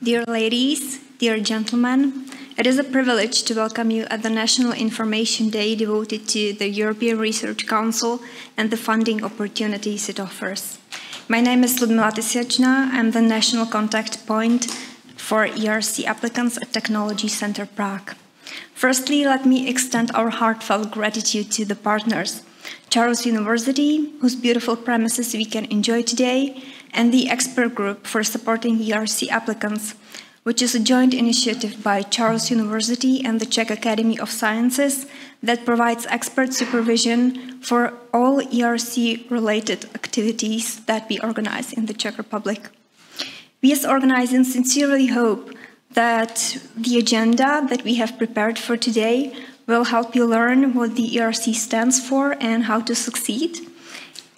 Dear ladies, dear gentlemen, it is a privilege to welcome you at the National Information Day devoted to the European Research Council and the funding opportunities it offers. My name is Lyudmyla Tysyachna. I'm the national contact point for ERC applicants at Technology Centre Prague. Firstly, let me extend our heartfelt gratitude to the partners, Charles University, whose beautiful premises we can enjoy today, and the expert group for supporting ERC applicants, which is a joint initiative by Charles University and the Czech Academy of Sciences that provides expert supervision for all ERC-related activities that we organize in the Czech Republic. We as organizers sincerely hope that the agenda that we have prepared for today will help you learn what the ERC stands for and how to succeed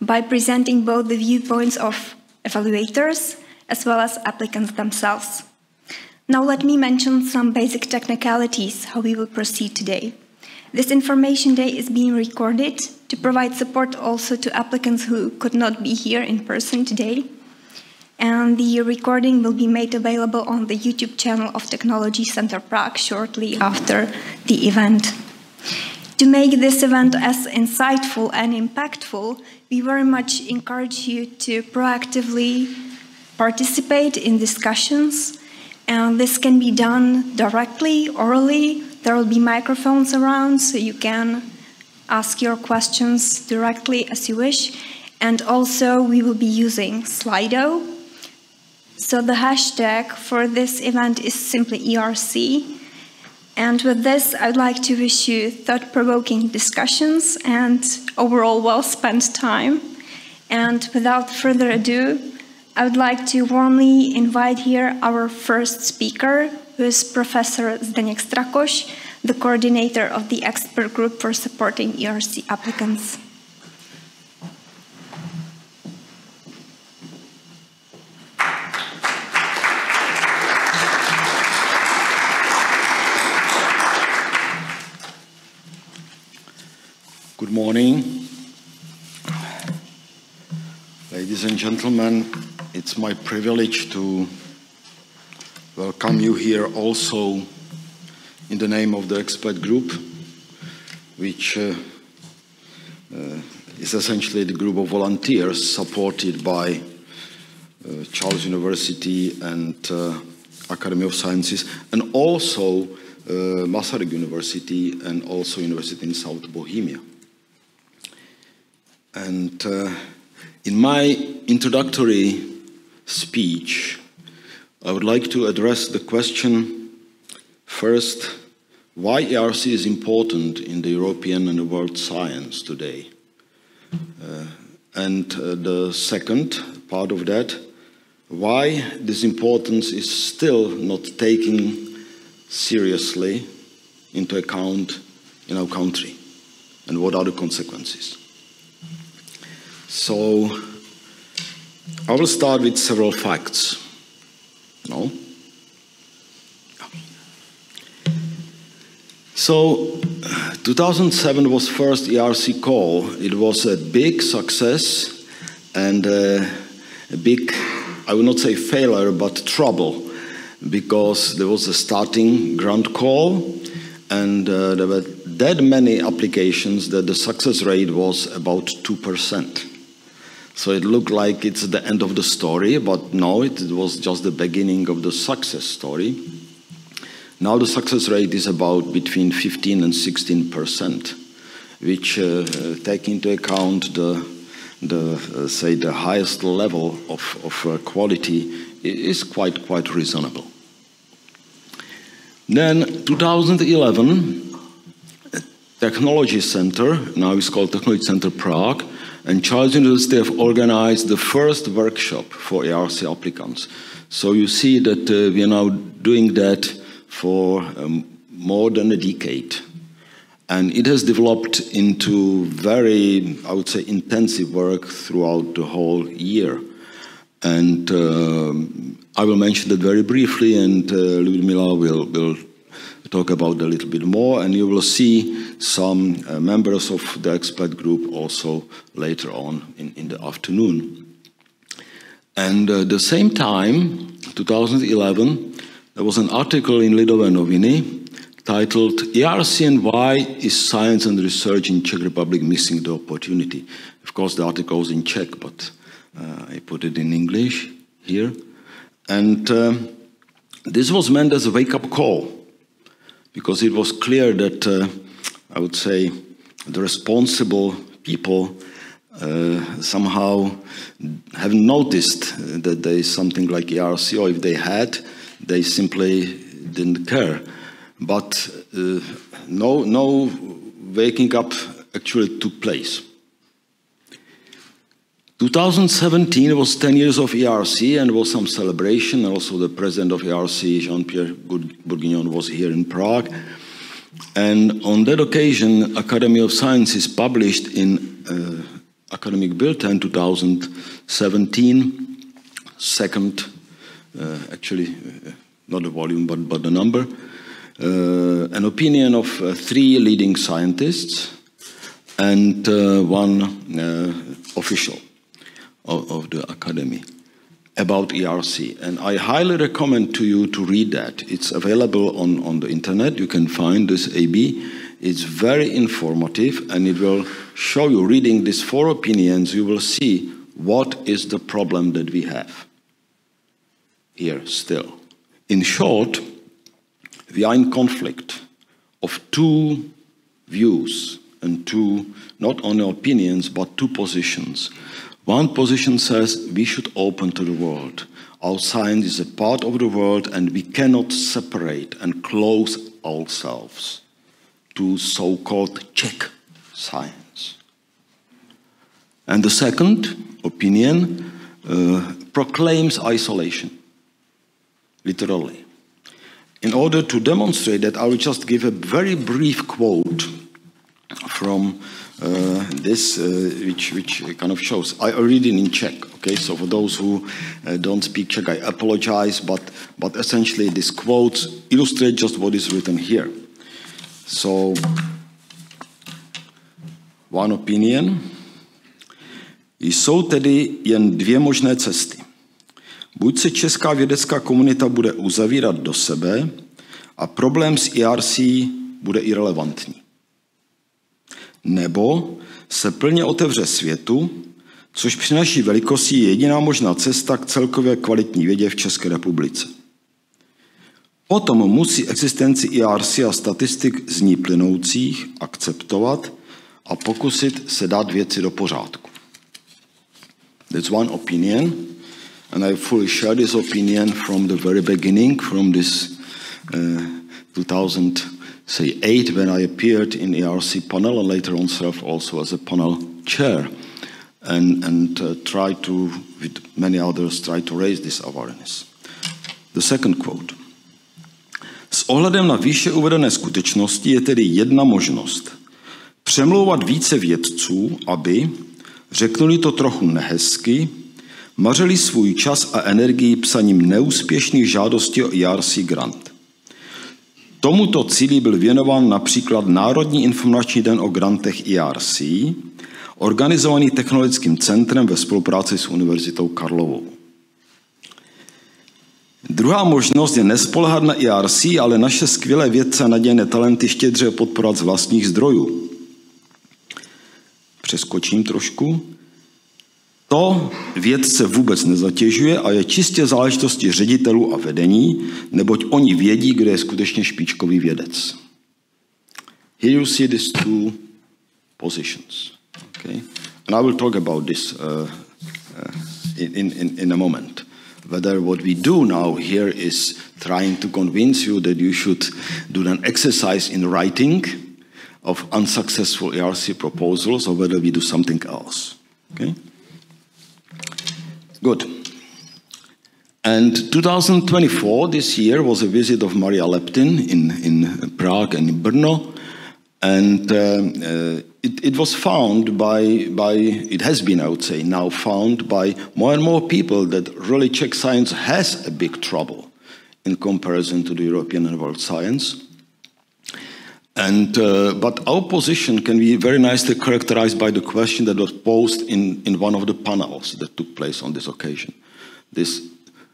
by presenting both the viewpoints of evaluators as well as applicants themselves. Now let me mention some basic technicalities how we will proceed today. This Information Day is being recorded to provide support also to applicants who could not be here in person today. And the recording will be made available on the YouTube channel of Technology Centre Prague shortly after the event. To make this event as insightful and impactful, we very much encourage you to proactively participate in discussions, and this can be done directly, orally. There will be microphones around, so you can ask your questions directly as you wish. And also, we will be using Slido. So the hashtag for this event is simply ERC. And with this, I'd like to wish you thought-provoking discussions and overall well-spent time. And without further ado, I would like to warmly invite here our first speaker, who is Professor Zdeněk Strakoš, the coordinator of the expert group for supporting ERC applicants. Good morning, ladies and gentlemen. It's my privilege to welcome you here also in the name of the expert group, which is essentially the group of volunteers supported by Charles University and Academy of Sciences, and also Masaryk University and also University in South Bohemia. And in my introductory speech, I would like to address the question, first, why ERC is important in the European and the world science today. And the second part of that, why this importance is still not taken seriously into account in our country, and what are the consequences. So, I will start with several facts. No? So, 2007 was first ERC call. It was a big success and a big, I would not say failure, but trouble, because there was a starting grant call and there were that many applications that the success rate was about 2%. So it looked like it's the end of the story, but no, it was just the beginning of the success story. Now the success rate is about between 15 and 16%, which take into account the highest level of quality is quite reasonable. Then 2011, Technology Center, now it's called Technology Centre Prague, and Charles University have organized the first workshop for ERC applicants. So you see that we are now doing that for more than a decade. And it has developed into very, I would say, intensive work throughout the whole year. And I will mention that very briefly, and Lyudmyla will talk about a little bit more, and you will see some members of the expert group also later on in the afternoon. And at the same time, 2011, there was an article in Lidové noviny titled ERC and Why is Science and Research in Czech Republic Missing the Opportunity? Of course, the article was in Czech, but I put it in English here. And this was meant as a wake-up call, because it was clear that, I would say, the responsible people somehow haven't noticed that there is something like ERC, or if they had, they simply didn't care. But no waking up actually took place. 2017 was 10 years of ERC, and was some celebration. Also, the president of ERC, Jean-Pierre Bourguignon, was here in Prague. And on that occasion, Academy of Sciences published in Academic Bulletin 2017, second, actually, not the volume, but the number, an opinion of 3 leading scientists and 1 official of the Academy about ERC. And I highly recommend to you to read that. It's available on the internet. You can find this AB. It's very informative, and it will show you, reading these 4 opinions, you will see what is the problem that we have here still. In short, we are in conflict of 2 views and 2, not only opinions, but 2 positions. One position says we should open to the world. Our science is a part of the world, and we cannot separate and close ourselves to so-called Czech science. And the second opinion proclaims isolation, literally. In order to demonstrate that, I will just give a very brief quote from this, which kind of shows. I read it in Czech, okay? So for those who don't speak Czech, I apologize, but essentially this quote illustrates just what is written here. So, one opinion. Jsou tedy jen 2 možné cesty. Buď se česká vědecká komunita bude uzavírat do sebe a problém s ERC bude irelevantní. Nebo se plně otevře světu, což při naší velikosti je jediná možná cesta k celkově kvalitní vědě v České republice. Potom musí existenci ERC a statistik z ní plynoucích akceptovat a pokusit se dát věci do pořádku. That's one opinion, and I fully share this opinion from the very beginning, from this 2008 when I appeared in ERC panel, and later on served also as a panel chair, and tried to, with many others, try to raise this awareness. The second quote. S ohledem na výše uvedené skutečnosti je tedy jedna možnost. Přemlouvat více vědců, aby, řeknuli to trochu nehezky, mařili svůj čas a energii psaním neúspěšných žádostí o ERC grant. Tomuto cíli byl věnován například Národní informační den o grantech ERC, organizovaný Technologickým centrem ve spolupráci s Univerzitou Karlovou. Druhá možnost je nespoléhat na ERC, ale naše skvělé vědce a nadějné talenty štědře podporovat z vlastních zdrojů. Přeskočím trošku. To vědce vůbec nezatěžuje a je čistě záležitosti ředitelů a vedení, neboť oni vědí, kdo je skutečně špičkový vědec. Here you see these 2 positions. Okay? And I will talk about this in a moment. Whether what we do now here is trying to convince you that you should do an exercise in writing of unsuccessful ERC proposals, or whether we do something else. Okay? Good. And 2024, this year, was a visit of Maria Leptin in Prague and in Brno. And it was found it has been, I would say, now found by more and more people that really Czech science has a big trouble in comparison to the European and world science. And, but our position can be very nicely characterized by the question that was posed in one of the panels that took place on this occasion. This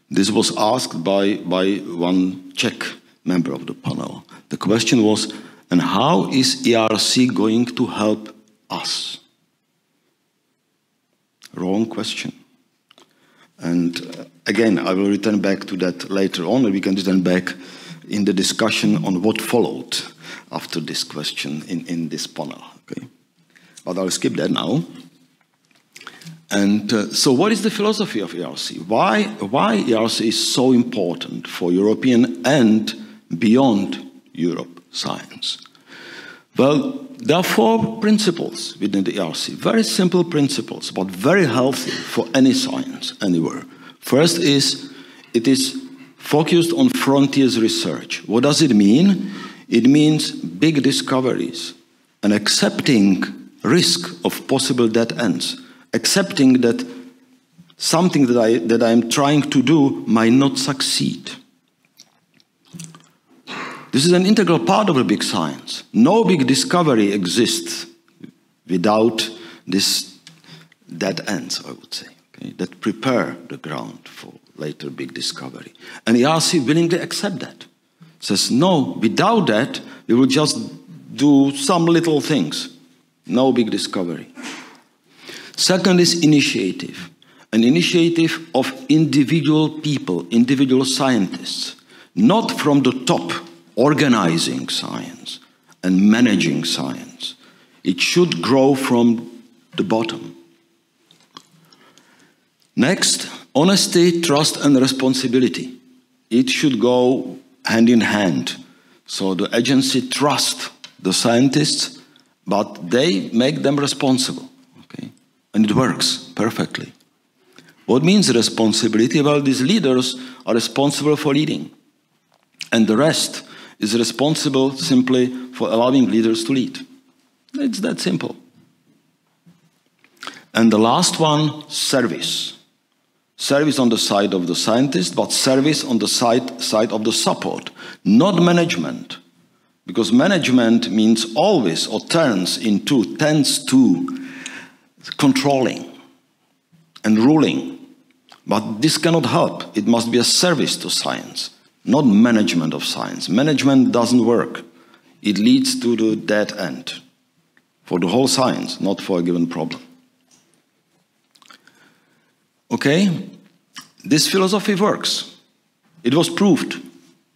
This was asked by one Czech member of the panel. The question was, and how is ERC going to help us? Wrong question. And again, I will return back to that later on, and we can return back in the discussion on what followed after this question in this panel. Okay? But I'll skip that now. And so what is the philosophy of ERC? Why ERC is so important for European and beyond Europe science? Well, there are 4 principles within the ERC, very simple principles, but very healthy for any science, anywhere. First is, it is focused on frontiers research. What does it mean? It means big discoveries and accepting risk of possible dead ends, accepting that something that I'm trying to do might not succeed. This is an integral part of a big science. No big discovery exists without this dead ends, I would say, okay, that prepare the ground for later big discovery. And ERC willingly accept that. Says, no, without that, we will just do some little things. No big discovery. Second is initiative. An initiative of individual people, individual scientists, not from the top, organizing science and managing science. It should grow from the bottom. Next, honesty, trust, and responsibility. It should go hand in hand. So the agency trusts the scientists, but they make them responsible. Okay? And it works perfectly. What means responsibility? Well, these leaders are responsible for leading. And the rest is responsible simply for allowing leaders to lead. It's that simple. And the last one, service. Service on the side of the scientist, but service on the side of the support, not management. Because management means always, or tends to controlling and ruling. But this cannot help. It must be a service to science, not management of science. Management doesn't work. It leads to the dead end for the whole science, not for a given problem. Okay, this philosophy works. It was proved.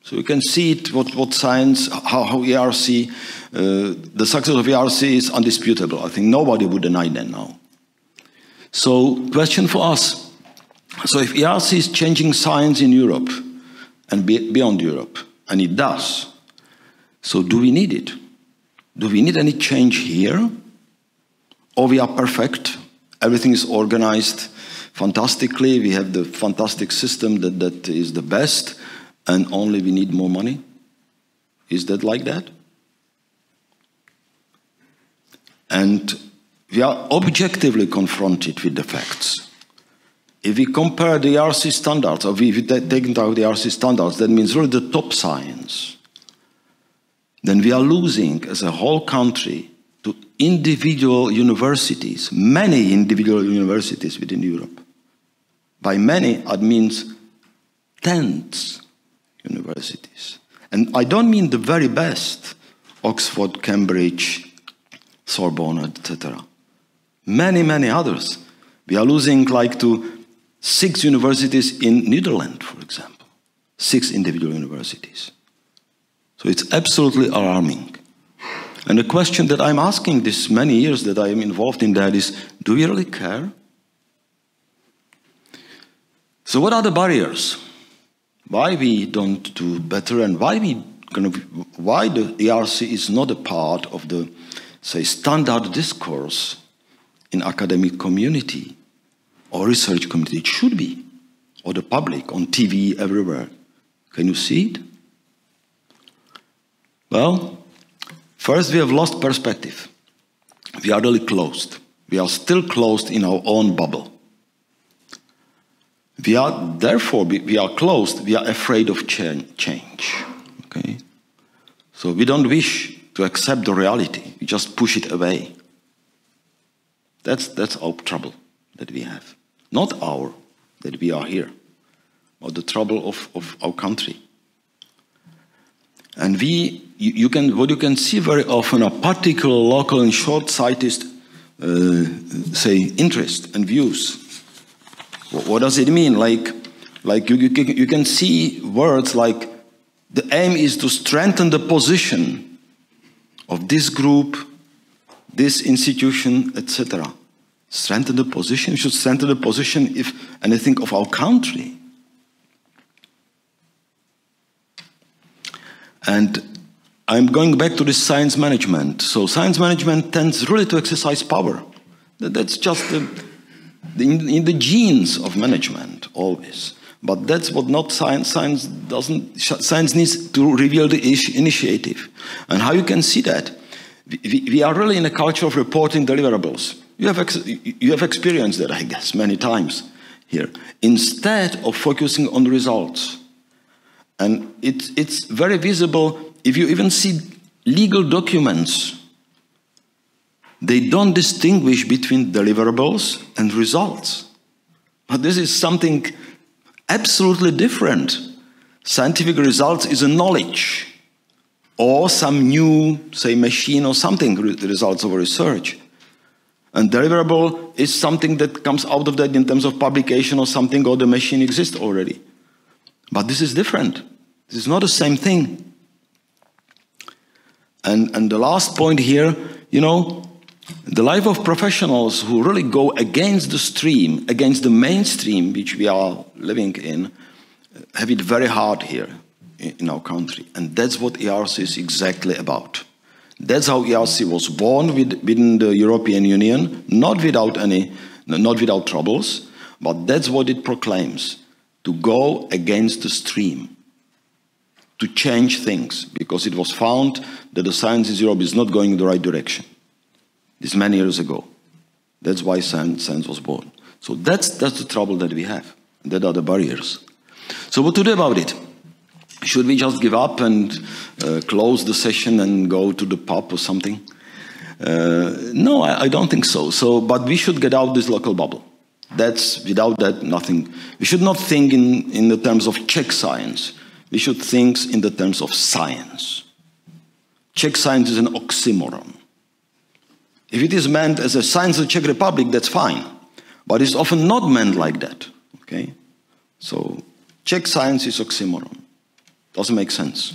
So you can see it, what science, how ERC, the success of ERC is undisputable. I think nobody would deny that now. So question for us. So if ERC is changing science in Europe and beyond Europe, and it does, so do we need it? Do we need any change here? Or we are perfect, everything is organized fantastically, we have the fantastic system that is the best, and only we need more money? Is that like that? And we are objectively confronted with the facts. If we compare the ERC standards, or if we take into account the ERC standards, that means really the top science, then we are losing as a whole country to individual universities, many individual universities within Europe. By many, it means tens universities. And I don't mean the very best, Oxford, Cambridge, Sorbonne, etc. Many, many others. We are losing like to 6 universities in Netherlands, for example. 6 individual universities. So it's absolutely alarming. And the question that I'm asking this many years that I am involved in that is, do we really care? So what are the barriers? Why we don't do better, and why the ERC is not a part of the, say, standard discourse in academic community or research community? It should be, or the public, on TV, everywhere. Can you see it? Well, first we have lost perspective. We are really closed. We are still closed in our own bubble. We are closed, we are afraid of change. Okay? So we don't wish to accept the reality, we just push it away. That's our trouble that we have. Not that we are here, or the trouble of our country. And what you can see very often are particular local and short-sighted, say, interest and views. What does it mean? Like you can see words like, the aim is to strengthen the position of this group, this institution, etc. Strengthen the position? We should strengthen the position, if anything, of our country. And I'm going back to this science management. So science management tends really to exercise power. That's just in the genes of management, always. But that's what not science. Science doesn't. Science needs to reveal the initiative. And how you can see that? We are really in a culture of reporting deliverables. You have experienced that, I guess, many times here. Instead of focusing on the results. And it's very visible if you even see legal documents. They don't distinguish between deliverables and results. But this is something absolutely different. Scientific results is a knowledge or some new, say, machine or something, results of research. And deliverable is something that comes out of that in terms of publication or something, or the machine exists already. But this is different. This is not the same thing. And the last point here, you know, the life of professionals who really go against the stream, against the mainstream which we are living in, have it very hard here in our country. And that's what ERC is exactly about. That's how ERC was born within the European Union, not without troubles, but that's what it proclaims, to go against the stream, to change things, because it was found that the science in Europe is not going in the right direction. This many years ago. That's why science was born. So that's the trouble that we have. That are the barriers. So what to do about it? Should we just give up and close the session and go to the pub or something? No, I don't think so. But we should get out this local bubble. Without that, nothing. We should not think in the terms of Czech science. We should think in the terms of science. Czech science is an oxymoron. If it is meant as a science of the Czech Republic, that's fine. But it's often not meant like that. Okay? So, Czech science is oxymoron. Doesn't make sense.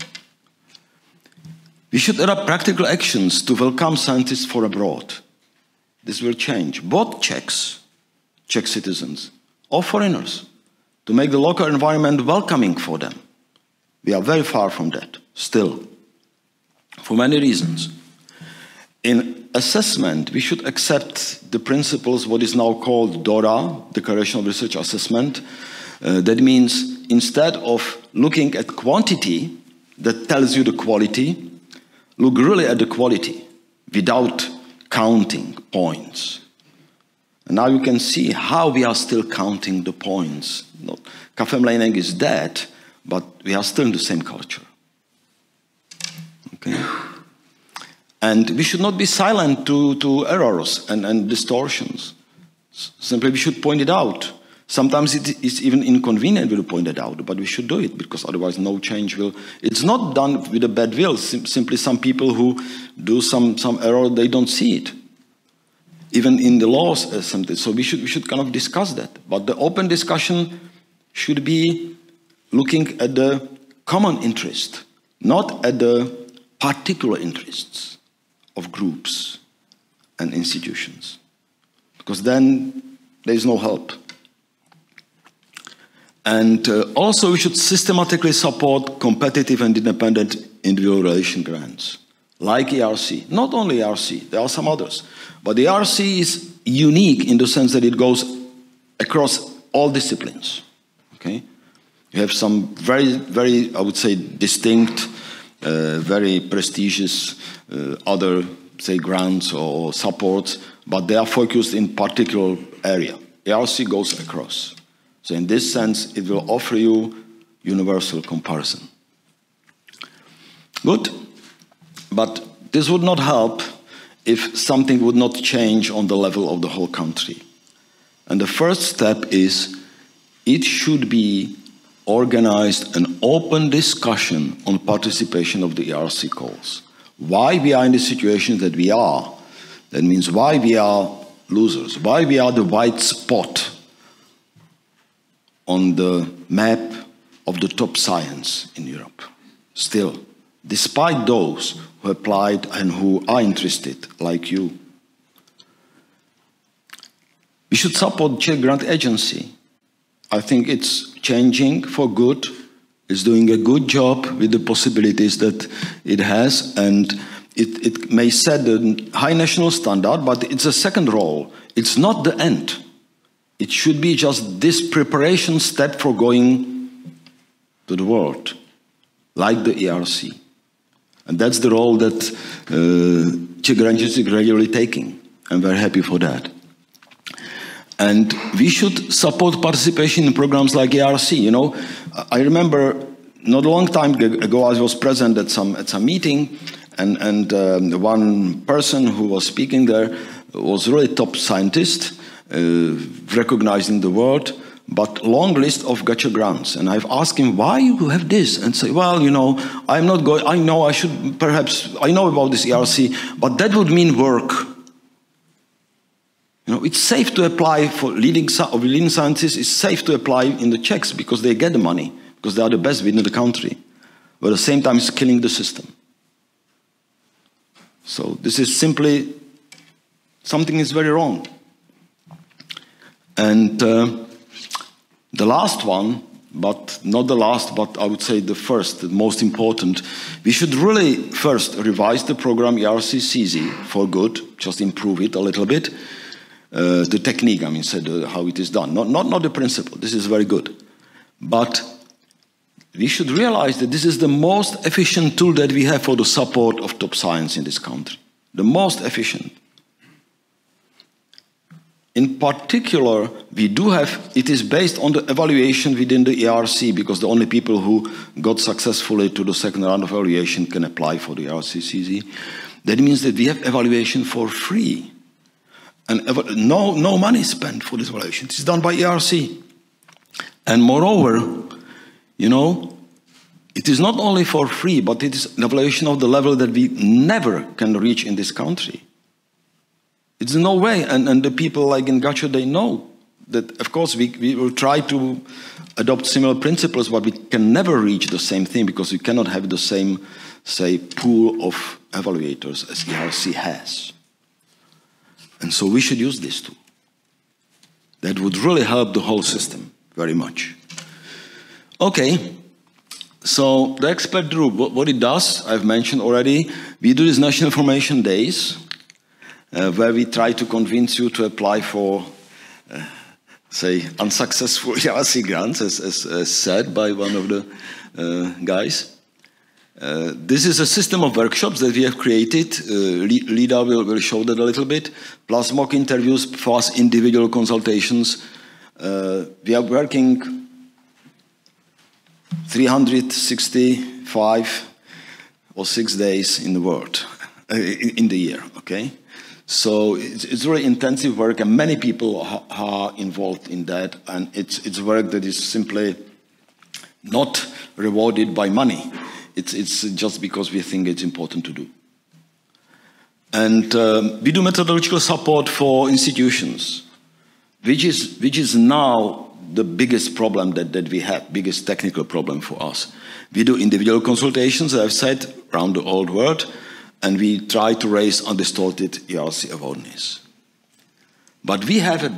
We should adopt practical actions to welcome scientists from abroad. This will change both Czech citizens, or foreigners, to make the local environment welcoming for them. We are very far from that, still, for many reasons. In assessment, we should accept the principles, what is now called DORA, Declaration of Research Assessment. That means instead of looking at quantity that tells you the quality, look really at the quality without counting points. And now you can see how we are still counting the points. Kaffemleining is dead, but we are still in the same culture. Okay? And we should not be silent to errors and distortions. Simply we should point it out. Sometimes it is even inconvenient to point it out, but we should do it, because otherwise no change will. It's not done with a bad will. Simply some people who do some error, they don't see it. Even in the laws, something. So we should kind of discuss that. But the open discussion should be looking at the common interest, not at the particular interests of groups and institutions. Because then there is no help. And also we should systematically support competitive and independent individual relation grants, like ERC. Not only ERC, there are some others. But the ERC is unique in the sense that it goes across all disciplines. Okay? You have some very, very, I would say, distinct, very prestigious other, say, grants or supports, but they are focused in particular area. ERC goes across. So in this sense, it will offer you universal comparison. Good. But this would not help if something would not change on the level of the whole country. And the first step is it should be organized an open discussion on participation of the ERC calls. Why we are in the situation that we are. That means why we are losers, why we are the white spot on the map of the top science in Europe. Still, despite those who applied and who are interested, like you. We should support Czech Grant Agency. I think it's changing for good. It's doing a good job with the possibilities that it has, and it may set a high national standard, but it's a second role. It's not the end. It should be just this preparation step for going to the world, like the ERC. And that's the role that Czech Grant Agency is regularly taking. I'm very happy for that. And we should support participation in programs like ERC. You know, I remember not a long time ago I was present at some meeting, and one person who was speaking there was really top scientist, recognized in the world, but long list of gotcha grants. And I've asked him, why you have this? And say, well, you know, I'm not going, I know I should perhaps, I know about this ERC, but that would mean work. You know, it's safe to apply for leading scientists, it's safe to apply in the Czechs because they get the money, because they are the best within the country. But at the same time, it's killing the system. So this is simply, something is very wrong. And the last one, but not the last, but I would say the first, the most important, we should really first revise the program ERC-CZ for good, just improve it a little bit. The technique, I mean, said how it is done, not the principle. This is very good. But we should realize that this is the most efficient tool that we have for the support of top science in this country. The most efficient. In particular, we do have, it is based on the evaluation within the ERC, because the only people who got successfully to the second round of evaluation can apply for the ERC-CZ. That means that we have evaluation for free. And no money spent for this evaluation. It's done by ERC. And moreover, you know, it is not only for free, but it is an evaluation of the level that we never can reach in this country. It's no way, and the people like in Gotcha, they know that, of course, we will try to adopt similar principles, but we can never reach the same thing because we cannot have the same, say, pool of evaluators as ERC has. And so we should use this tool. That would really help the whole system very much. Okay, so the expert group, what it does, I've mentioned already, we do these National Information Days, where we try to convince you to apply for, say, unsuccessful ERC grants, as said by one of the guys. This is a system of workshops that we have created. Lida will show that a little bit, plus mock interviews, plus individual consultations. We are working 365 or 6 days in the world, in the year, okay? So it's really intensive work, and many people are involved in that, and it's work that is simply not rewarded by money. It's just because we think it's important to do. And we do methodological support for institutions, which is now the biggest problem that we have, biggest technical problem for us. We do individual consultations, as I've said, around the old world, and we try to raise undistorted ERC awareness. But we have a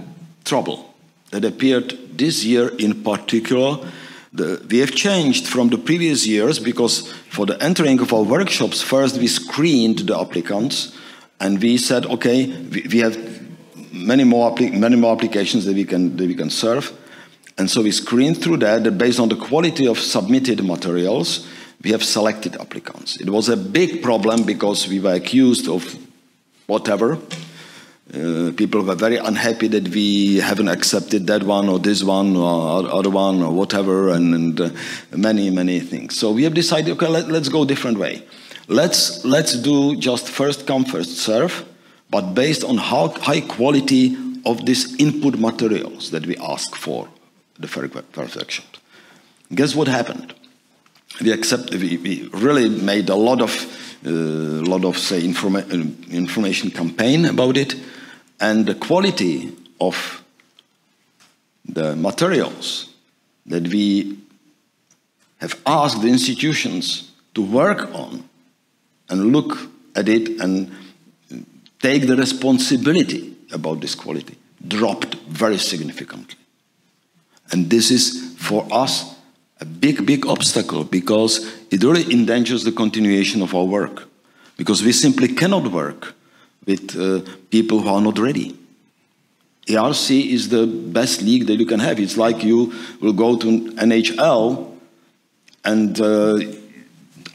trouble that appeared this year in particular. We have changed from the previous years because for the entering of our workshops, first we screened the applicants, and we said, okay, we have many more applications that we can serve. And so we screened through that based on the quality of submitted materials, we have selected applicants. It was a big problem because we were accused of whatever. People were very unhappy that we haven't accepted that one or this one or other one or whatever, and many things. So we have decided, okay, let's go a different way. Let's do just first come, first serve, but based on high quality of these input materials that we ask for the first workshop. Guess what happened? We really made a lot of say information campaign about it, and the quality of the materials that we have asked the institutions to work on and look at it and take the responsibility about this quality dropped very significantly. And this is for us a big obstacle, because it really endangers the continuation of our work, because we simply cannot work with people who are not ready. ERC is the best league that you can have. It's like you will go to NHL and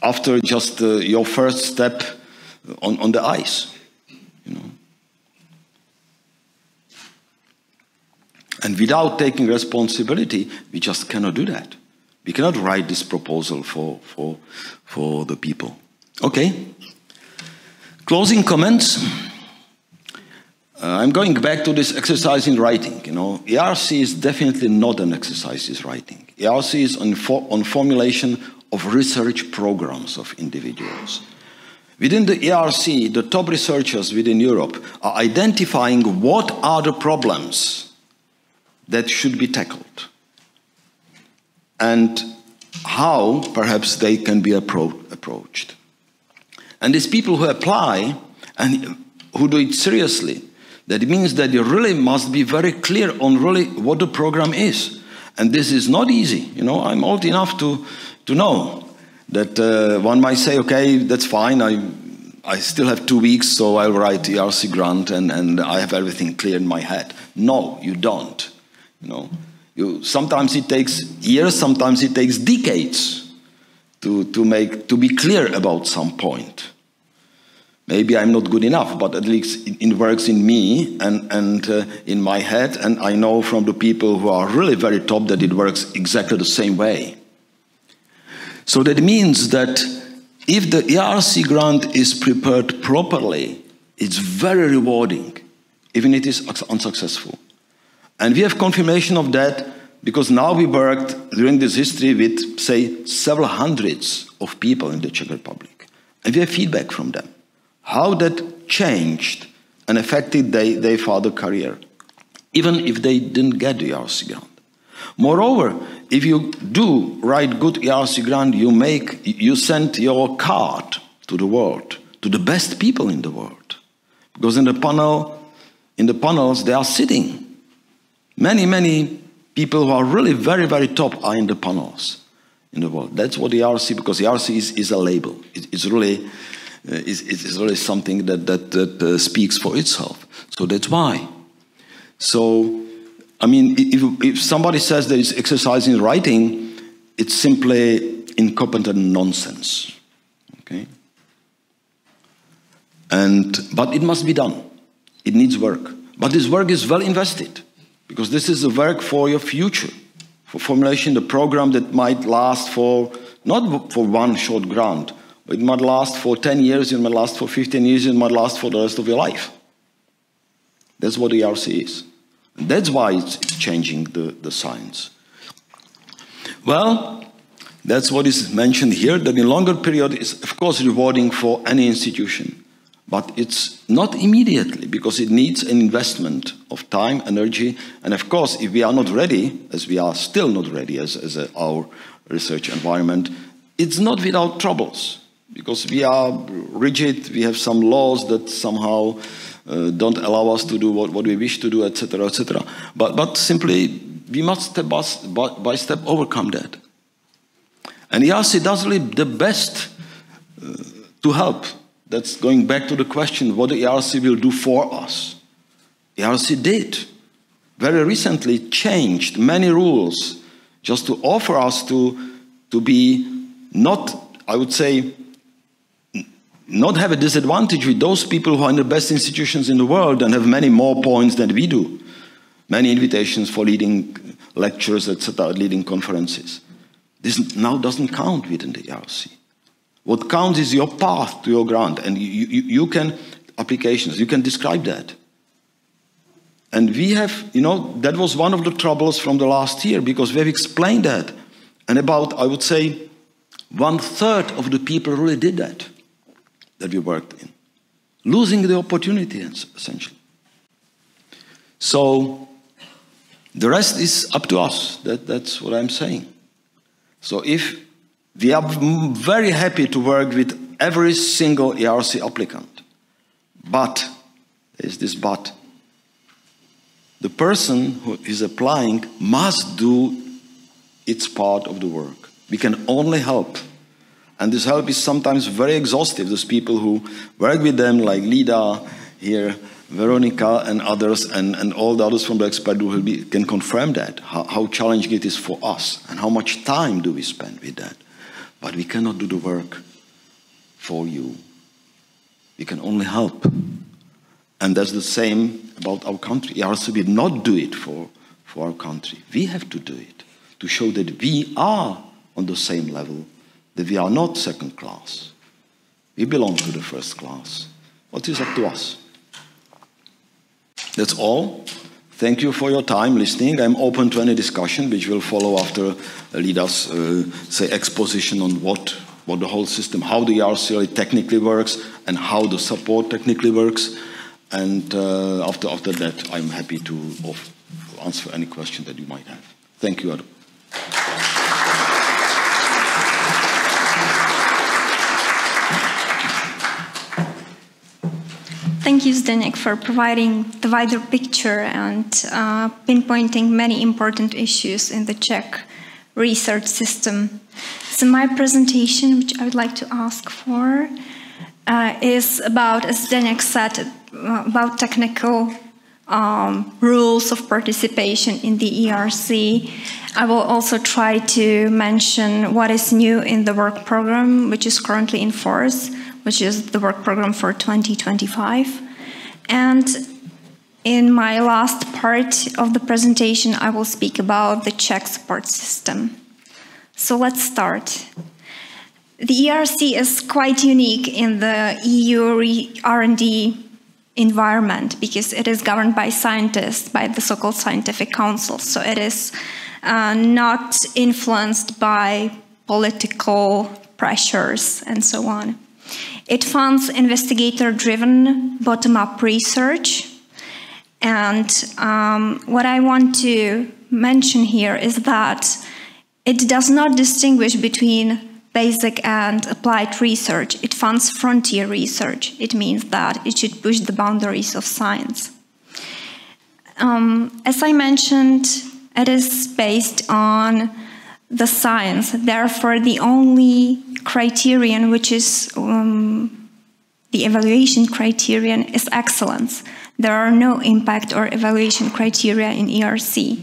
after just your first step on the ice, you know. And without taking responsibility, we just cannot do that. We cannot write this proposal for the people. Okay. Closing comments. I'm going back to this exercise in writing. You know, ERC is definitely not an exercise in writing. ERC is on formulation of research programs of individuals. Within the ERC, the top researchers within Europe are identifying what are the problems that should be tackled and how perhaps they can be approached. And these people who apply and who do it seriously, that means that you really must be very clear on really what the program is. And this is not easy. You know, I'm old enough to know that one might say, okay, that's fine, I still have 2 weeks, so I'll write the ERC grant and I have everything clear in my head. No, you don't. You know, sometimes it takes years, sometimes it takes decades to be clear about some point. Maybe I'm not good enough, but at least it works in me and in my head, and I know from the people who are really very top that it works exactly the same way. So that means that if the ERC grant is prepared properly, it's very rewarding, even if it is unsuccessful. And we have confirmation of that because now we worked during this history with, say, several hundreds of people in the Czech Republic. And we have feedback from them, how that changed and affected their further career, even if they didn't get the ERC grant. Moreover, if you do write good ERC grant, you send your card to the world, to the best people in the world. Because in the panels, they are sitting. Many people who are really very, very top are in the panels in the world. That's what the ERC, because the ERC is a label. It's really something that speaks for itself. So that's why. So, I mean, if somebody says there is exercise in writing, it's simply incompetent nonsense. Okay? But it must be done. It needs work. But this work is well invested, because this is the work for your future, for formulation the program that might last for, not for one short grant, but it might last for 10 years, it might last for 15 years, it might last for the rest of your life. That's what the ERC is. And that's why it's changing the science. Well, that's what is mentioned here, that in longer period is, of course, rewarding for any institution. But it's not immediately, because it needs an investment of time, energy, and of course, if we are not ready, as we are still not ready as our research environment, it's not without troubles, because we are rigid, we have some laws that somehow don't allow us to do what we wish to do, etc., etc. But simply, we must step by step overcome that. And ERC does really the best to help. That's going back to the question, what the ERC will do for us. ERC did. Very recently changed many rules just to offer us to be not, I would say, not have a disadvantage with those people who are in the best institutions in the world and have many more points than we do. Many invitations for leading lectures, etc., leading conferences. This now doesn't count within the ERC. What counts is your path to your grant, and you can, applications, you can describe that. And we have, you know, that was one of the troubles from the last year, because we have explained that. And about, I would say, 1/3 of the people really did that we worked in. Losing the opportunity, essentially. So the rest is up to us. That's what I'm saying. So if we are very happy to work with every single ERC applicant, but, there's this but, the person who is applying must do its part of the work. We can only help. And this help is sometimes very exhaustive. Those people who work with them, like Lida here, Veronica and others, and all the others from the expert group can confirm that, how challenging it is for us, and how much time do we spend with that. But we cannot do the work for you. We can only help. And that's the same about our country. ERC did not do it for our country. We have to do it, to show that we are on the same level, that we are not second class. We belong to the first class. What is up to us? That's all. Thank you for your time listening. I'm open to any discussion which will follow after Lida's exposition on what the whole system, how the ERC really technically works, and how the support technically works. And after that, I'm happy to answer any question that you might have. Thank you, Adam. Thank you, Zdeněk, for providing the wider picture and pinpointing many important issues in the Czech research system. So my presentation, which I would like to ask for, is about, as Zdeněk said, about technical rules of participation in the ERC. I will also try to mention what is new in the work program, which is currently in force, which is the work program for 2025. And in my last part of the presentation, I will speak about the Czech support system. So let's start. The ERC is quite unique in the EU R&D environment because it is governed by scientists, by the so-called scientific council. So it is not influenced by political pressures and so on. It funds investigator-driven bottom-up research. And what I want to mention here is that it does not distinguish between basic and applied research. It funds frontier research. It means that it should push the boundaries of science. As I mentioned, it is based on the science. Therefore, the only criterion which is the evaluation criterion is excellence. There are no impact or evaluation criteria in ERC.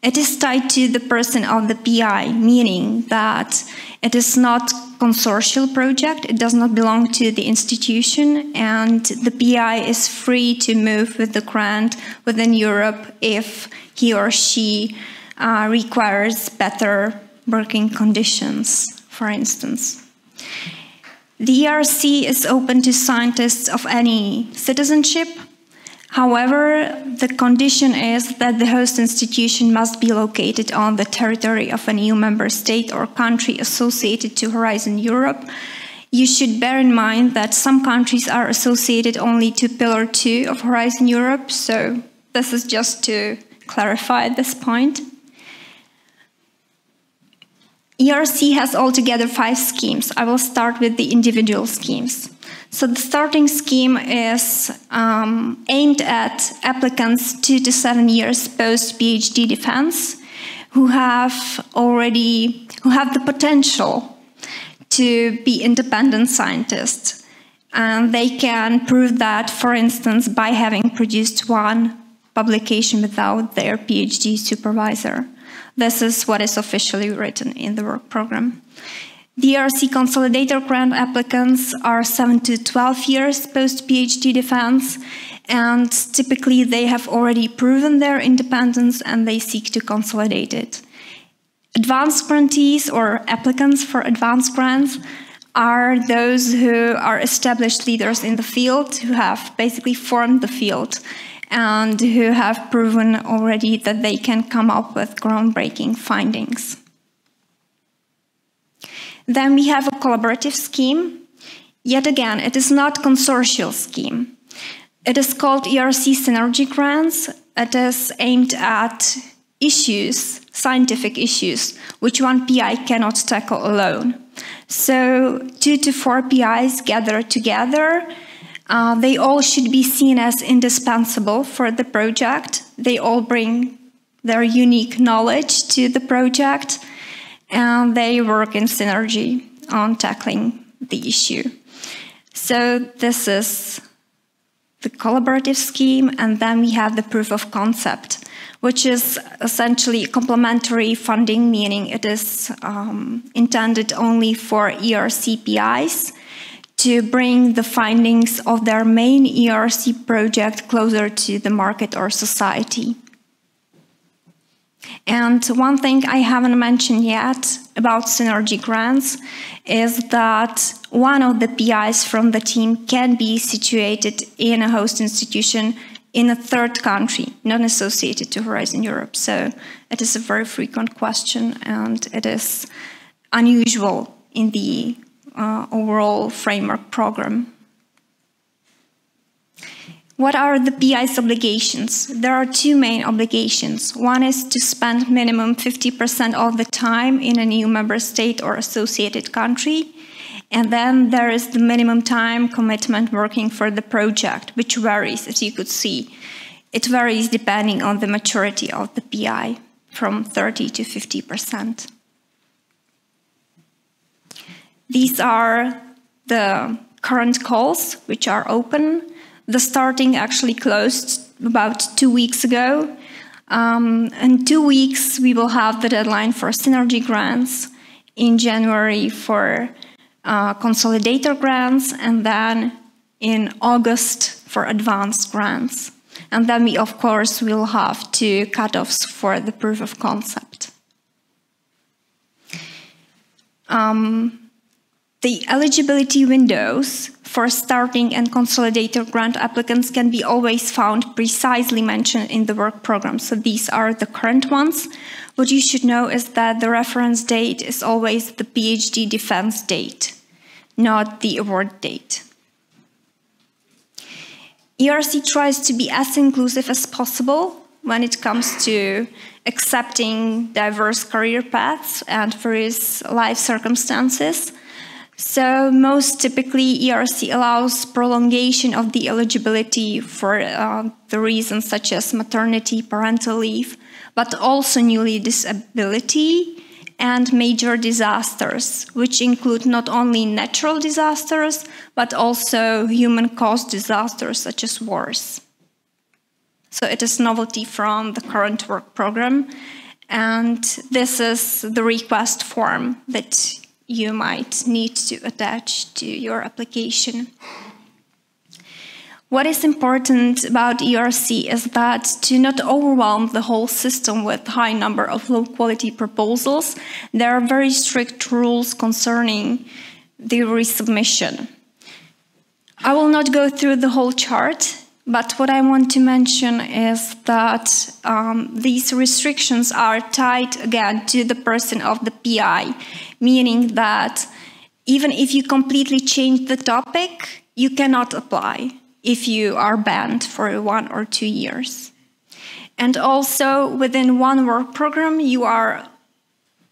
It is tied to the person of the PI, meaning that it is not a consortial project, it does not belong to the institution, and the PI is free to move with the grant within Europe if he or she requires better working conditions, for instance. The ERC is open to scientists of any citizenship. However, the condition is that the host institution must be located on the territory of an EU member state or country associated to Horizon Europe. You should bear in mind that some countries are associated only to Pillar 2 of Horizon Europe, so this is just to clarify this point. ERC has altogether 5 schemes. I will start with the individual schemes. So the starting scheme is aimed at applicants 2 to 7 years post-PhD defense who have the potential to be independent scientists. And they can prove that, for instance, by having produced one publication without their PhD supervisor. This is what is officially written in the work program. The ERC Consolidator grant applicants are 7 to 12 years post-PhD defense, and typically they have already proven their independence and they seek to consolidate it. Advanced grantees or applicants for advanced grants are those who are established leaders in the field, who have basically formed the field, and who have proven already that they can come up with groundbreaking findings. Then we have a collaborative scheme. Yet again, it is not a consortial scheme. It is called ERC Synergy Grants. It is aimed at issues, scientific issues, which one PI cannot tackle alone. So 2 to 4 PIs gather together. They all should be seen as indispensable for the project. They all bring their unique knowledge to the project, and they work in synergy on tackling the issue. So this is the collaborative scheme, and then we have the proof of concept, which is essentially complementary funding, meaning it is intended only for ERC PIs to bring the findings of their main ERC project closer to the market or society. And one thing I haven't mentioned yet about synergy grants is that one of the PIs from the team can be situated in a host institution in a third country, not associated to Horizon Europe. So it is a very frequent question, and it is unusual in the overall framework program. What are the PI's obligations? There are 2 main obligations. One is to spend minimum 50% of the time in a new member state or associated country. And then there is the minimum time commitment working for the project, which varies, as you could see. It varies depending on the maturity of the PI, from 30 to 50%. These are the current calls, which are open. The starting actually closed about 2 weeks ago. In 2 weeks, we will have the deadline for synergy grants, in January for consolidator grants, and then in August for advanced grants. And then we, of course, will have 2 cutoffs for the proof of concept. The eligibility windows for starting and consolidator grant applicants can be always found precisely mentioned in the work program. So these are the current ones. What you should know is that the reference date is always the PhD defense date, not the award date. ERC tries to be as inclusive as possible when it comes to accepting diverse career paths and various life circumstances. So most typically, ERC allows prolongation of the eligibility for the reasons such as maternity, parental leave, but also newly disability and major disasters, which include not only natural disasters, but also human-caused disasters such as wars. So it is novelty from the current work program, and this is the request form that you might need to attach to your application. What is important about ERC is that to not overwhelm the whole system with a high number of low-quality proposals, there are very strict rules concerning the resubmission. I will not go through the whole chart, but what I want to mention is that these restrictions are tied again to the person of the PI, meaning that even if you completely change the topic, you cannot apply if you are banned for 1 or 2 years. And also within one work program, you are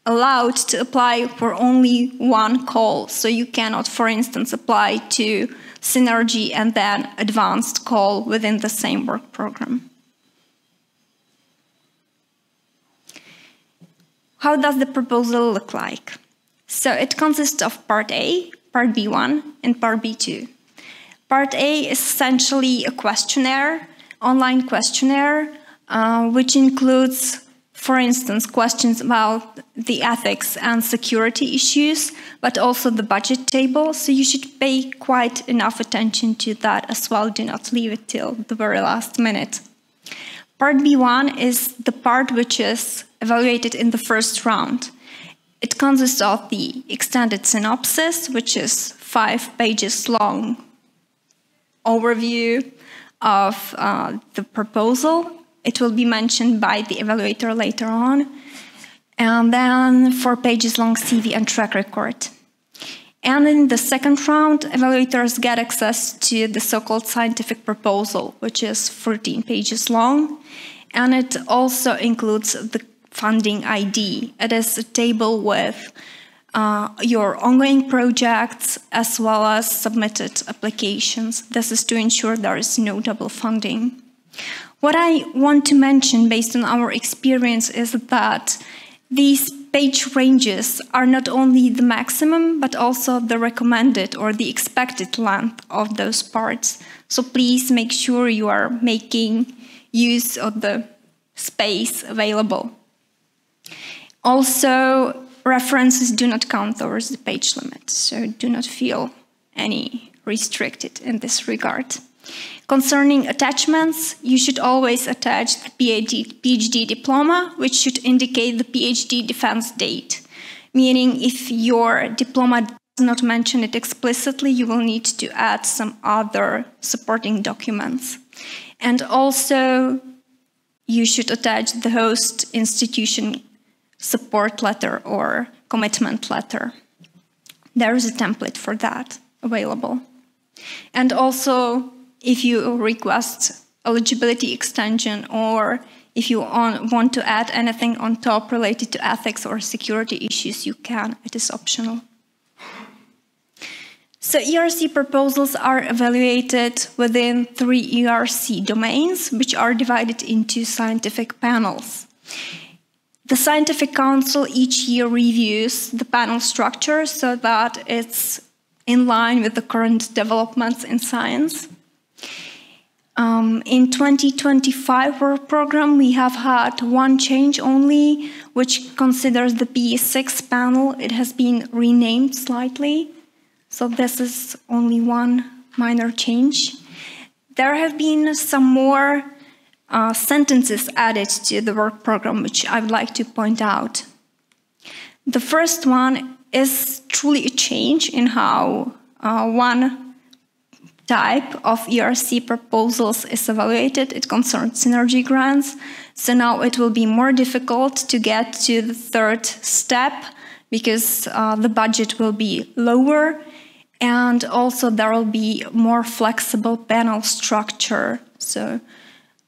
allowed to apply for only 1 call. So you cannot, for instance, apply to synergy and then advanced call within the same work program. How does the proposal look like? So it consists of Part A, Part B1, and Part B2. Part A is essentially a questionnaire, online questionnaire, which includes, for instance, questions about the ethics and security issues, but also the budget table. So you should pay quite enough attention to that as well. Do not leave it till the very last minute. Part B1 is the part which is evaluated in the first round. It consists of the extended synopsis, which is 5 pages long overview of the proposal. It will be mentioned by the evaluator later on. And then 4 pages long CV and track record. And in the second round, evaluators get access to the so-called scientific proposal, which is 14 pages long. And it also includes the funding ID. It is a table with your ongoing projects as well as submitted applications. This is to ensure there is no double funding. What I want to mention based on our experience is that these page ranges are not only the maximum, but also the recommended or the expected length of those parts. So please make sure you are making use of the space available. Also, references do not count towards the page limit, so do not feel any restricted in this regard. Concerning attachments, you should always attach the PhD diploma, which should indicate the PhD defense date. Meaning, if your diploma does not mention it explicitly, you will need to add some other supporting documents. And also, you should attach the host institution support letter or commitment letter. There is a template for that available. And also, if you request eligibility extension or if you want to add anything on top related to ethics or security issues, you can. It is optional. So ERC proposals are evaluated within 3 ERC domains, which are divided into scientific panels. The Scientific Council each year reviews the panel structure so that it's in line with the current developments in science. In 2025 work program, we have had one change only, which considers the P6 panel. It has been renamed slightly, so this is only one minor change. There have been some more sentences added to the work program, which I would like to point out. The first one is truly a change in how one type of ERC proposals is evaluated. It concerns synergy grants. So now it will be more difficult to get to the third step because the budget will be lower, and also there will be more flexible panel structure. So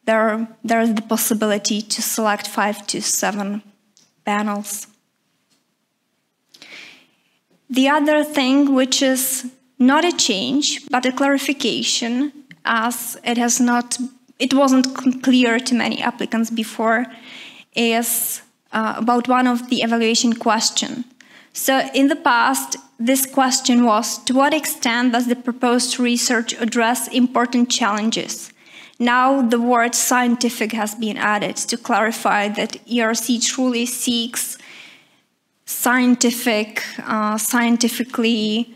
there is the possibility to select 5 to 7 panels. The other thing, which is not a change, but a clarification, as it wasn't clear to many applicants before, is about one of the evaluation question. So in the past, this question was, to what extent does the proposed research address important challenges? Now the word scientific has been added to clarify that ERC truly seeks scientifically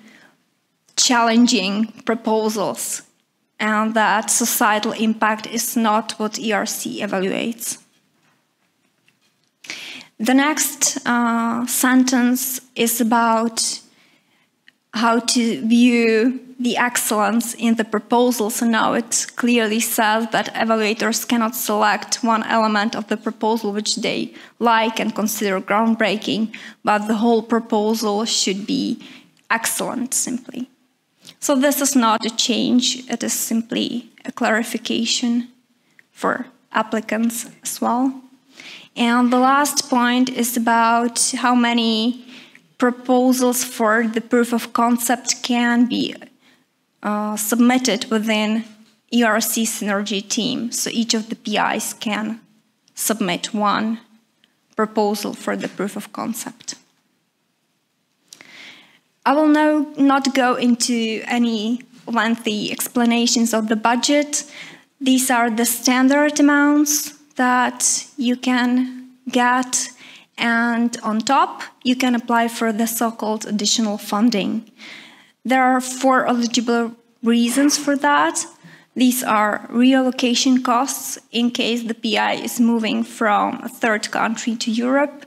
challenging proposals, and that societal impact is not what ERC evaluates. The next sentence is about how to view the excellence in the proposal. So now it clearly says that evaluators cannot select one element of the proposal which they like and consider groundbreaking, but the whole proposal should be excellent, simply. So this is not a change, it is simply a clarification for applicants as well. And the last point is about how many proposals for the proof of concept can be submitted within ERC Synergy team. So each of the PIs can submit one proposal for the proof of concept. I will now not go into any lengthy explanations of the budget. These are the standard amounts that you can get, and on top, you can apply for the so-called additional funding. There are 4 eligible reasons for that. These are reallocation costs in case the PI is moving from a third country to Europe,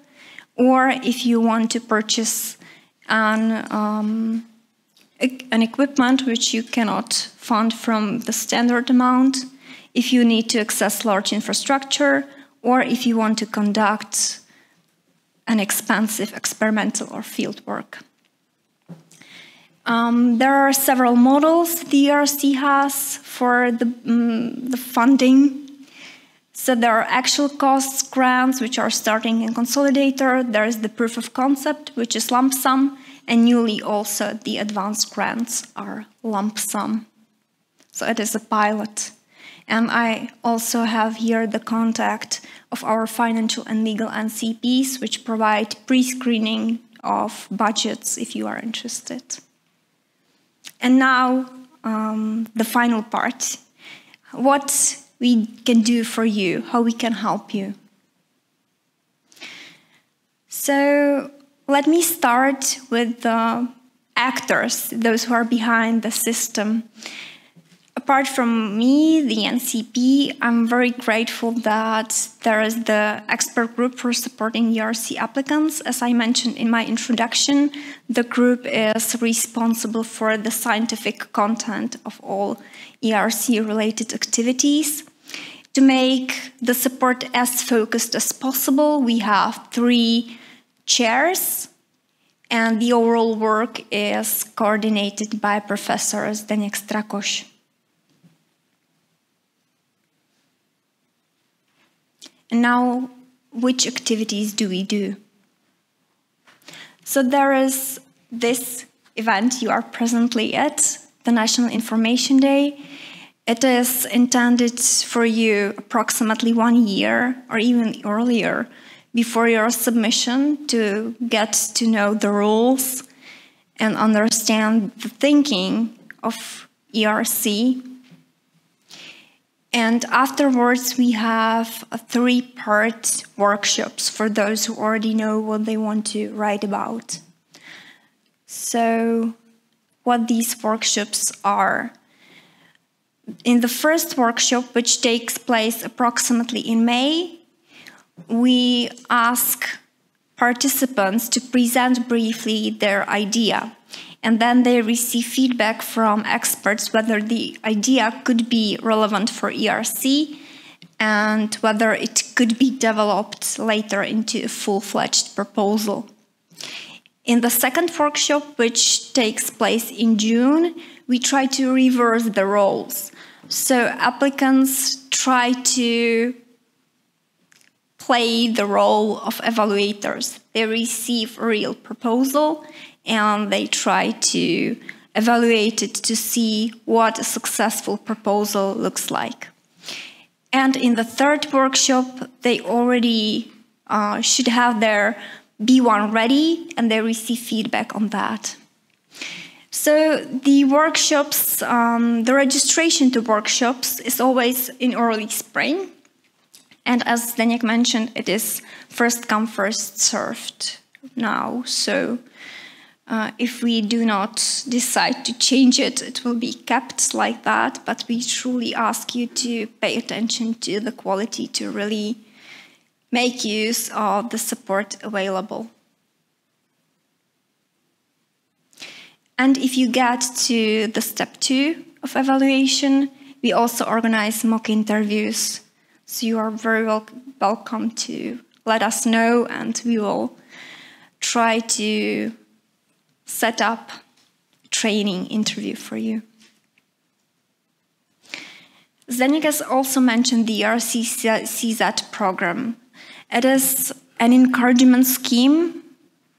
or if you want to purchase an equipment which you cannot fund from the standard amount, if you need to access large infrastructure, or if you want to conduct an expensive experimental or field work. There are several models the ERC has for the funding. So there are actual costs grants, which are starting in Consolidator. There is the proof of concept, which is lump sum, and newly also the advanced grants are lump sum. So it is a pilot. And I also have here the contact of our financial and legal NCPs, which provide pre-screening of budgets if you are interested. And now the final part. What we can do for you, how we can help you. So let me start with the actors, those who are behind the system. Apart from me, the NCP, I'm very grateful that there is the expert group for supporting ERC applicants. As I mentioned in my introduction, the group is responsible for the scientific content of all ERC-related activities. To make the support as focused as possible, we have 3 chairs, and the overall work is coordinated by Professor Zdeněk Strakoš. And now, which activities do we do? So there is this event you are presently at, the National Information Day. It is intended for you approximately 1 year or even earlier before your submission to get to know the rules and understand the thinking of ERC. And afterwards, we have 3-part workshops for those who already know what they want to write about. So, what these workshops are. In the first workshop, which takes place approximately in May, we ask participants to present briefly their idea. And then they receive feedback from experts whether the idea could be relevant for ERC and whether it could be developed later into a full-fledged proposal. In the second workshop, which takes place in June, we try to reverse the roles. So applicants try to play the role of evaluators. They receive a real proposal and they try to evaluate it to see what a successful proposal looks like. And in the third workshop, they already should have their B1 ready and they receive feedback on that. So the workshops, the registration to workshops is always in early spring. And as Zdeněk mentioned, it is first come, first served now. So if we do not decide to change it, it will be kept like that. But we truly ask you to pay attention to the quality to really make use of the support available. And if you get to the step 2 of evaluation, we also organize mock interviews. So you are very welcome to let us know and we will try to set up a training interview for you. Zdeněk has also mentioned the ERC CZ program. It is an encouragement scheme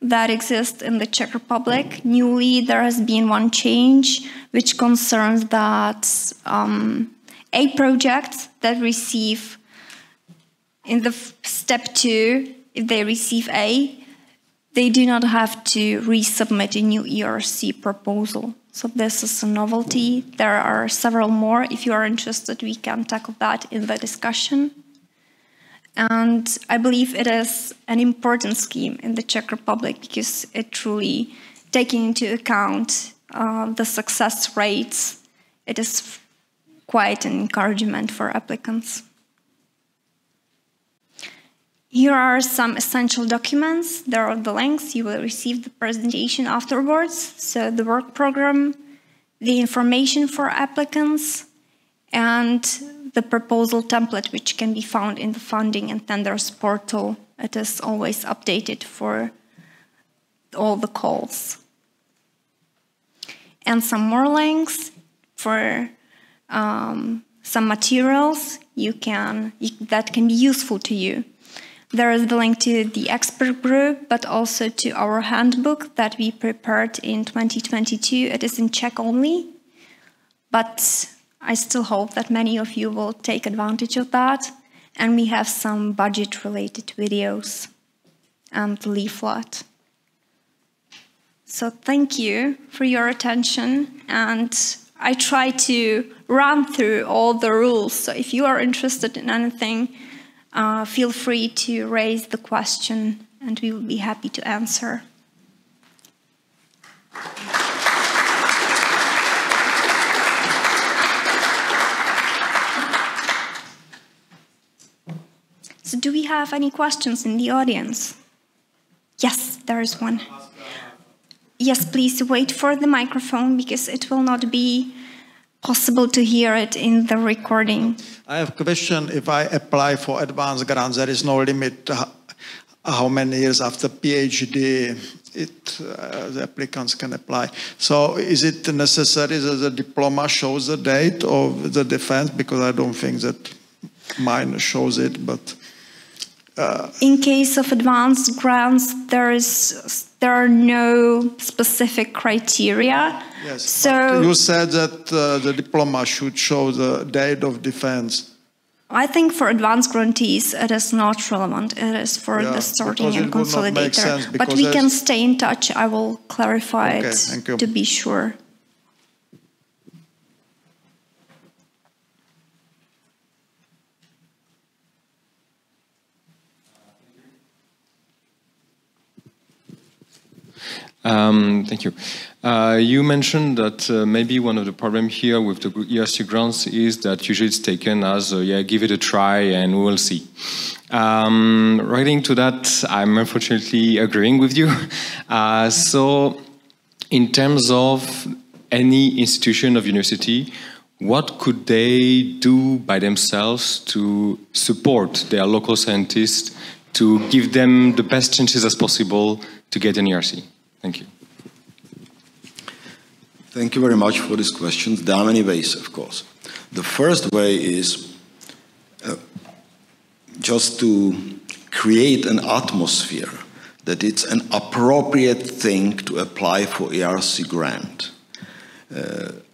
that exists in the Czech Republic. Newly, there has been one change which concerns that A projects that receive in the step 2, if they receive A, they do not have to resubmit a new ERC proposal. So this is a novelty. There are several more. If you are interested, we can tackle that in the discussion. And I believe it is an important scheme in the Czech Republic because it truly taking into account the success rates, it is quite an encouragement for applicants. Here are some essential documents. There are the links. You will receive the presentation afterwards. So the work program, the information for applicants, and the proposal template, which can be found in the funding and tenders portal. It is always updated for all the calls. and some more links for some materials that can be useful to you. There is the link to the expert group, but also to our handbook that we prepared in 2022. It is in Czech only, but I still hope that many of you will take advantage of that. And we have some budget-related videos and leaflet. So thank you for your attention, and I try to run through all the rules. So if you are interested in anything, feel free to raise the question, and we will be happy to answer. So do we have any questions in the audience? Yes, there is one. Yes, please wait for the microphone because it will not be possible to hear it in the recording. I have a question. If I apply for advanced grants, there is no limit how many years after PhD the applicants can apply. So is it necessary that the diploma shows the date of the defense? Because I don't think that mine shows it, but... in case of advanced grants, there are no specific criteria. Yes, so you said that the diploma should show the date of defense. I think for advanced grantees, it is not relevant. It is for the sorting and consolidator. But we can stay in touch. I will clarify it to be sure. Thank you. You mentioned that maybe one of the problems here with the ERC grants is that usually it's taken as, yeah, give it a try and we will see. Writing to that, I'm unfortunately agreeing with you. So in terms of any institution of university, what could they do by themselves to support their local scientists to give them the best chances as possible to get an ERC? Thank you. Thank you very much for these questions. There are many ways, of course. The first way is just to create an atmosphere that it's an appropriate thing to apply for ERC grant.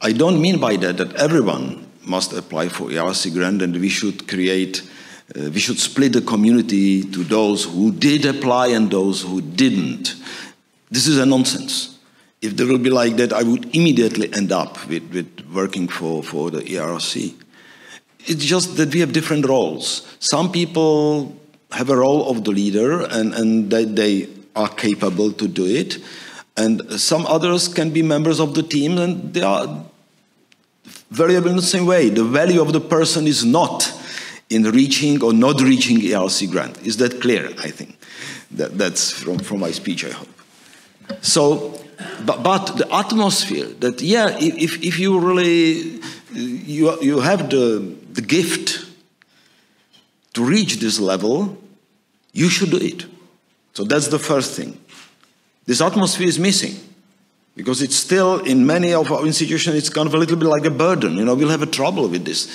I don't mean by that everyone must apply for ERC grant and we should create, we should split the community to those who did apply and those who didn't. This is a nonsense. If there will be like that, I would immediately end up with working for the ERC. It's just that we have different roles. Some people have a role of the leader and they are capable to do it. And some others can be members of the team and they are valuable in the same way. The value of the person is not in reaching or not reaching ERC grant. Is that clear, I think? That's from my speech, I hope. So, but the atmosphere that, yeah, if you really, you have the gift to reach this level, you should do it. So that's the first thing. This atmosphere is missing because it's still, in many of our institutions, it's kind of a little bit like a burden. You know, we'll have a trouble with this.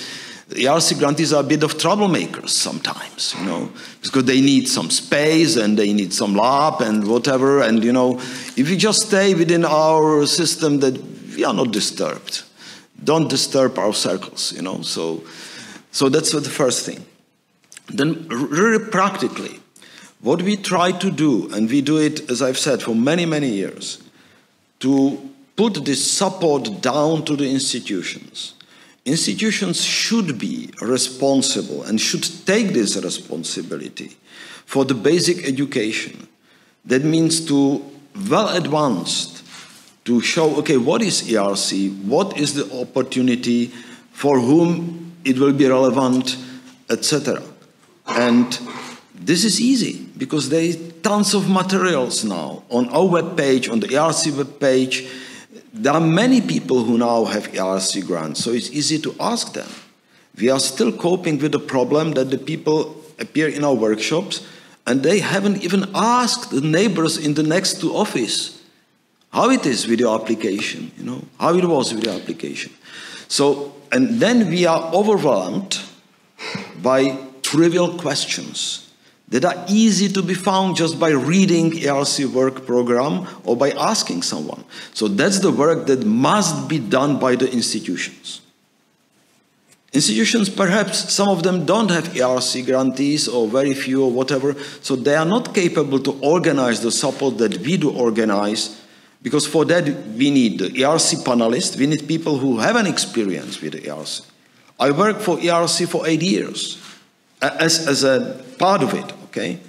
The ERC grantees are a bit of troublemakers sometimes, you know, because they need some space and they need some lab and whatever. And, you know, if we just stay within our system that we are not disturbed, don't disturb our circles, you know. So that's the first thing. Then really practically, what we try to do, and we do it, as I've said, for many, many years, to put this support down to the institutions. Institutions should be responsible and should take this responsibility for the basic education. That means to well advanced, to show, okay, what is ERC, what is the opportunity, for whom it will be relevant, etc. And this is easy because there is tons of materials now on our webpage, on the ERC webpage. There are many people who now have ERC grants, so it's easy to ask them. We are still coping with the problem that the people appear in our workshops and they haven't even asked the neighbors in the next to office, how it is with your application, you know, how it was with your application. So, and then we are overwhelmed by trivial questions that are easy to be found just by reading ERC Work Programme or by asking someone. So that's the work that must be done by the institutions. Institutions, perhaps some of them don't have ERC grantees or very few or whatever, so they are not capable to organize the support that we do organize, because for that we need the ERC panelists, we need people who have an experience with the ERC. I worked for ERC for 8 years as a part of it, okay?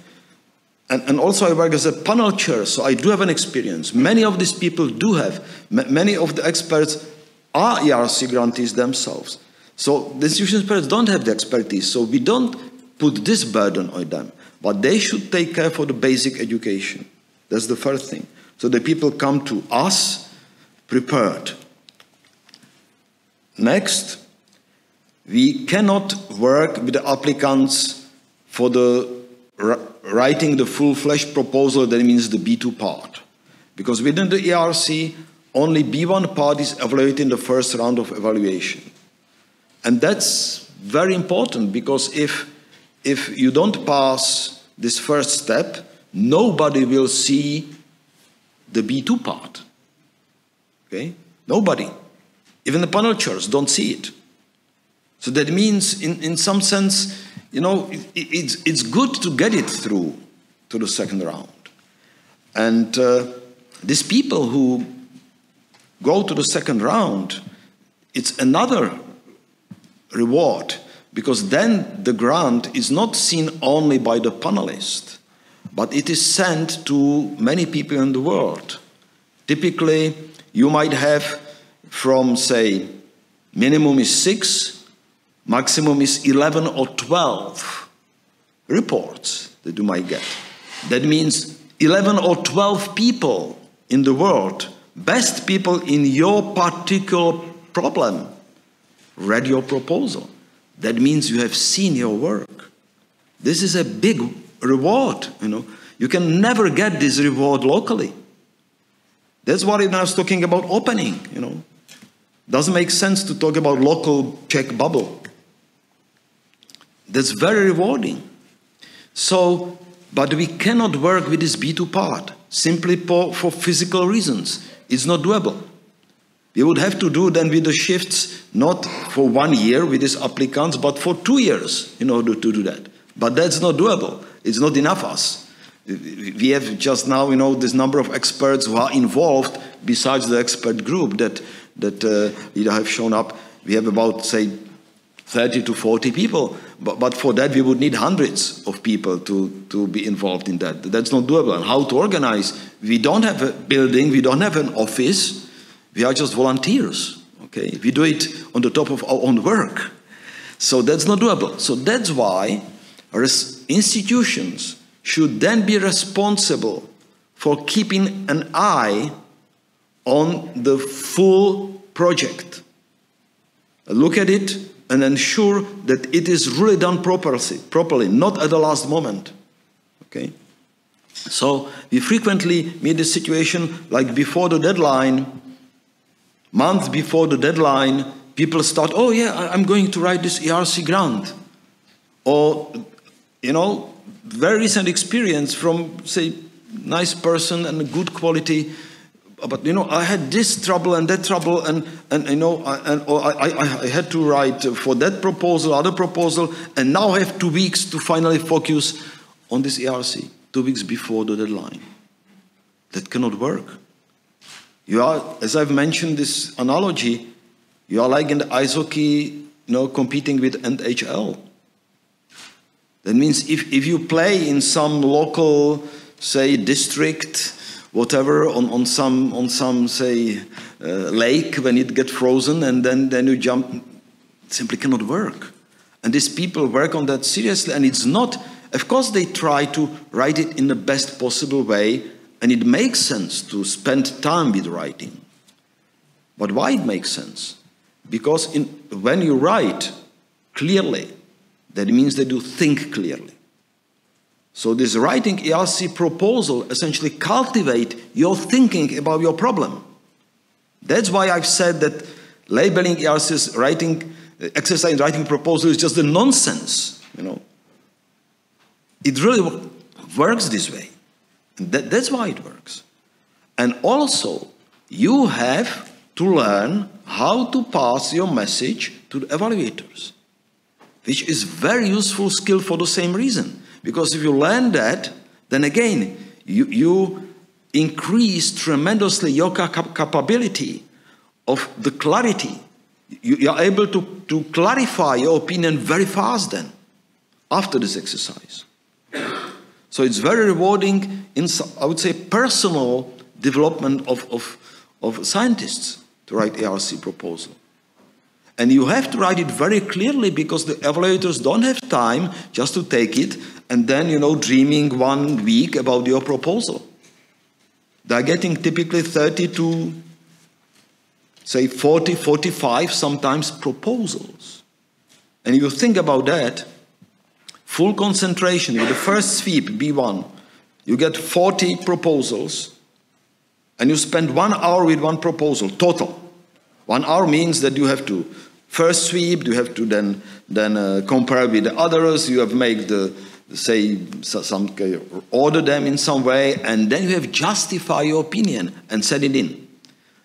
And also I work as a panel chair, so I do have an experience. Many of these people do have, many of the experts are ERC grantees themselves. So the institutions perhaps don't have the expertise, so we don't put this burden on them. But they should take care for the basic education. That's the first thing. So the people come to us prepared. Next, we cannot work with the applicants for the writing the full-fledged proposal, that means the B2 part. Because within the ERC, only B1 part is evaluated in the first round of evaluation. And that's very important, because if you don't pass this first step, nobody will see the B2 part. Okay? Nobody. Even the panel chairs don't see it. So that means, in some sense, you know, it's good to get it through to the second round. And these people who go to the second round, it's another reward, because then the grant is not seen only by the panelist, but it is sent to many people in the world. Typically, you might have from, say, minimum is 6, maximum is 11 or 12 reports that you might get. That means 11 or 12 people in the world, best people in your particular problem, read your proposal. That means you have seen your work. This is a big reward, you know. You can never get this reward locally. That's why I was talking about opening, you know. Doesn't make sense to talk about local Czech bubble. That's very rewarding. So, but we cannot work with this B2 part, simply for physical reasons. It's not doable. We would have to do then with the shifts, not for 1 year with these applicants, but for 2 years in order to do that. But that's not doable. It's not enough us. We have just now, you know, this number of experts who are involved besides the expert group that have shown up. We have about, say, 30 to 40 people. But for that, we would need hundreds of people to be involved in that. That's not doable. And how to organize? We don't have a building. We don't have an office. We are just volunteers, okay? We do it on the top of our own work. So that's not doable. So that's why institutions should then be responsible for keeping an eye on the full project. Look at it and ensure that it is really done properly, not at the last moment, okay? So we frequently meet the situation like before the deadline, months before the deadline, people start, oh yeah, I'm going to write this ERC grant. Or, you know, very recent experience from, say, nice person and a good quality, but, you know, I had this trouble and that trouble, and you know, I had to write for that proposal, other proposal, and now I have 2 weeks to finally focus on this ERC, 2 weeks before the deadline. That cannot work. You are, as I've mentioned this analogy, you are like in the ice hockey, you know, competing with NHL. That means if you play in some local, say, district, whatever, on some say, lake when it gets frozen, and then you jump, it simply cannot work. And these people work on that seriously, and it's not, of course they try to write it in the best possible way, and it makes sense to spend time with writing. But why it makes sense? Because when you write clearly, that means that you think clearly. So this writing ERC proposal essentially cultivate your thinking about your problem. That's why I've said that labeling ERC's writing exercise in writing proposal is just a nonsense. You know, it really works this way. And that's why it works. And also, you have to learn how to pass your message to the evaluators, which is very useful skill for the same reason. Because if you learn that, then again, you increase tremendously your capability of the clarity. You are able to clarify your opinion very fast then, after this exercise. So it's very rewarding in, I would say, personal development of scientists to write ERC proposal. And you have to write it very clearly because the evaluators don't have time just to take it and then, you know, dreaming 1 week about your proposal. They're getting typically 30 to, say, 40, 45 sometimes proposals. And if you think about that, full concentration with the first sweep, B1, you get 40 proposals and you spend 1 hour with one proposal, total. 1 hour means that you have to first sweep, you have to then compare with the others, you have make the, say, some order them in some way, and then you have justify your opinion and set it in.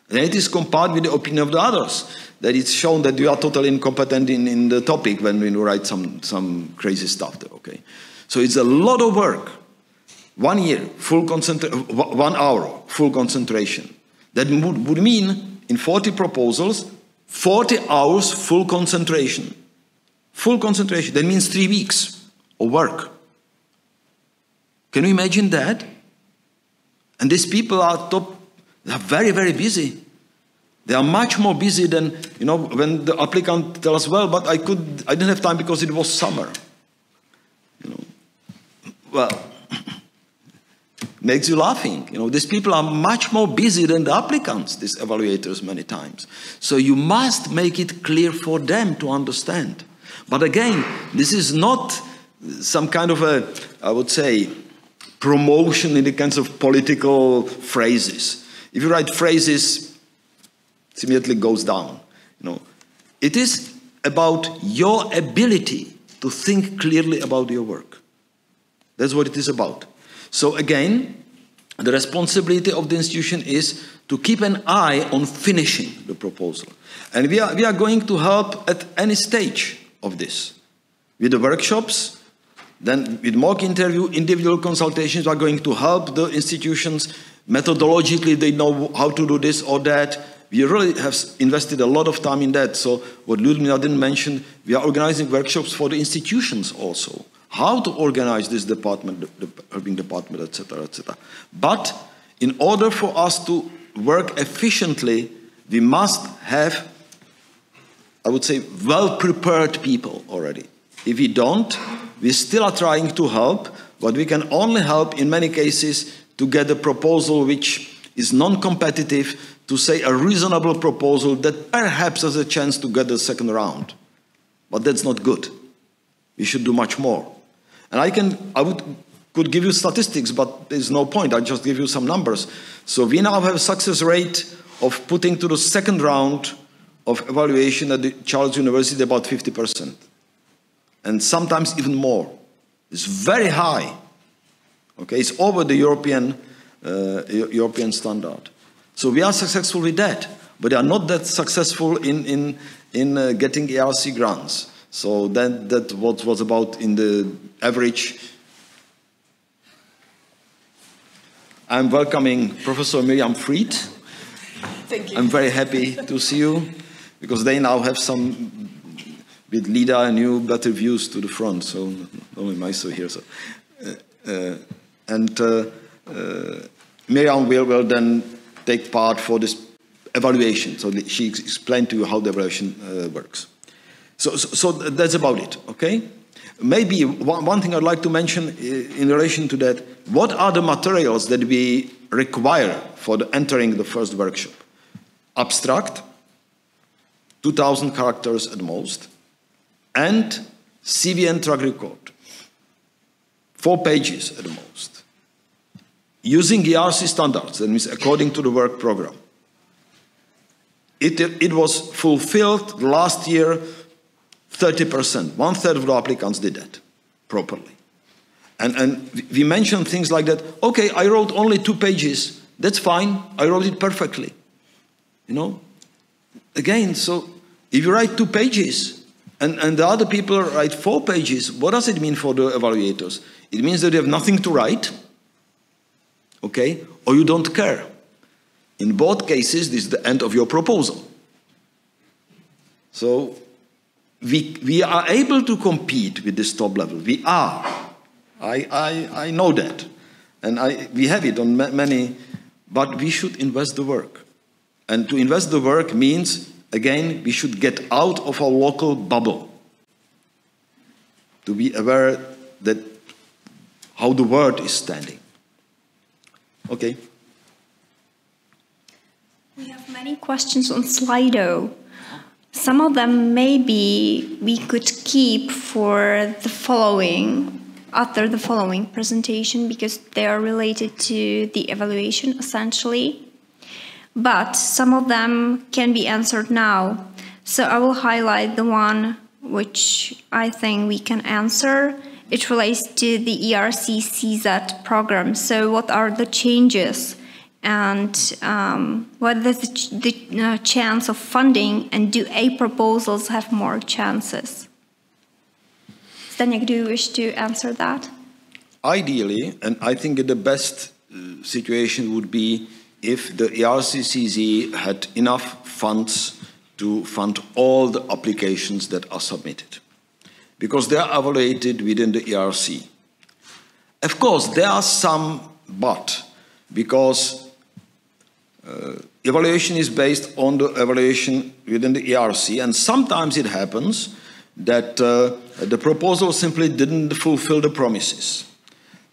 Then it is compared with the opinion of the others, that it's shown that you are totally incompetent in the topic when you write some crazy stuff there, okay? So it's a lot of work. 1 year, 1 hour, full concentration. That would mean in 40 proposals, 40 hours full concentration. Full concentration, that means 3 weeks of work. Can you imagine that? And these people are they are very, very busy. They are much more busy than, you know, when the applicant tells, well, but I didn't have time because it was summer. You know, well, makes you laughing. You know, these people are much more busy than the applicants, these evaluators many times. So you must make it clear for them to understand. But again, this is not some kind of a, I would say, promotion in the kinds of political phrases. If you write phrases, it immediately goes down. You know, it is about your ability to think clearly about your work. That's what it is about. So again, the responsibility of the institution is to keep an eye on finishing the proposal. And we are going to help at any stage of this. With the workshops, then with mock interview, individual consultations, we are going to help the institutions methodologically. They know how to do this or that. We really have invested a lot of time in that. So what Lyudmyla didn't mention, we are organizing workshops for the institutions also. How to organize this department, the urban department, etc., etc. But in order for us to work efficiently, we must have, I would say, well-prepared people already. If we don't, we still are trying to help, but we can only help in many cases to get a proposal which is non-competitive, to say a reasonable proposal that perhaps has a chance to get a second round. But that's not good. We should do much more. And I could give you statistics, but there's no point. I'll just give you some numbers. So we now have a success rate of putting to the second round of evaluation at the Charles University about 50%. And sometimes even more. It's very high. Okay, it's over the European standard. So we are successful with that, but they are not that successful in getting ERC grants. So that what was about in the average. I'm welcoming Professor Mirjam Fried. Thank you. I'm very happy to see you, because they now have some, with Lida and you, better views to the front, so only myself here. So, Mirjam will then take part for this evaluation. So she explained to you how the evaluation works. So that's about it, okay? Maybe one thing I'd like to mention in relation to that, what are the materials that we require for entering the first workshop? Abstract, 2,000 characters at most, and CV and track record. 4 pages at the most. Using ERC standards, that means according to the work program. It was fulfilled last year 30%. 1/3 of the applicants did that properly. And we mentioned things like that. Okay, I wrote only 2 pages. That's fine. I wrote it perfectly. You know? Again, so if you write 2 pages and the other people write 4 pages, what does it mean for the evaluators? It means that you have nothing to write, okay, or you don't care. In both cases, this is the end of your proposal. So we are able to compete with this top level. We are. I know that. And we have it on many, but we should invest the work. And to invest the work means, again, we should get out of our local bubble. To be aware that how the world is standing. Okay. We have many questions on Slido. Some of them maybe we could keep for the following, after the following presentation, because they are related to the evaluation essentially. But some of them can be answered now. So I will highlight the one which I think we can answer. It relates to the ERC CZ program. So what are the changes? And what is the chance of funding, and do A proposals have more chances? Zdeněk, do you wish to answer that? Ideally, and I think the best situation would be if the ERC-CZ had enough funds to fund all the applications that are submitted, because they are evaluated within the ERC. Of course, there are some but, because evaluation is based on the evaluation within the ERC, and sometimes it happens that the proposal simply didn't fulfill the promises.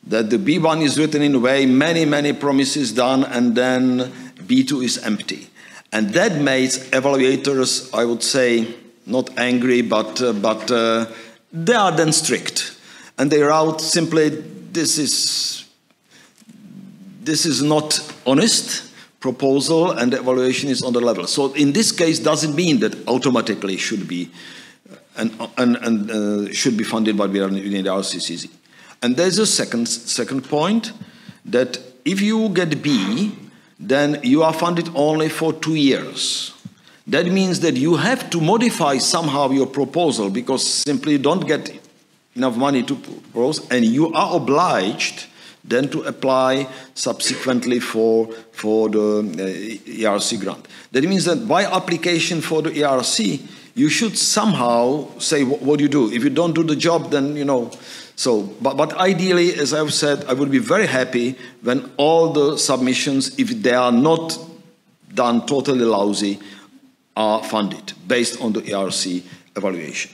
That the B1 is written in a way, many promises done, and then B2 is empty. And that makes evaluators, I would say, not angry, but they are then strict. And they write simply, this is not honest proposal, and the evaluation is on the level. So in this case, doesn't mean that automatically should be should be funded by the ERC-CZ. And there's a second point, that if you get B, then you are funded only for 2 years. That means that you have to modify somehow your proposal, because simply you don't get enough money to propose, and you are obliged then to apply subsequently for the ERC grant. That means that by application for the ERC, you should somehow say what you do. If you don't do the job, then, you know. So, but ideally, as I've said, I would be very happy when all the submissions, if they are not done totally lousy, are funded based on the ERC evaluation.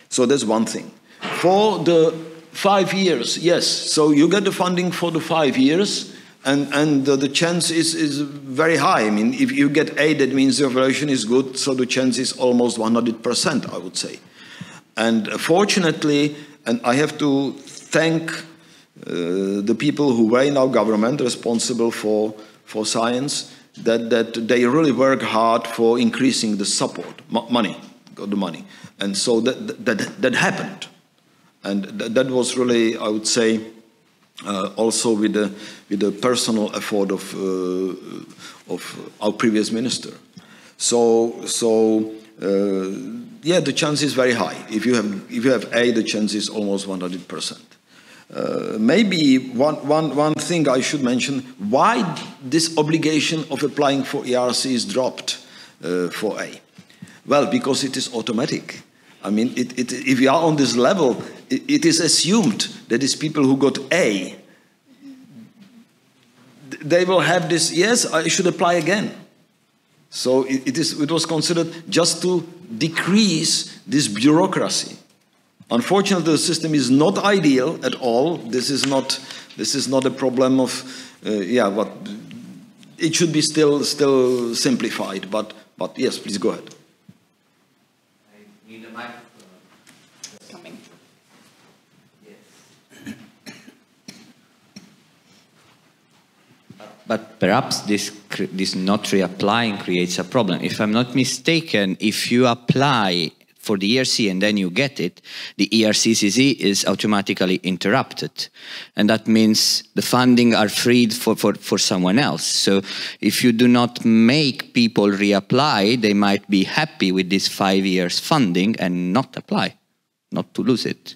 So that's one thing. For the 5 years, yes. So you get the funding for the 5 years, and the chance is very high. I mean, if you get A, that means the evaluation is good, so the chance is almost 100%, I would say. And fortunately, and I have to thank the people who were in our government responsible for science, that they really work hard for increasing the support, money, got the money. And so that happened. And that was really, I would say, also with the personal effort of our previous minister. So yeah, the chance is very high. If you have A, the chance is almost 100%. Maybe one thing I should mention: why this obligation of applying for ERC is dropped for A? Well, because it is automatic. I mean, if you are on this level, it is assumed that these people who got A, they will have this, yes, I should apply again. So it was considered just to decrease this bureaucracy. Unfortunately, the system is not ideal at all. This is not a problem of, yeah, but it should be still simplified. But yes, please go ahead. perhaps this not reapplying creates a problem. If I'm not mistaken, if you apply for the ERC and then you get it, the ERCCC is automatically interrupted. And that means the funding are freed for someone else. So if you do not make people reapply, they might be happy with this 5 years funding and not apply, not to lose it,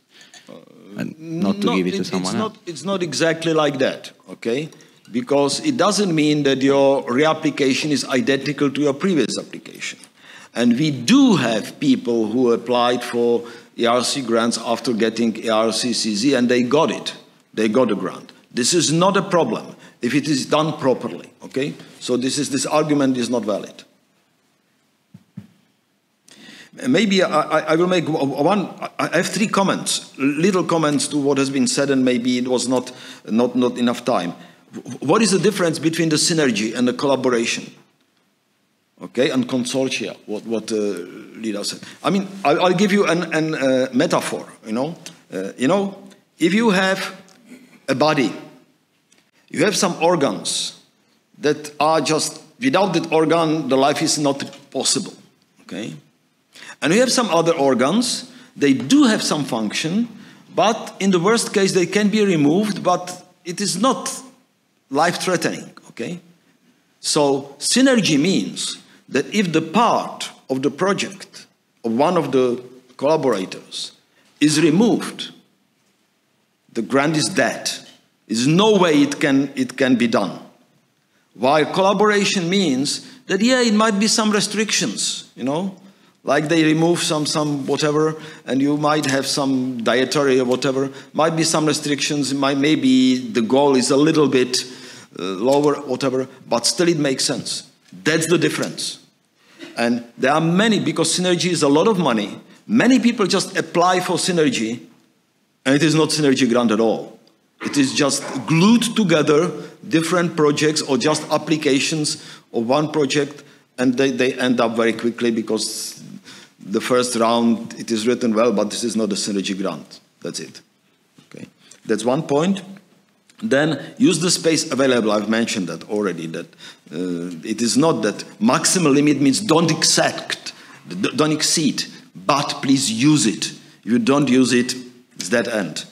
and not to give it to someone else. It's not exactly like that, okay? Because it doesn't mean that your reapplication is identical to your previous application. And we do have people who applied for ERC grants after getting ERCCZ, and they got it. They got a grant. This is not a problem if it is done properly, okay? So this argument is not valid. Maybe I will make one. I have 3 comments, little comments to what has been said, and maybe it was not enough time. What is the difference between the synergy and the collaboration? Okay, and consortia, what Lida said. I mean, I'll give you a metaphor, you know, if you have a body, you have some organs that are just, without that organ, the life is not possible, okay? And you have some other organs, they do have some function, but in the worst case, they can be removed, but it is not life-threatening, okay? So synergy means that if the part of the project of one of the collaborators is removed, the grant is dead. There's no way it can be done. While collaboration means that, yeah, it might be some restrictions, you know, like they remove some whatever, and you might have some dietary or whatever, might be some restrictions, maybe the goal is a little bit lower, whatever, but still it makes sense. That's the difference. And there are many, because synergy is a lot of money, many people just apply for synergy, and it is not synergy grant at all. It is just glued together different projects or just applications of one project, and they end up very quickly because the first round, it is written well, but this is not a synergy grant. That's it. Okay. That's one point. Then use the space available. I've mentioned that already, that it is not that maximal limit means don't exceed, but please use it. If you don't use it, it's that end.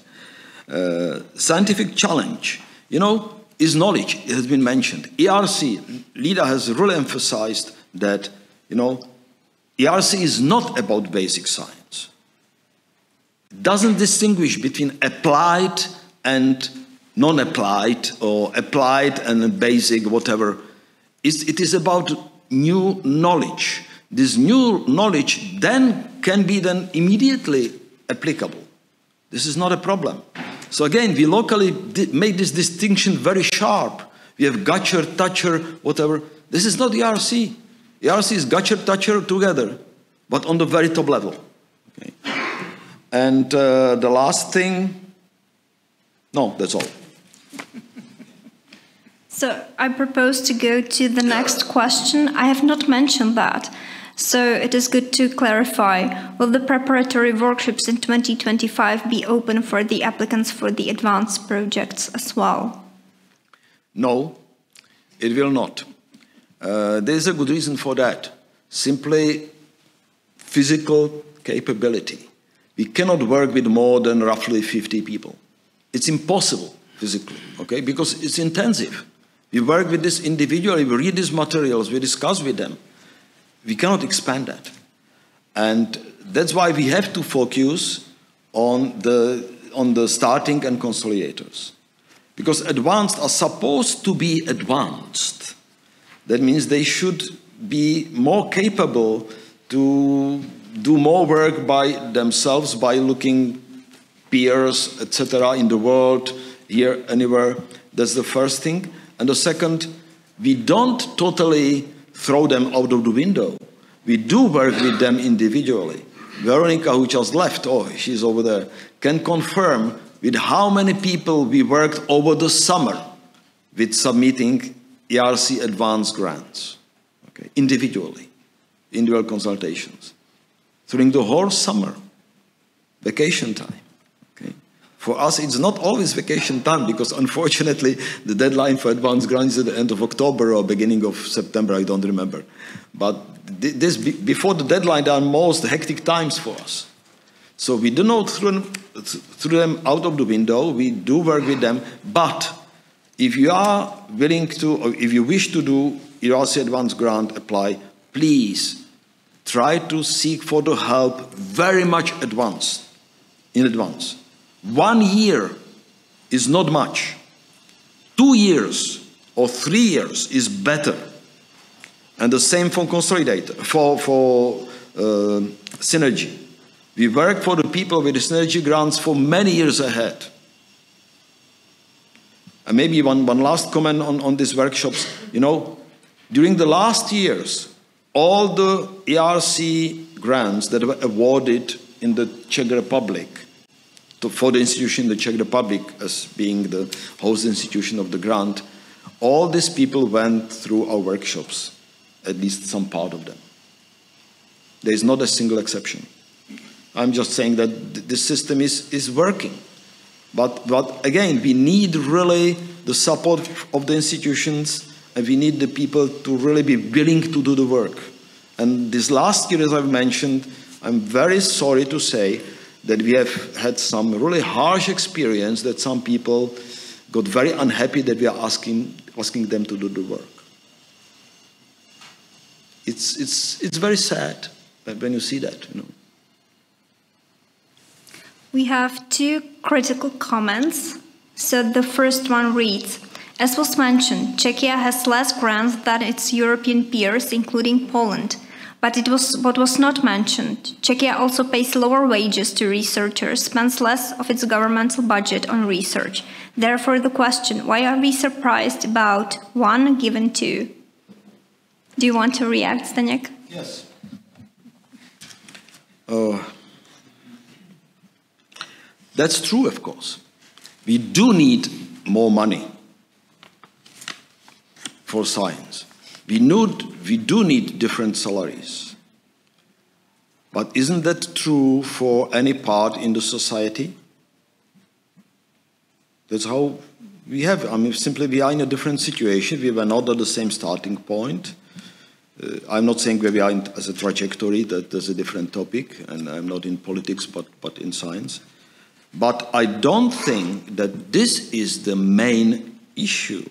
Scientific challenge, you know, is knowledge. It has been mentioned. ERC, Lida has really emphasized that, you know, ERC is not about basic science. It doesn't distinguish between applied and non-applied, or applied and basic, whatever. It is about new knowledge. This new knowledge then can be then immediately applicable. This is not a problem. So again, we locally made this distinction very sharp. We have gotcher, toucher, whatever. This is not ERC. ERC is gotcher, toucher together, but on the very top level. Okay. And the last thing, no, that's all. So I propose to go to the next question. I have not mentioned that, so it is good to clarify. Will the preparatory workshops in 2025 be open for the applicants for the advanced projects as well? No, it will not. There is a good reason for that. Simply physical capability. We cannot work with more than roughly 50 people. It's impossible physically, okay, because it's intensive. We work with this individually, we read these materials, we discuss with them. We cannot expand that. And that's why we have to focus on the starting and consolidators. Because advanced are supposed to be advanced. That means they should be more capable to do more work by themselves, by looking peers, etc., in the world, here, anywhere. That's the first thing. And the second, we don't totally throw them out of the window. We do work with them individually. Veronica, who just left, oh, she's over there, can confirm with how many people we worked over the summer with submitting ERC advanced grants, okay, individually, individual consultations, during the whole summer, vacation time, okay, For us, it's not always vacation time because, unfortunately, the deadline for advance grants is at the end of October or beginning of September, I don't remember. But before the deadline, there are most hectic times for us. So we do not throw them out of the window. We do work with them. But if you are willing to, or if you wish to do ERC advance grant apply, please try to seek for the help very much in advance. 1 year is not much. 2 years or 3 years is better. And the same for consolidator, for synergy. We work for the people with the synergy grants for many years ahead. And maybe one last comment on these workshops. You know, during the last years, all the ERC grants that were awarded in the Czech Republic, for the institution in the Czech Republic as being the host institution of the grant, all these people went through our workshops, at least some part of them. There is not a single exception. I'm just saying that this system is working. But again, we need really the support of the institutions, and we need the people to really be willing to do the work. And this last year, as I've mentioned, I'm very sorry to say that we have had some really harsh experience that some people got very unhappy that we are asking them to do the work. It's very sad when you see that, you know. We have 2 critical comments. So the first one reads, as was mentioned, Czechia has less grants than its European peers, including Poland. But what was not mentioned. Czechia also pays lower wages to researchers, spends less of its governmental budget on research. Therefore, the question, why are we surprised about 1 given 2? Do you want to react, Zdeněk? Yes. That's true, of course. We do need more money for science. We do need different salaries. But isn't that true for any part in the society? That's how we have. I mean, simply we are in a different situation. We were not at the same starting point. I'm not saying where we are as a trajectory. That's a different topic. And I'm not in politics, but in science. But I don't think that this is the main issue.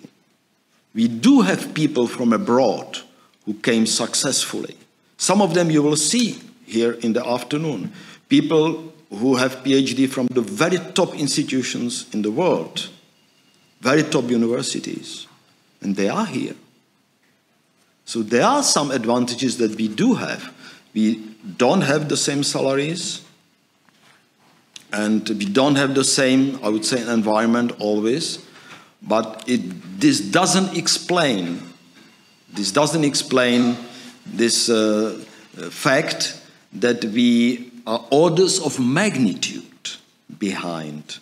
We do have people from abroad who came successfully. Some of them you will see here in the afternoon. People who have PhD from the very top institutions in the world, very top universities, and they are here. So there are some advantages that we do have. We don't have the same salaries, and we don't have the same, I would say, environment always. But this doesn't explain this fact that we are orders of magnitude behind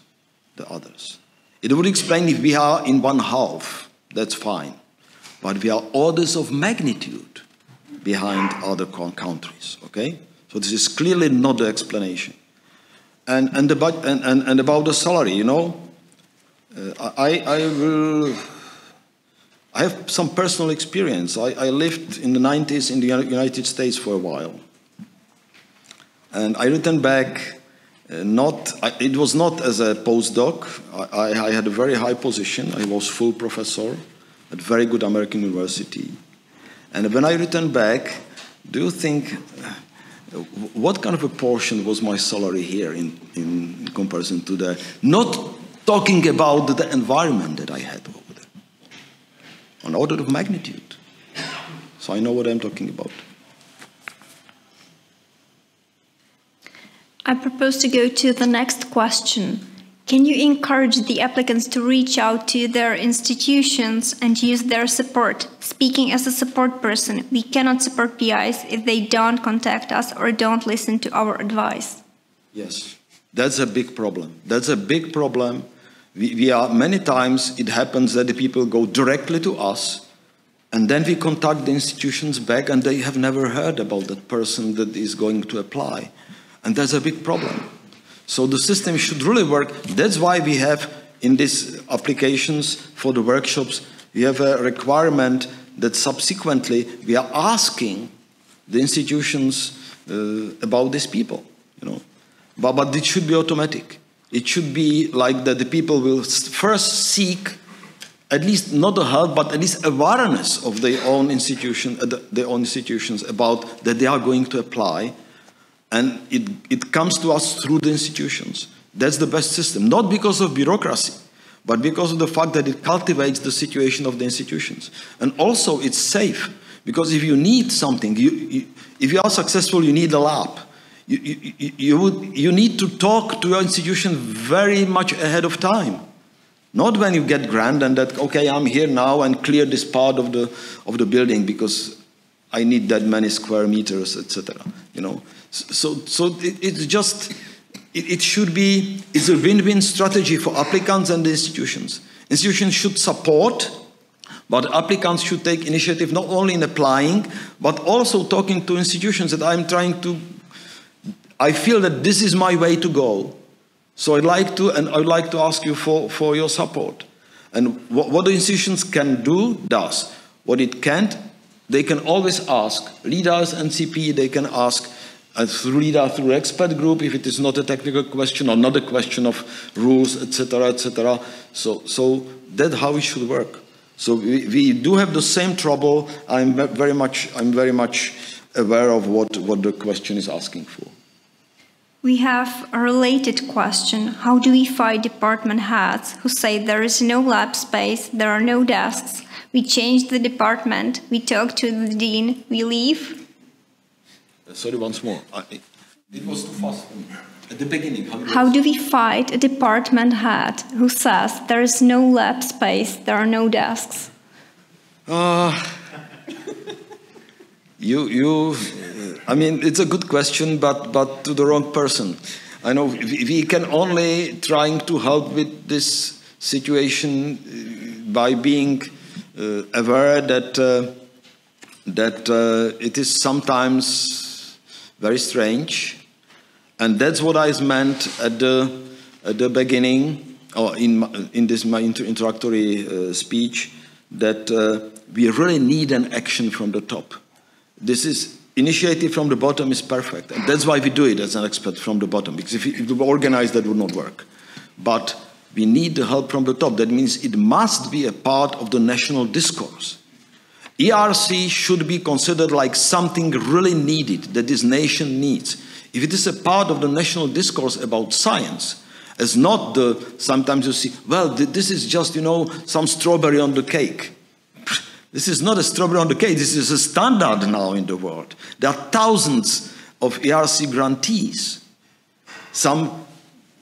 the others. It would explain if we are in 1/2, that's fine. But we are orders of magnitude behind other countries, okay? So this is clearly not the explanation. And about the salary, you know, I have some personal experience. I lived in the 90s in the United States for a while. And I returned back, it was not as a postdoc. I had a very high position. I was full professor at a very good American university. And when I returned back, do you think, what kind of a portion was my salary here in comparison to the, not talking about the environment that I had over there, an order of magnitude. So I know what I'm talking about. I propose to go to the next question. Can you encourage the applicants to reach out to their institutions and use their support? Speaking as a support person, we cannot support PIs if they don't contact us or don't listen to our advice. Yes, that's a big problem. That's a big problem. We are, many times it happens that the people go directly to us, and then we contact the institutions back and they have never heard about that person that is going to apply. And that's a big problem. So the system should really work. That's why we have in these applications for the workshops, we have a requirement that subsequently we are asking the institutions about these people, you know. But it should be automatic. It should be like that the people will first seek at least not the help, but at least awareness of their own institutions about that they are going to apply, and it comes to us through the institutions. That's the best system, not because of bureaucracy, but because of the fact that it cultivates the situation of the institutions. And also it's safe, because if you need something, if you are successful, you need a lab. You need to talk to your institution very much ahead of time. Not when you get grant and that, okay, I'm here now and clear this part of the building because I need that many square meters, etc. You know, so it's just, it should be, it's a win-win strategy for applicants and the institutions. Institutions should support, but applicants should take initiative not only in applying, but also talking to institutions that I feel that this is my way to go. So I'd like to ask you for your support. And what the institutions can do, does. What it can't, they can always ask. LIDA's NCP, they can ask through LIDA, through expert group, if it is not a technical question or not a question of rules, etc., etc. So that's how it should work. So we do have the same trouble. I'm very much aware of what the question is asking for. We have a related question. How do we fight department heads who say there is no lab space, there are no desks? We change the department, we talk to the dean, we leave? Sorry, once more. It was too fast for me. At the beginning. How do we fight a department head who says there is no lab space, there are no desks? I mean, it's a good question, but to the wrong person. I know we can only trying to help with this situation by being aware that it is sometimes very strange, and that's what I meant at the beginning, or in this my introductory speech, that we really need an action from the top. This is initiative from the bottom is perfect, and that's why we do it as an expert from the bottom, because if we were organized, that would not work. But we need the help from the top. That means it must be a part of the national discourse. ERC should be considered like something really needed, that this nation needs. If it is a part of the national discourse about science, as not sometimes you see, well, this is just, you know, some strawberry on the cake. This is not a strawberry on the cake. This is a standard now in the world. There are thousands of ERC grantees. Some,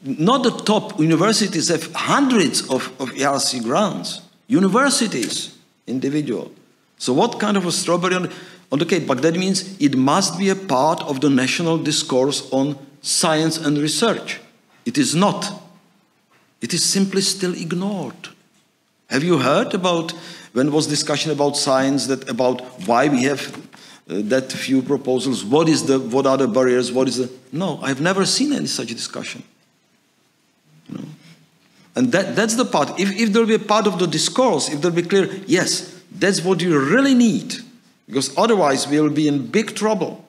not the top universities, have hundreds of ERC grants. Universities, individual. So what kind of a strawberry on the cake? But that means it must be a part of the national discourse on science and research. It is not. It is simply still ignored. Have you heard about, when was discussion about science, that about why we have that few proposals, what are the barriers, no, I've never seen any such discussion. No. And that's the part. If there will be a part of the discourse, if there will be clear, yes, that's what you really need, because otherwise we will be in big trouble.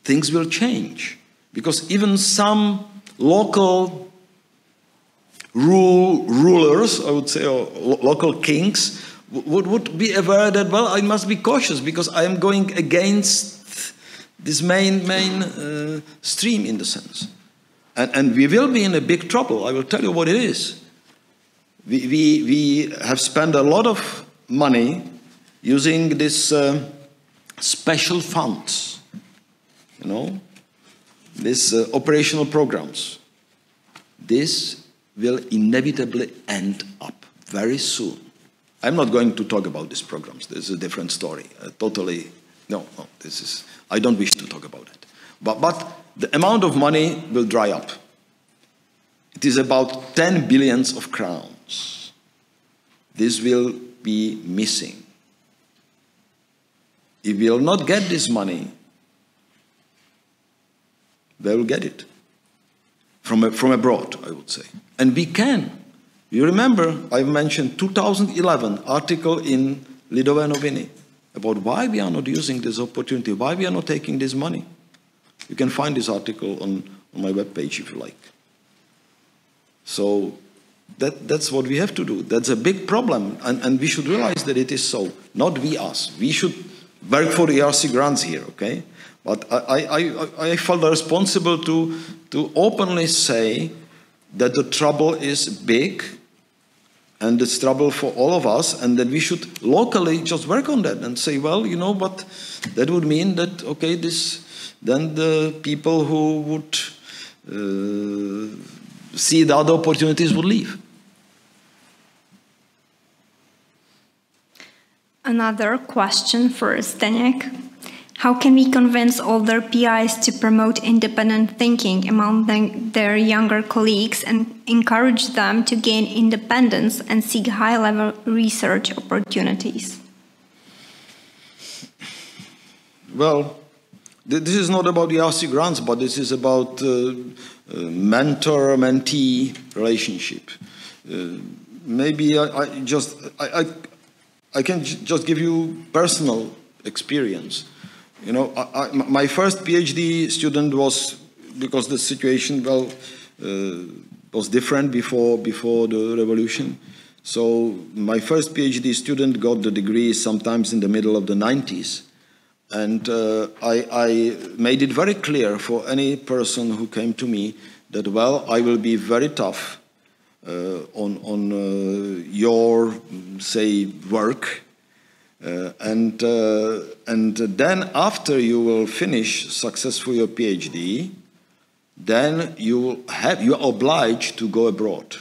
Things will change, because even some local rulers, I would say, or local kings, would be aware that, well, I must be cautious because I am going against this main stream, in the sense. And we will be in a big trouble. I will tell you what it is. We have spent a lot of money using this special funds, you know, these operational programs. This will inevitably end up very soon. I'm not going to talk about these programs. This is a different story. Totally, no, this is, I don't wish to talk about it. But the amount of money will dry up. It is about 10 billions of crowns. This will be missing. If we will not get this money, they will get it. from abroad, I would say. And we can. You remember, I mentioned 2011 article in Lidové noviny about why we are not using this opportunity, why we are not taking this money. You can find this article on my webpage if you like. So that's what we have to do. That's a big problem, and we should realize that it is so. Not we, us. We should work for the ERC grants here, okay? But I felt responsible to openly say that the trouble is big, and it's trouble for all of us, and that we should locally just work on that and say, well, you know, but that would mean that, okay, then the people who would see the other opportunities would leave. Another question for Zdeněk. How can we convince older PIs to promote independent thinking among their younger colleagues and encourage them to gain independence and seek high-level research opportunities? Well, this is not about the ERC grants, but this is about mentor-mentee relationship. Maybe I can just give you personal experience. You know, my first PhD student was, because the situation, well, was different before the revolution. So my first PhD student got the degree sometimes in the middle of the 90s. And I made it very clear for any person who came to me that, well, I will be very tough on your, say, work. And then after you will finish successfully your PhD, then you are obliged to go abroad.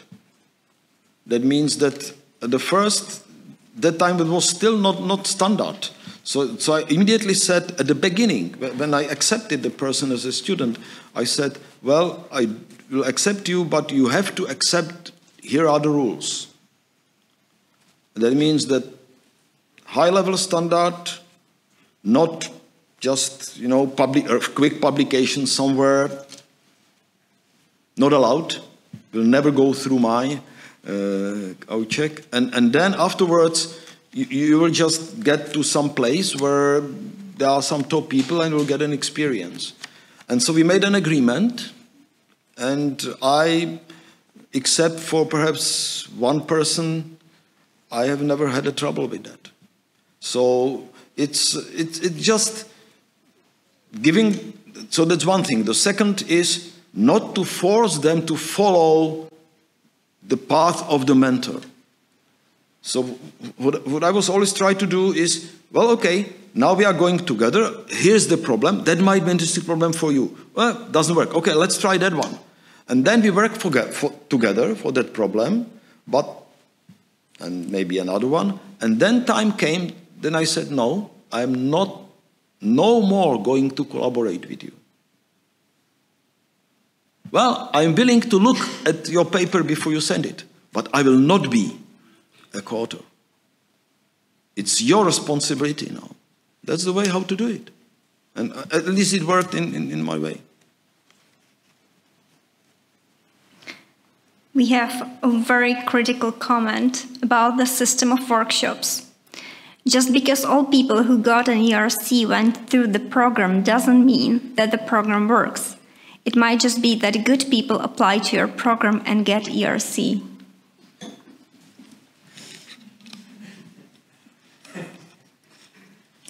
That means that that time it was still not standard. So I immediately said at the beginning, when I accepted the person as a student, I said, well, I will accept you, but you have to accept, here are the rules. That means that high-level standard, not just, you know, quick publication somewhere, not allowed, will never go through my check. And then afterwards, you will just get to some place where there are some top people and you'll get an experience. And so we made an agreement, and except for perhaps one person, I have never had a trouble with that. So it's just giving, so that's one thing. The second is not to force them to follow the path of the mentor. So what I was always trying to do is, well, okay, now we are going together. Here's the problem. That might be an interesting problem for you. Well, it doesn't work. Okay, let's try that one. And then we work together for that problem, and maybe another one. And then time came, then I said, no, I'm no more going to collaborate with you. Well, I'm willing to look at your paper before you send it, but I will not be a co-author. It's your responsibility now. That's the way how to do it. And at least it worked in my way. We have a very critical comment about the system of workshops. Just because all people who got an ERC went through the program doesn't mean that the program works. It might just be that good people apply to your program and get ERC.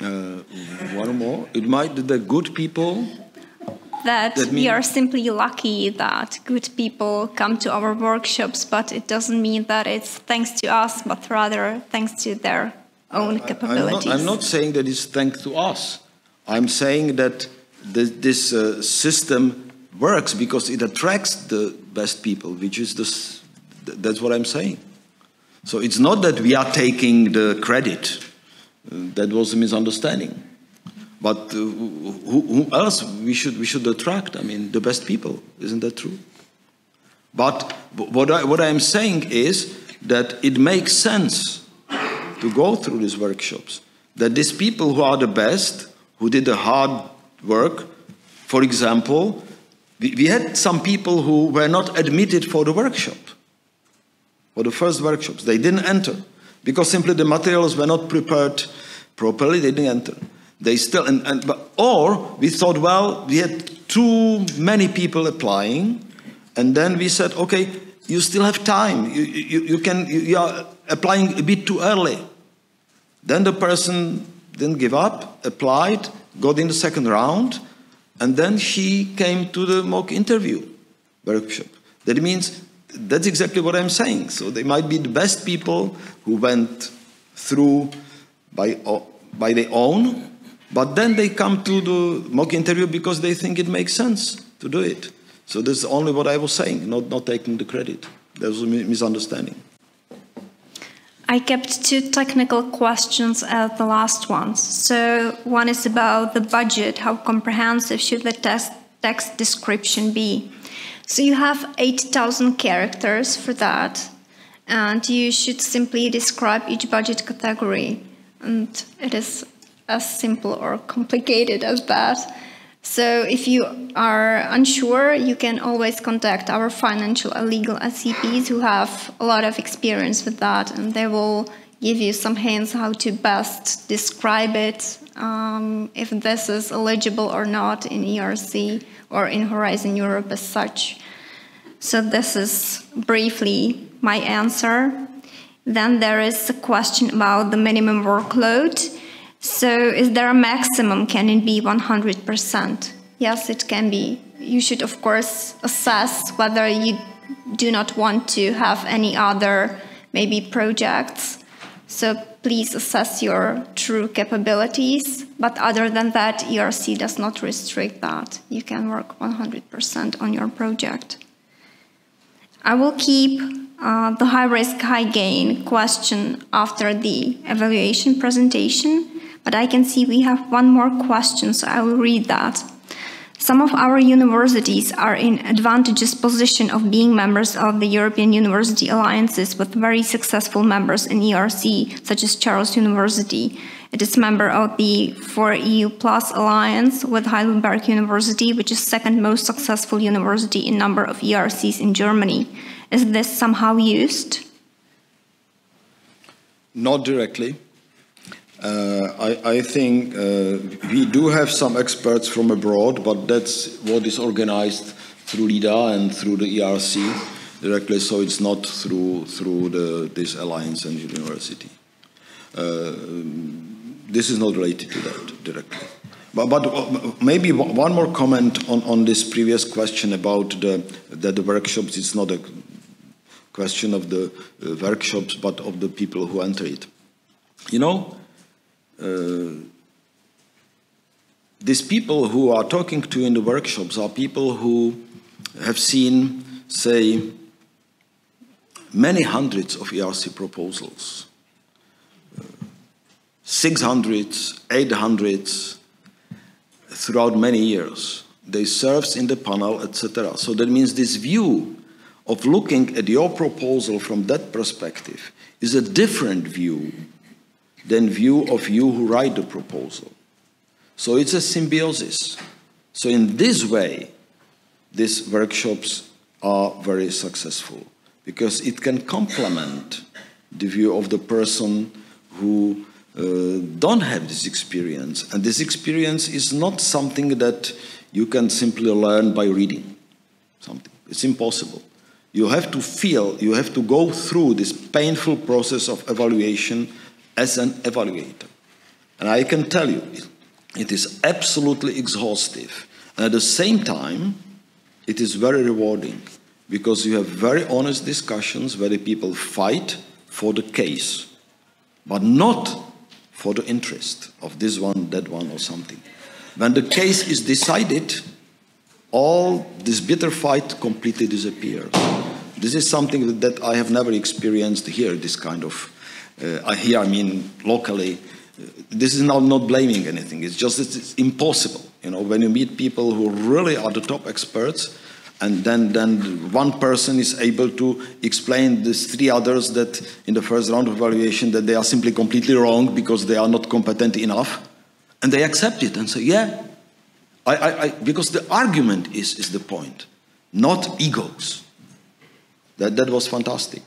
One more. It might be the good people. That we are simply lucky that good people come to our workshops, but it doesn't mean that it's thanks to us, but rather thanks to their own capabilities. I'm not saying that it's thanks to us. I'm saying that this system works because it attracts the best people, which is that's what I'm saying. So it's not that we are taking the credit. That was a misunderstanding. But who else we should attract? I mean, the best people. Isn't that true? But what I'm saying is that it makes sense to go through these workshops. That these people who are the best, who did the hard work, for example, We had some people who were not admitted for the workshop, for the first workshops. They didn't enter because simply the materials were not prepared properly. They didn't enter. They still, or we thought, well, we had too many people applying, and then we said, okay, you still have time. You are applying a bit too early. Then the person didn't give up, applied, got in the second round, and then she came to the mock interview workshop. That means, that's exactly what I'm saying. So they might be the best people who went through by their own, but then they come to the mock interview because they think it makes sense to do it. So this is only what I was saying, not taking the credit. There was a misunderstanding. I kept 2 technical questions as the last ones. So one is about the budget. How comprehensive should the text description be? So you have 8,000 characters for that, and you should simply describe each budget category. And it is as simple or complicated as that. So if you are unsure, you can always contact our financial and legal SCPs who have a lot of experience with that, and they will give you some hints how to best describe it, if this is eligible or not in ERC or in Horizon Europe as such. So this is briefly my answer. Then there is a question about the minimum workload. So is there a maximum? Can it be 100%? Yes, it can be. You should, of course, assess whether you do not want to have any other, maybe, projects. So please assess your true capabilities. But other than that, ERC does not restrict that. You can work 100% on your project. I will keep the high risk, high gain question after the evaluation presentation. But I can see we have one more question, so I will read that. Some of our universities are in advantageous position of being members of the European University Alliances with very successful members in ERC, such as Charles University. It is member of the 4EU Plus Alliance with Heidelberg University, which is second most successful university in number of ERCs in Germany. Is this somehow used? Not directly. I think we do have some experts from abroad, but that's what is organized through LIDA and through the ERC directly, so it's not through this alliance and university. This is not related to that directly. But maybe one more comment on this previous question about the workshops. It's not a question of the workshops, but of the people who enter it. You know, these people who are talking to you in the workshops are people who have seen, say, many hundreds of ERC proposals, 600s, 800s, throughout many years. They served in the panel, etc. So that means this view of looking at your proposal from that perspective is a different view than view of you who write the proposal. So it's a symbiosis. So in this way, these workshops are very successful because it can complement the view of the person who don't have this experience. And this experience is not something that you can simply learn by reading something. It's impossible. You have to feel, you have to go through this painful process of evaluation as an evaluator. And I can tell you, it is absolutely exhaustive. And at the same time, it is very rewarding because you have very honest discussions where the people fight for the case, but not for the interest of this one, that one, or something. When the case is decided, all this bitter fight completely disappears. This is something that I have never experienced here, this kind of here, I mean, locally. This is now not blaming anything. It's just that it's impossible. You know, when you meet people who really are the top experts, and then one person is able to explain these 3 others that in the first round of evaluation that they are simply completely wrong because they are not competent enough, and they accept it and say, yeah, Because the argument is the point, not egos. That was fantastic.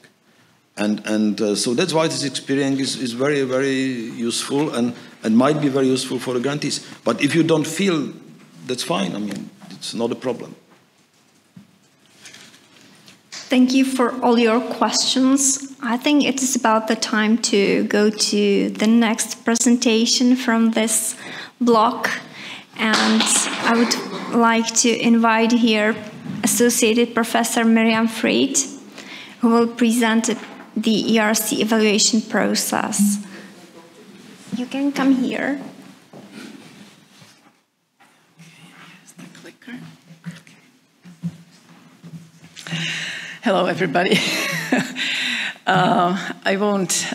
And so that's why this experience is very, very useful and might be very useful for the grantees. But if you don't feel, that's fine. I mean, it's not a problem. Thank you for all your questions. I think it is about the time to go to the next presentation from this block. And I would like to invite here Associated Professor Mirjam Fried, who will present the ERC evaluation process. You can come here. Hello, everybody. I won't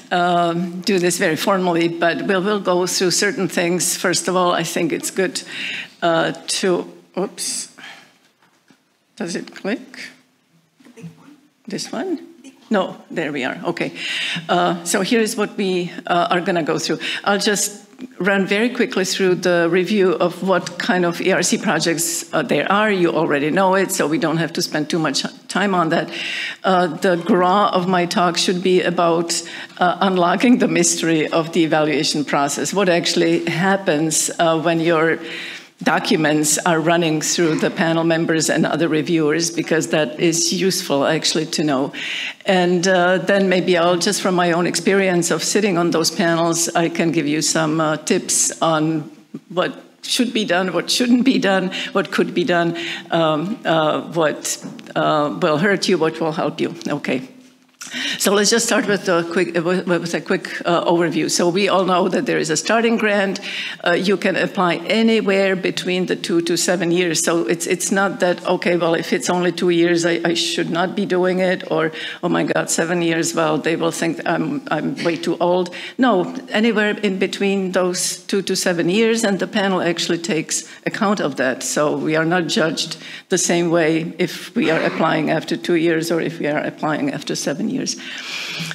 do this very formally, but we'll go through certain things. First of all, I think it's good to, oops, does it click? This one? No, there we are, okay. So here's what we are gonna go through. I'll just run very quickly through the review of what kind of ERC projects there are. You already know it, so we don't have to spend too much time on that. The gras of my talk should be about unlocking the mystery of the evaluation process. What actually happens when your documents are running through the panel members and other reviewers, because that is useful actually to know. And then maybe I'll just from my own experience of sitting on those panels, I can give you some tips on what should be done, what shouldn't be done, what could be done, what will hurt you, what will help you. Okay. So let's just start with a quick overview. So we all know that there is a starting grant. You can apply anywhere between the 2 to 7 years. So it's not that, okay, well, if it's only 2 years, I should not be doing it, or, oh my God, 7 years, well, they will think I'm way too old. No, anywhere in between those 2 to 7 years, and the panel actually takes account of that. So we are not judged the same way if we are applying after 2 years or if we are applying after 7 years.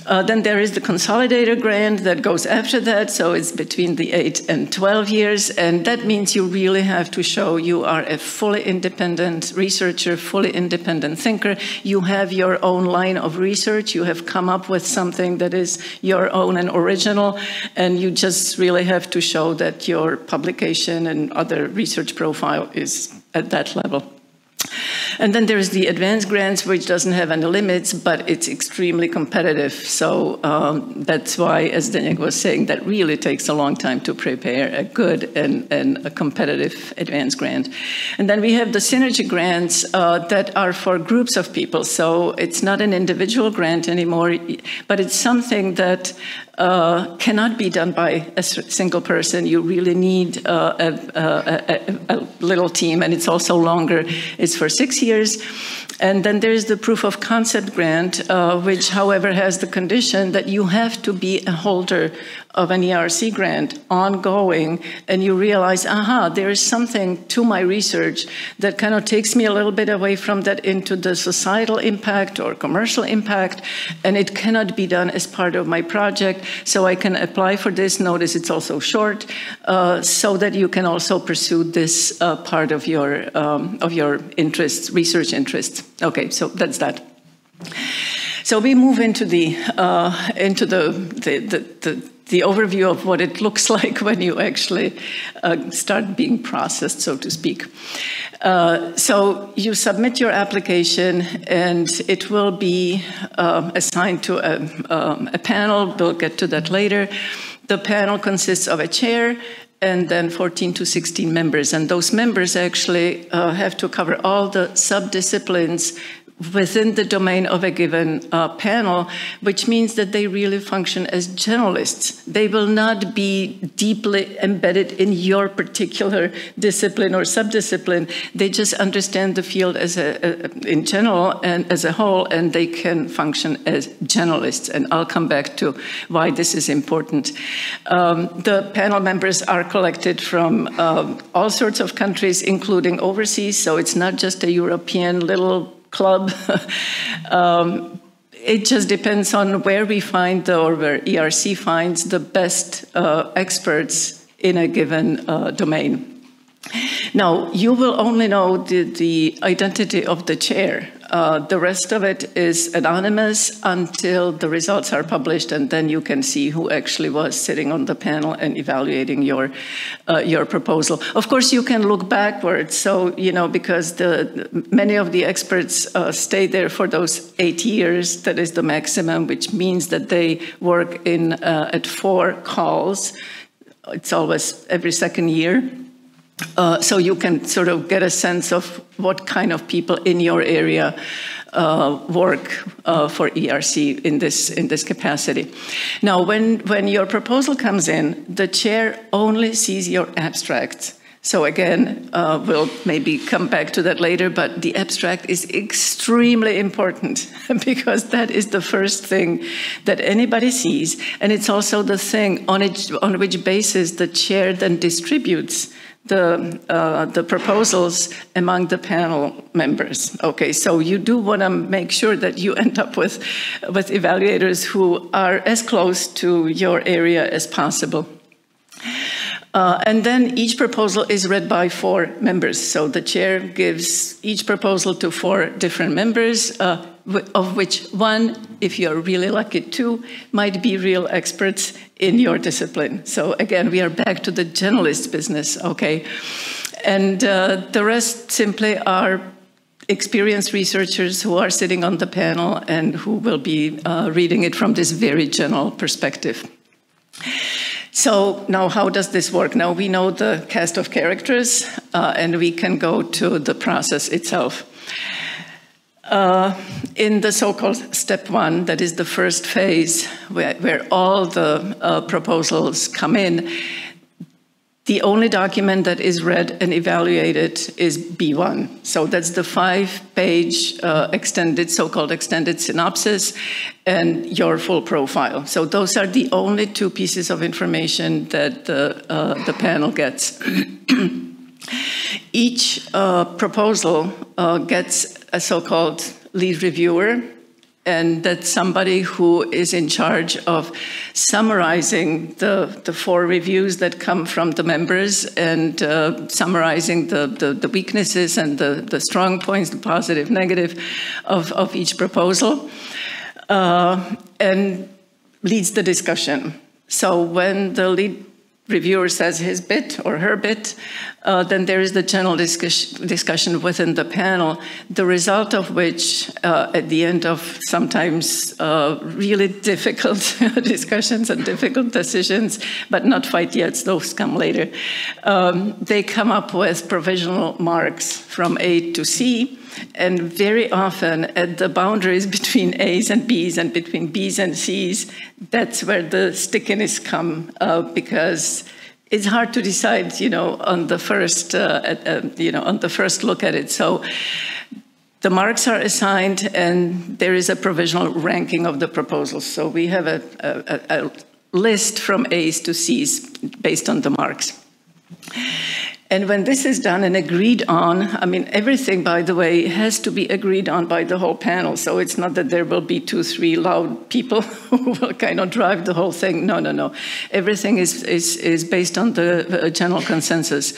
Then there is the consolidator grant that goes after that, so it's between the 8 and 12 years, and that means you really have to show you are a fully independent researcher, fully independent thinker. You have your own line of research, you have come up with something that is your own and original, and you just really have to show that your publication and other research profile is at that level. And then there's the advanced grants, which doesn't have any limits, but it's extremely competitive. So that's why, as Zdeněk was saying, that really takes a long time to prepare a good and a competitive advanced grant. And then we have the synergy grants that are for groups of people. So it's not an individual grant anymore, but it's something that cannot be done by a single person. You really need a little team, and it's also longer. It's for 6 years. And then there's the proof of concept grant, which, however, has the condition that you have to be a holder of an ERC grant ongoing, and you realize, aha, there is something to my research that kind of takes me a little bit away from that into the societal impact or commercial impact, and it cannot be done as part of my project, so I can apply for this. Notice it's also short, so that you can also pursue this part of your interests, research interests. Okay, so that's that. So we move into the overview of what it looks like when you actually start being processed, so to speak. So you submit your application, and it will be assigned to a panel. We'll get to that later. The panel consists of a chair and then 14 to 16 members. And those members actually have to cover all the sub-disciplines within the domain of a given panel, which means that they really function as generalists. They will not be deeply embedded in your particular discipline or subdiscipline. They just understand the field as in general and as a whole, and they can function as generalists. And I'll come back to why this is important. The panel members are collected from all sorts of countries, including overseas, so it's not just a European little club. It just depends on where we find or where ERC finds the best experts in a given domain. Now, you will only know the identity of the chair. The rest of it is anonymous until the results are published, and then you can see who actually was sitting on the panel and evaluating your proposal. Of course, you can look backwards, so because many of the experts stay there for those 8 years. That is the maximum, which means that they work at 4 calls. It's always every second year. So you can sort of get a sense of what kind of people in your area work for ERC in this capacity. Now, when your proposal comes in, the chair only sees your abstract. So again, we'll maybe come back to that later, but the abstract is extremely important because that is the first thing that anybody sees, and it's also the thing on which basis the chair then distributes the proposals among the panel members. Okay, so you do want to make sure that you end up with evaluators who are as close to your area as possible. And then each proposal is read by 4 members. So the chair gives each proposal to 4 different members, of which 1, if you're really lucky, 2, might be real experts in your discipline. So again, we are back to the generalist business, okay? And the rest simply are experienced researchers who are sitting on the panel and who will be reading it from this very general perspective. So now how does this work? Now we know the cast of characters and we can go to the process itself. In the so-called step 1, that is the first phase where all the proposals come in, the only document that is read and evaluated is B1. So that's the 5-page so-called extended synopsis and your full profile. So those are the only 2 pieces of information that the panel gets. Each proposal gets a so-called lead reviewer, and that's somebody who is in charge of summarizing the 4 reviews that come from the members and summarizing the weaknesses and the strong points, the positive, negative of each proposal, and leads the discussion. So when the lead reviewer says his bit or her bit, then there is the general discussion within the panel, the result of which, at the end of sometimes really difficult discussions and difficult decisions, but not quite yet, those come later, they come up with provisional marks from A to C, and very often at the boundaries between A's and B's and between B's and C's, that's where the stickiness come, because it's hard to decide, on the first, on the first look at it. So the marks are assigned, and there is a provisional ranking of the proposals. So we have a list from A's to C's based on the marks. And when this is done and agreed on, I mean, everything, by the way, has to be agreed on by the whole panel. So it's not that there will be 2, 3 loud people who will kind of drive the whole thing. No, no, no. Everything is based on the general consensus.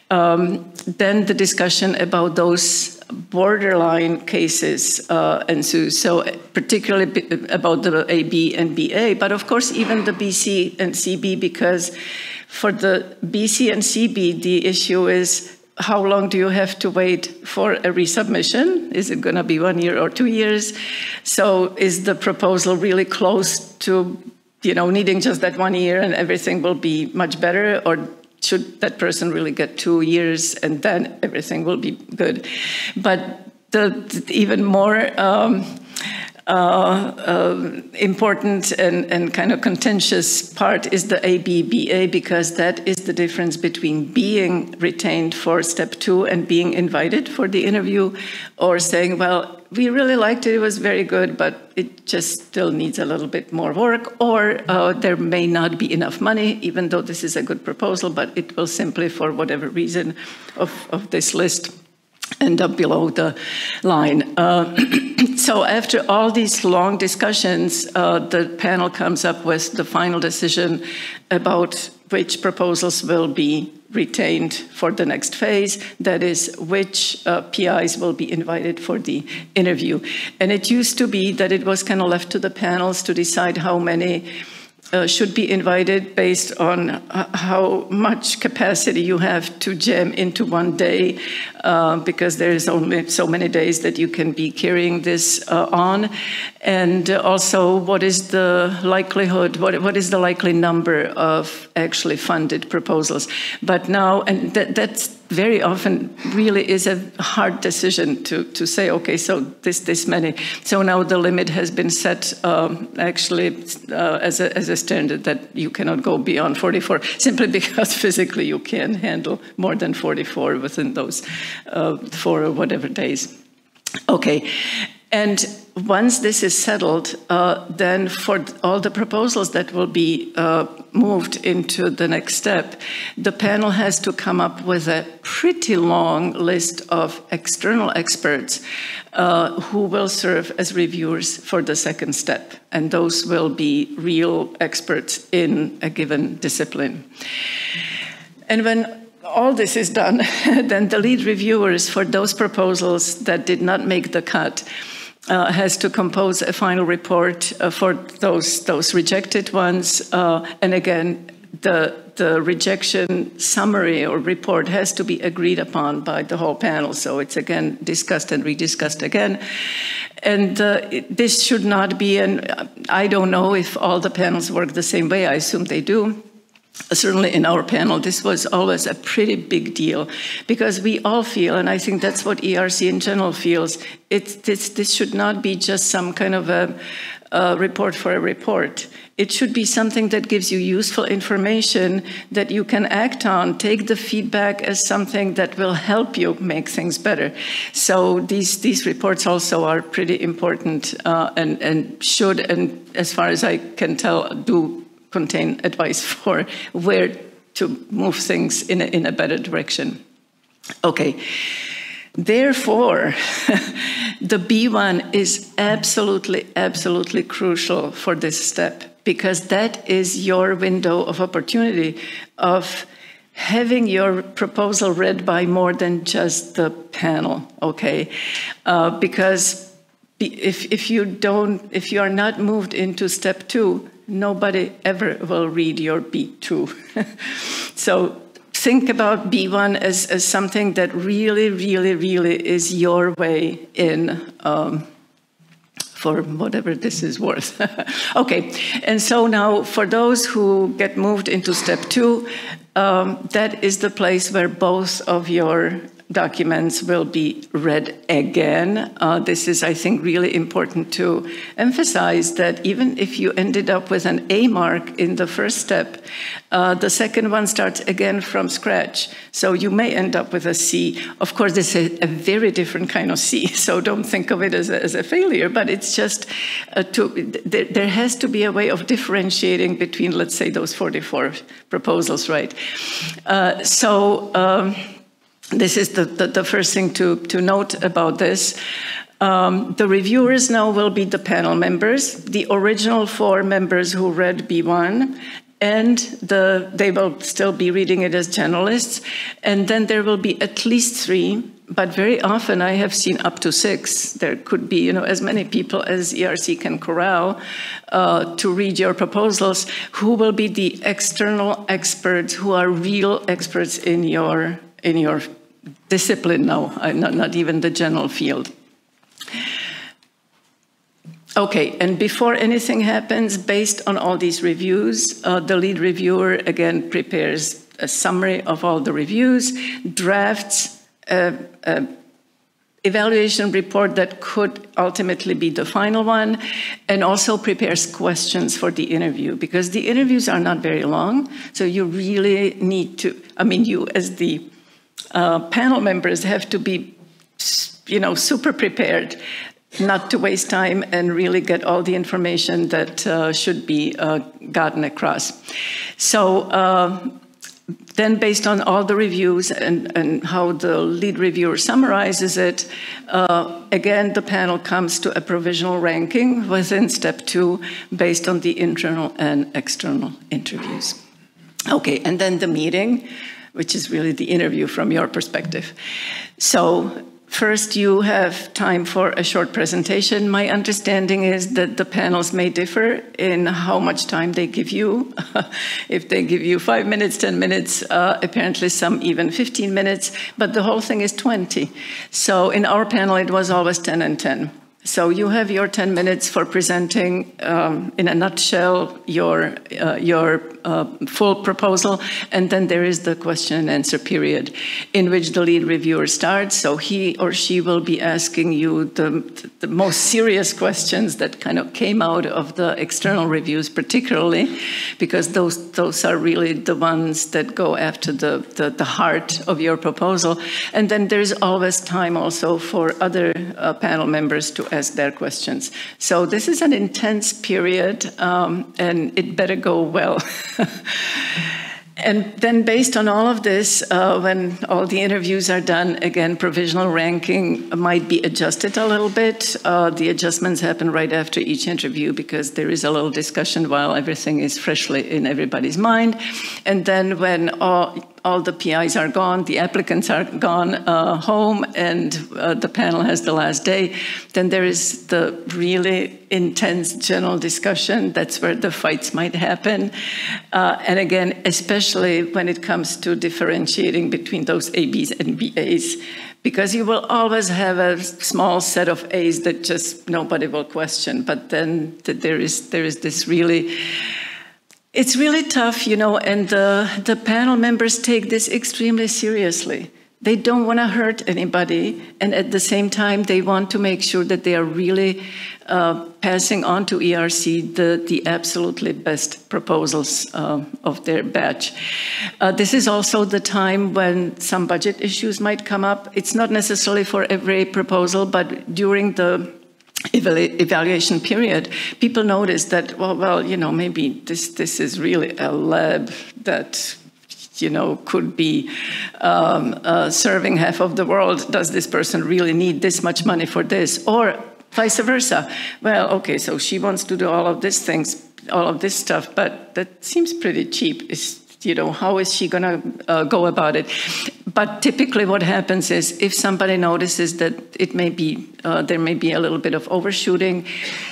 Then the discussion about those borderline cases ensues. So particularly about the AB and BA, but of course even the BC and CB, because for the BC and CB, the issue is how long do you have to wait for a resubmission? Is it going to be 1 year or 2 years? So is the proposal really close to, needing just that 1 year and everything will be much better? Or should that person really get 2 years and then everything will be good? But the even more important and kind of contentious part is the ABBA, because that is the difference between being retained for step 2 and being invited for the interview, or saying, well, we really liked it, it was very good, but it just still needs a little bit more work, or there may not be enough money, even though this is a good proposal, but it will simply, for whatever reason of this list, end up below the line. So after all these long discussions, the panel comes up with the final decision about which proposals will be retained for the next phase, that is, which PIs will be invited for the interview. And it used to be that it was kind of left to the panels to decide how many should be invited based on how much capacity you have to jam into one day, because there is only so many days that you can be carrying this on. And also, what is the likelihood, what is the likely number of actually funded proposals? But now, and that's very often really is a hard decision to say, okay, so this many. So now the limit has been set actually as a standard that you cannot go beyond 44, simply because physically you can't handle more than 44 within those 4 or whatever days. Okay, and once this is settled, then for all the proposals that will be moved into the next step, the panel has to come up with a pretty long list of external experts who will serve as reviewers for the second step. And those will be real experts in a given discipline. And when all this is done, then the lead reviewers for those proposals that did not make the cut has to compose a final report for those rejected ones. And again, the rejection summary or report has to be agreed upon by the whole panel. So it's again discussed and rediscussed again. And this should not be, and I don't know if all the panels work the same way. I assume they do. Certainly in our panel, this was always a pretty big deal, because we all feel, and I think that's what ERC in general feels, this should not be just some kind of a report for a report. It should be something that gives you useful information that you can act on, take the feedback as something that will help you make things better. So these reports also are pretty important and should, and as far as I can tell, do contain advice for where to move things in a better direction. Okay, therefore, the B1 is absolutely, absolutely crucial for this step, because that is your window of opportunity of having your proposal read by more than just the panel, okay? Because if you are not moved into step 2, nobody ever will read your B2. So think about B1 as something that really, really, really is your way in for whatever this is worth. Okay, and so now for those who get moved into step 2, that is the place where both of your documents will be read again. This is, I think, really important to emphasize that even if you ended up with an A mark in the first step, the second one starts again from scratch. So you may end up with a C. Of course, this is a very different kind of C, so don't think of it as a failure, but it's just there has to be a way of differentiating between, let's say, those 44 proposals, right? This is the first thing to note about this. The reviewers now will be the panel members, the original 4 members who read B1, and they will still be reading it as generalists. And then there will be at least 3, but very often I have seen up to 6. There could be, as many people as ERC can corral to read your proposals, who will be the external experts who are real experts in your discipline now, not even the general field. Okay, and before anything happens, based on all these reviews, the lead reviewer again prepares a summary of all the reviews, drafts an evaluation report that could ultimately be the final one, and also prepares questions for the interview, because the interviews are not very long, so you really need to, you as the panel members have to be, super prepared not to waste time and really get all the information that should be gotten across. So then based on all the reviews and how the lead reviewer summarizes it, again, the panel comes to a provisional ranking within step 2 based on the internal and external interviews. Okay, and then the meeting. which is really the interview from your perspective. So first, you have time for a short presentation. My understanding is that the panels may differ in how much time they give you. If they give you 5 minutes, 10 minutes, apparently some even 15 minutes, but the whole thing is 20. So in our panel, it was always 10 and 10. So you have your 10 minutes for presenting, in a nutshell, your full proposal, and then there is the question and answer period in which the lead reviewer starts. So he or she will be asking you the most serious questions that kind of came out of the external reviews, particularly because those are really the ones that go after the heart of your proposal. And then there's always time also for other panel members to ask their questions. So this is an intense period, and it better go well. And then based on all of this, when all the interviews are done, again, provisional ranking might be adjusted a little bit. The adjustments happen right after each interview because there is a little discussion while everything is freshly in everybody's mind. And then when all the PIs are gone, the applicants are gone home, and the panel has the last day, then there is the really intense general discussion. That's where the fights might happen. And again, especially when it comes to differentiating between those ABs and BAs, because you will always have a small set of A's that just nobody will question. But then there is this really... It's really tough, you know, and the panel members take this extremely seriously. They don't want to hurt anybody, and at the same time, they want to make sure that they are really passing on to ERC the absolutely best proposals of their batch. This is also the time when some budget issues might come up. It's not necessarily for every proposal, but during the evaluation period, people notice that, well, you know, maybe this is really a lab that, you know, could be serving half of the world. Does this person really need this much money for this? Or vice versa. Well, okay, so she wants to do all of these things, all of this stuff, but that seems pretty cheap. You know, how is she going to go about it? But typically what happens is if somebody notices that it may be, there may be a little bit of overshooting,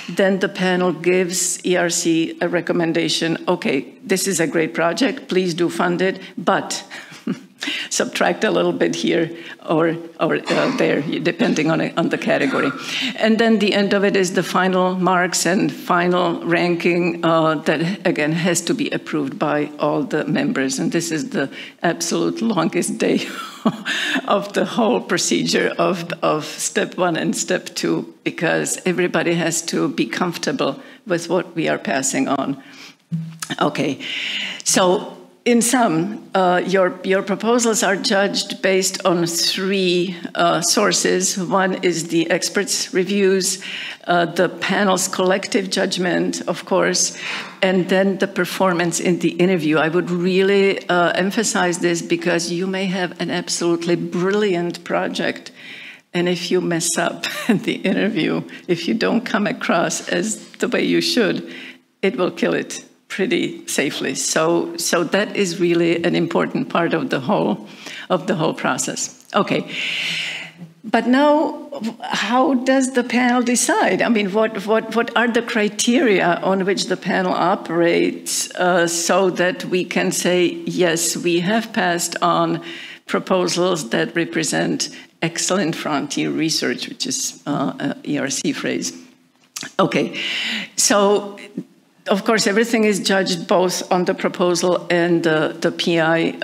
then the panel gives ERC a recommendation. Okay, this is a great project, please do fund it, but subtract a little bit here or there, depending on the category. And then the end of it is the final marks and final ranking that, again, has to be approved by all the members. And this is the absolute longest day of the whole procedure of step 1 and step 2, because everybody has to be comfortable with what we are passing on. Okay, so in sum, your proposals are judged based on 3 sources. One is the experts' reviews, the panel's collective judgment, of course, and then the performance in the interview. I would really emphasize this because you may have an absolutely brilliant project, and if you mess up in the interview, if you don't come across as the way you should, it will kill it pretty safely. So that is really an important part of the whole process. Okay. But now, how does the panel decide? I mean, what are the criteria on which the panel operates so that we can say, yes, we have passed on proposals that represent excellent frontier research, which is an ERC phrase. Okay, so of course, everything is judged both on the proposal and the PI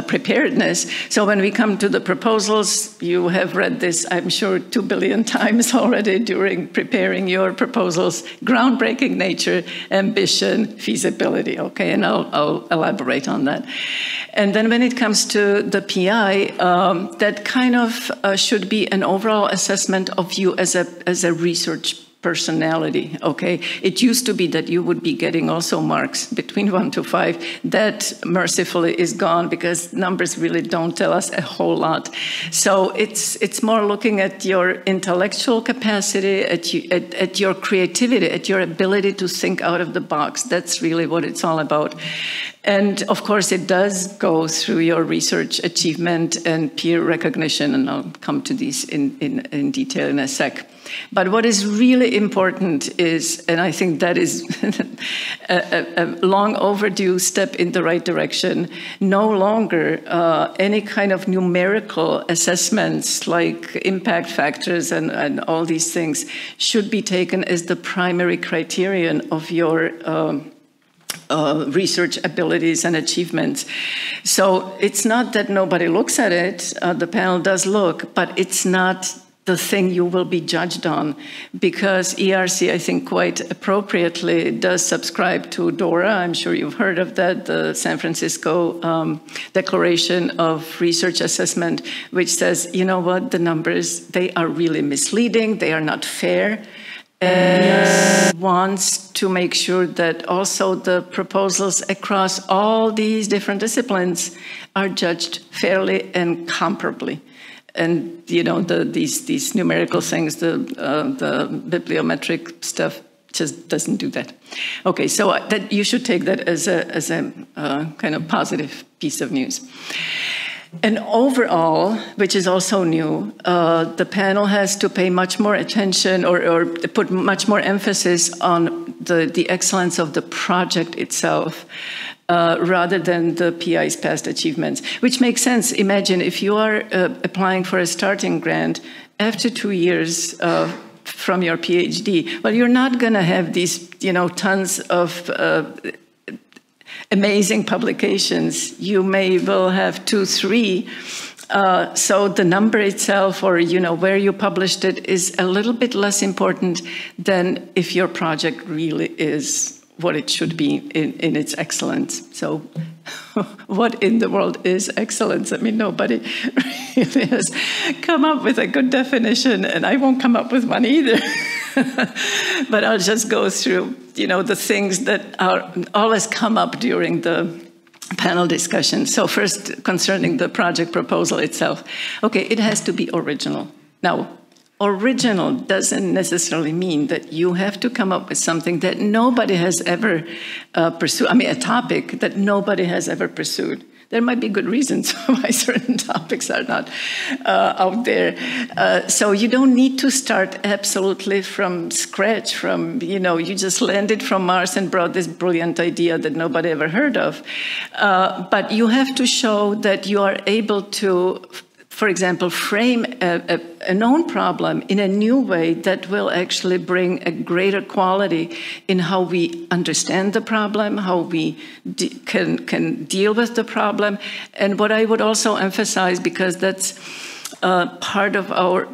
preparedness. So when we come to the proposals, you have read this, I'm sure, 2 billion times already during preparing your proposals: groundbreaking nature, ambition, feasibility. Okay, and I'll elaborate on that. And then when it comes to the PI, that kind of should be an overall assessment of you as a research personality, okay? It used to be that you would be getting also marks between 1 to 5. That mercifully is gone because numbers really don't tell us a whole lot. So it's more looking at your intellectual capacity, at your creativity, at your ability to think out of the box. That's really what it's all about. And of course, it does go through your research achievement and peer recognition, and I'll come to these in detail in a sec. But what is really important is, and I think that is a long overdue step in the right direction, no longer any kind of numerical assessments like impact factors and all these things should be taken as the primary criterion of your research abilities and achievements. So it's not that nobody looks at it, the panel does look, but it's not the thing you will be judged on, because ERC, I think quite appropriately, does subscribe to DORA. I'm sure you've heard of that, the San Francisco Declaration of Research Assessment, which says, you know what, the numbers, they are really misleading, they are not fair. And wants to make sure that also the proposals across all these different disciplines are judged fairly and comparably. And you know, these numerical things, the bibliometric stuff, just doesn't do that. Okay, so that you should take that as a kind of positive piece of news. And overall, which is also new, the panel has to pay much more attention or put much more emphasis on the excellence of the project itself. Rather than the PI's past achievements, which makes sense. Imagine if you are applying for a starting grant after 2 years from your PhD, well, you're not going to have these, you know, tons of amazing publications. You may well have 2, 3. So the number itself, or you know where you published it, is a little bit less important than if your project really is what it should be in its excellence. So what in the world is excellence? I mean, nobody really has come up with a good definition, and I won't come up with one either. But I'll just go through, you know, the things that are always come up during the panel discussion. So first, concerning the project proposal itself. Okay, it has to be original. Now, original doesn't necessarily mean that you have to come up with something that nobody has ever pursued. I mean, a topic that nobody has ever pursued. There might be good reasons why certain topics are not out there. So you don't need to start absolutely from scratch, from, you know, you just landed from Mars and brought this brilliant idea that nobody ever heard of. But you have to show that you are able to, for example, frame a known problem in a new way that will actually bring a greater quality in how we understand the problem, how we can deal with the problem. And what I would also emphasize, because that's part of our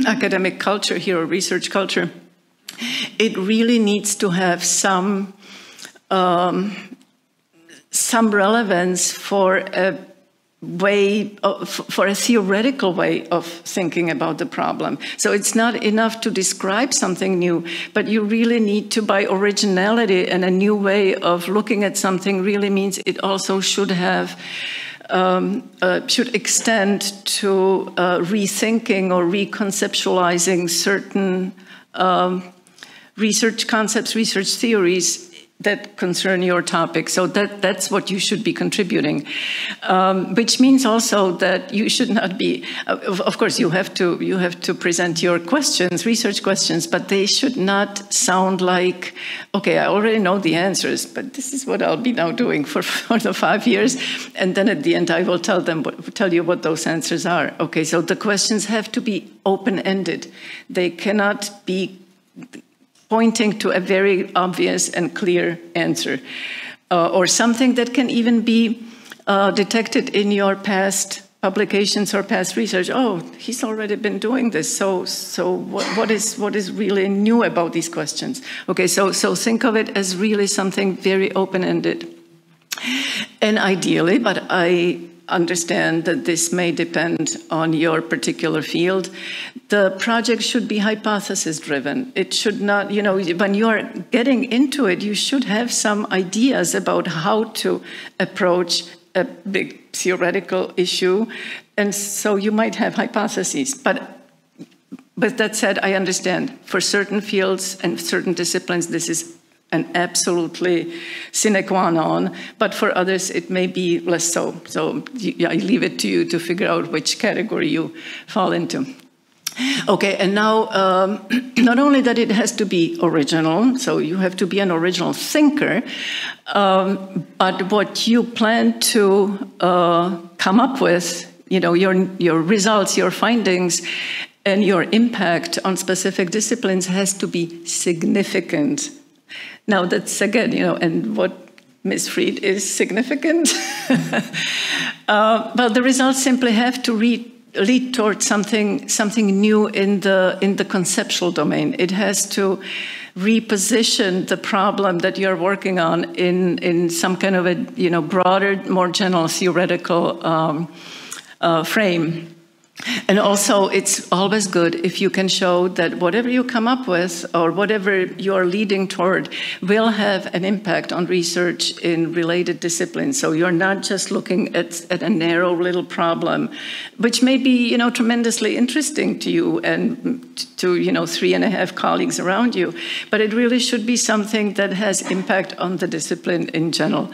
academic culture here, or research culture, it really needs to have some relevance for a theoretical way of thinking about the problem. So it's not enough to describe something new, but you really need to, by originality and a new way of looking at something, really means it also should have should extend to rethinking or reconceptualizing certain research concepts, research theories that concern your topic. So that's what you should be contributing, which means also that you should not be, of course you have to present your questions, research questions, but they should not sound like, okay, I already know the answers, but this is what I'll be now doing for the 5 years, and then at the end I will tell you what those answers are. Okay, so the questions have to be open-ended. They cannot be pointing to a very obvious and clear answer, or something that can even be detected in your past publications or past research. Oh, he's already been doing this, so what is really new about these questions? Okay, so think of it as really something very open-ended. And ideally, but understand that this may depend on your particular field. The project should be hypothesis-driven. It should not, you know, when you are getting into it, you should have some ideas about how to approach a big theoretical issue. And so you might have hypotheses. But that said, I understand for certain fields and certain disciplines, this is an absolutely sine qua non, but for others it may be less so. So I leave it to you to figure out which category you fall into. Okay, and now not only that it has to be original, so you have to be an original thinker, but what you plan to come up with, you know, your results, your findings, and your impact on specific disciplines has to be significant. Now that's again, you know, and what Ms. Fried is significant. Well, the results simply have to lead towards something new in the conceptual domain. It has to reposition the problem that you're working on in some kind of a, you know, broader, more general theoretical frame. And also, it's always good if you can show that whatever you come up with or whatever you're leading toward will have an impact on research in related disciplines. So you're not just looking at a narrow little problem, which may be, you know, tremendously interesting to you and to, you know, 3.5 colleagues around you, but it really should be something that has impact on the discipline in general.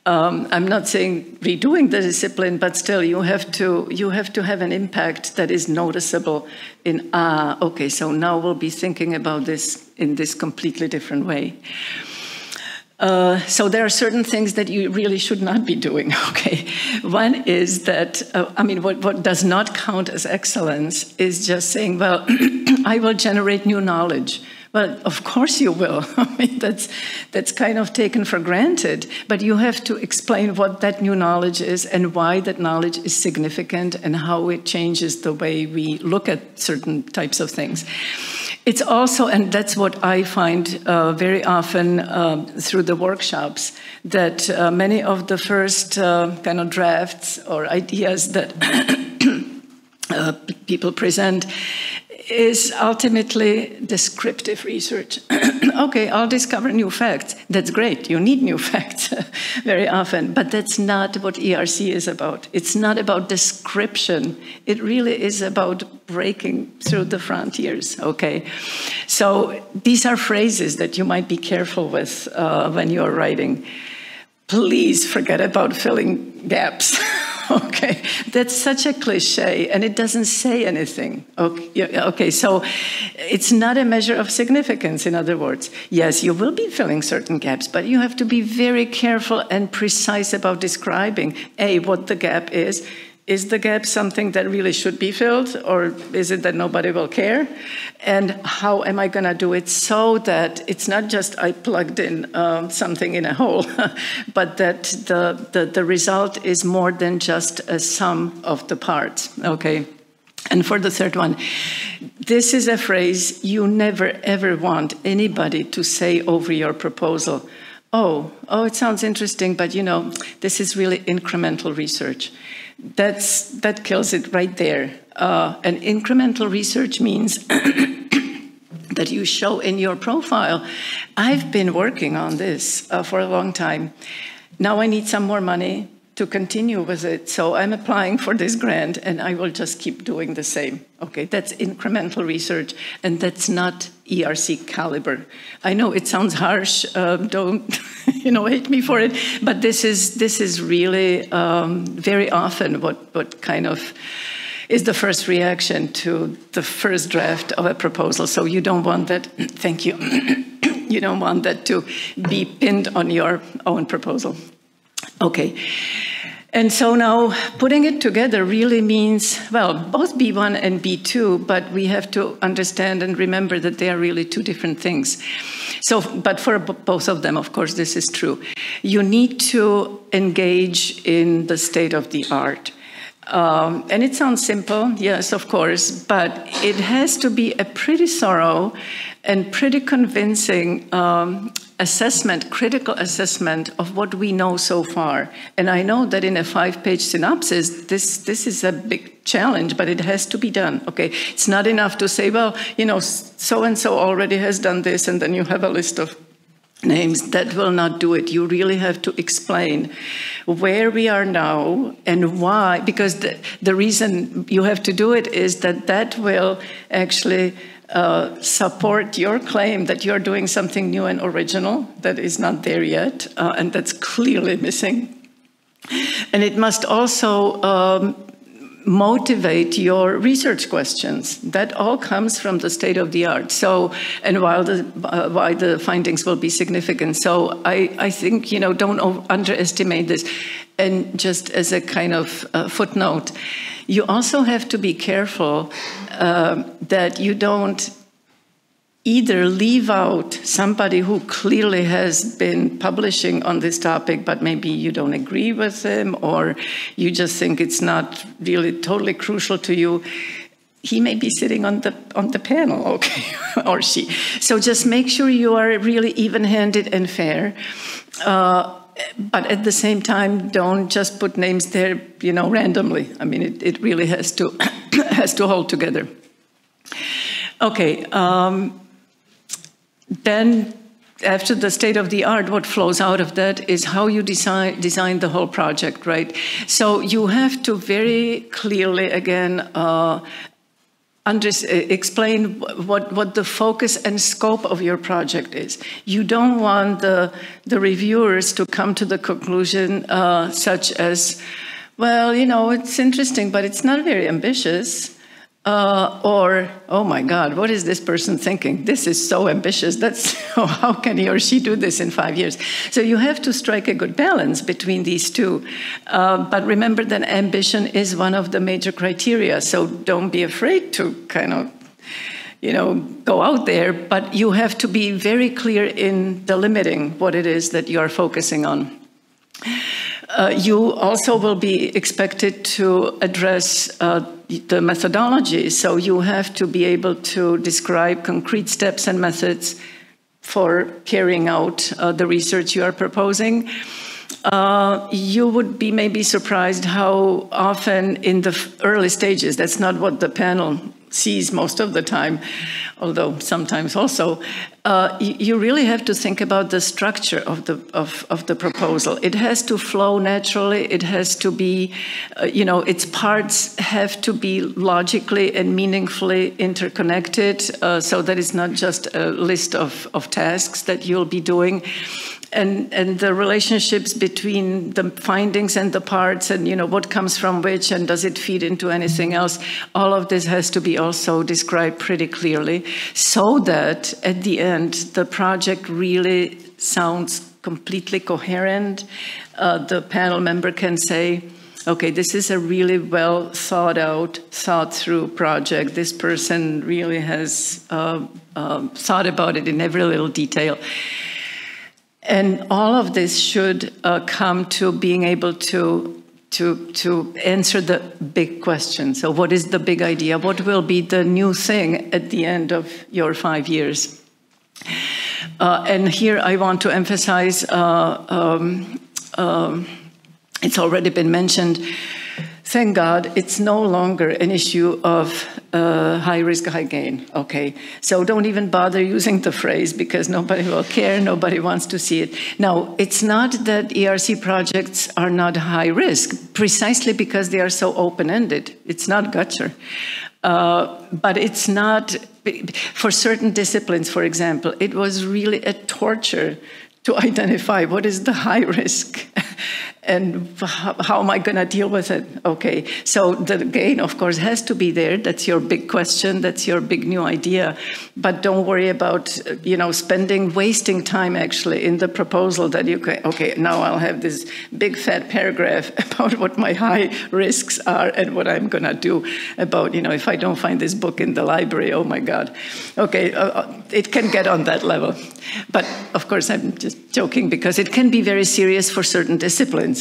I'm not saying redoing the discipline, but still you have to have an impact that is noticeable in, okay, so now we'll be thinking about this in this completely different way. So there are certain things that you really should not be doing, okay? One is that, I mean, what does not count as excellence is just saying, well, I will generate new knowledge. Well, of course you will. I mean, that's kind of taken for granted. But you have to explain what that new knowledge is and why that knowledge is significant and how it changes the way we look at certain types of things. It's also, and that's what I find very often through the workshops, that many of the first kind of drafts or ideas that people present is ultimately descriptive research. Okay, I'll discover new facts. That's great. You need new facts very often, but that's not what ERC is about. It's not about description. It really is about breaking through the frontiers, okay? So these are phrases that you might be careful with when you're writing. Please forget about filling gaps. Okay, that's such a cliche, and it doesn't say anything. Okay, so it's not a measure of significance, in other words. Yes, you will be filling certain gaps, but you have to be very careful and precise about describing, A, what the gap is. Is the gap something that really should be filled, or is it that nobody will care? And how am I going to do it so that it's not just I plugged in something in a hole, but that the result is more than just a sum of the parts, okay? And for the third one, this is a phrase you never, ever want anybody to say over your proposal. Oh, it sounds interesting, but you know, this is really incremental research. That kills it right there. And incremental research means that you show in your profile, I've been working on this for a long time. Now I need some more money to continue with it. So I'm applying for this grant and I will just keep doing the same. Okay, that's incremental research and that's not ERC caliber. I know it sounds harsh, don't hate me for it, but this is really very often what kind of is the first reaction to the first draft of a proposal. So you don't want that, thank you, you don't want that to be pinned on your own proposal. Okay, and so now putting it together really means, well, both B1 and B2, but we have to understand and remember that they are really two different things. So, but for both of them, of course, this is true. You need to engage in the state of the art. And it sounds simple, yes, of course, but it has to be a pretty thorough and pretty convincing assessment, critical assessment of what we know so far. And I know that in a 5-page synopsis, this is a big challenge, but it has to be done. Okay, it's not enough to say, well, you know, so-and-so already has done this, and then you have a list of names. That will not do it. You really have to explain where we are now and why, because the reason you have to do it is that will actually support your claim that you're doing something new and original that is not there yet, and that's clearly missing. And it must also motivate your research questions. That all comes from the state of the art. So, and why the findings will be significant. So I think, you know, don't underestimate this. And just as a kind of footnote, you also have to be careful that you don't either leave out somebody who clearly has been publishing on this topic, but maybe you don't agree with him, or you just think it's not really totally crucial to you. He may be sitting on the panel, okay, or she. So just make sure you are really even-handed and fair. But at the same time, don't just put names there, you know, randomly. I mean, it really has to has to hold together. Okay. Then, after the state of the art, what flows out of that is how you design the whole project, right? So you have to very clearly, again, explain what the focus and scope of your project is. You don't want the reviewers to come to the conclusion such as, well, you know, it's interesting, but it's not very ambitious. Or, oh my God, what is this person thinking? This is so ambitious. How can he or she do this in 5 years? So you have to strike a good balance between these two. But remember that ambition is one of the major criteria. So don't be afraid to kind of, you know, go out there. But you have to be very clear in delimiting what it is that you are focusing on. You also will be expected to address the methodology. So you have to be able to describe concrete steps and methods for carrying out the research you are proposing. You would be maybe surprised how often in the early stages, that's not what the panel sees most of the time, although sometimes also, you really have to think about the structure of the proposal. It has to flow naturally. It has to be, you know, its parts have to be logically and meaningfully interconnected, so that it's not just a list of tasks that you'll be doing. And the relationships between the findings and the parts, and, you know, what comes from which, and does it feed into anything else, all of this has to be also described pretty clearly, so that at the end the project really sounds completely coherent. The panel member can say, okay, this is a really well thought out, thought through project. This person really has thought about it in every little detail. And all of this should come to being able to answer the big question. So what is the big idea? What will be the new thing at the end of your 5 years? And here I want to emphasize, it's already been mentioned, thank God, it's no longer an issue of high risk, high gain, okay? So don't even bother using the phrase, because nobody will care, nobody wants to see it. Now, it's not that ERC projects are not high risk, precisely because they are so open-ended. It's not gotcha. But it's not, for certain disciplines, for example, it was really a torture to identify what is the high risk and how am I going to deal with it? Okay, so the gain, of course, has to be there. That's your big question. That's your big new idea. But don't worry about, you know, wasting time actually in the proposal that you can, okay, now I'll have this big fat paragraph about what my high risks are and what I'm going to do about, you know, if I don't find this book in the library, oh my God. Okay, it can get on that level. But of course, I'm just joking, because it can be very serious for certain disciplines.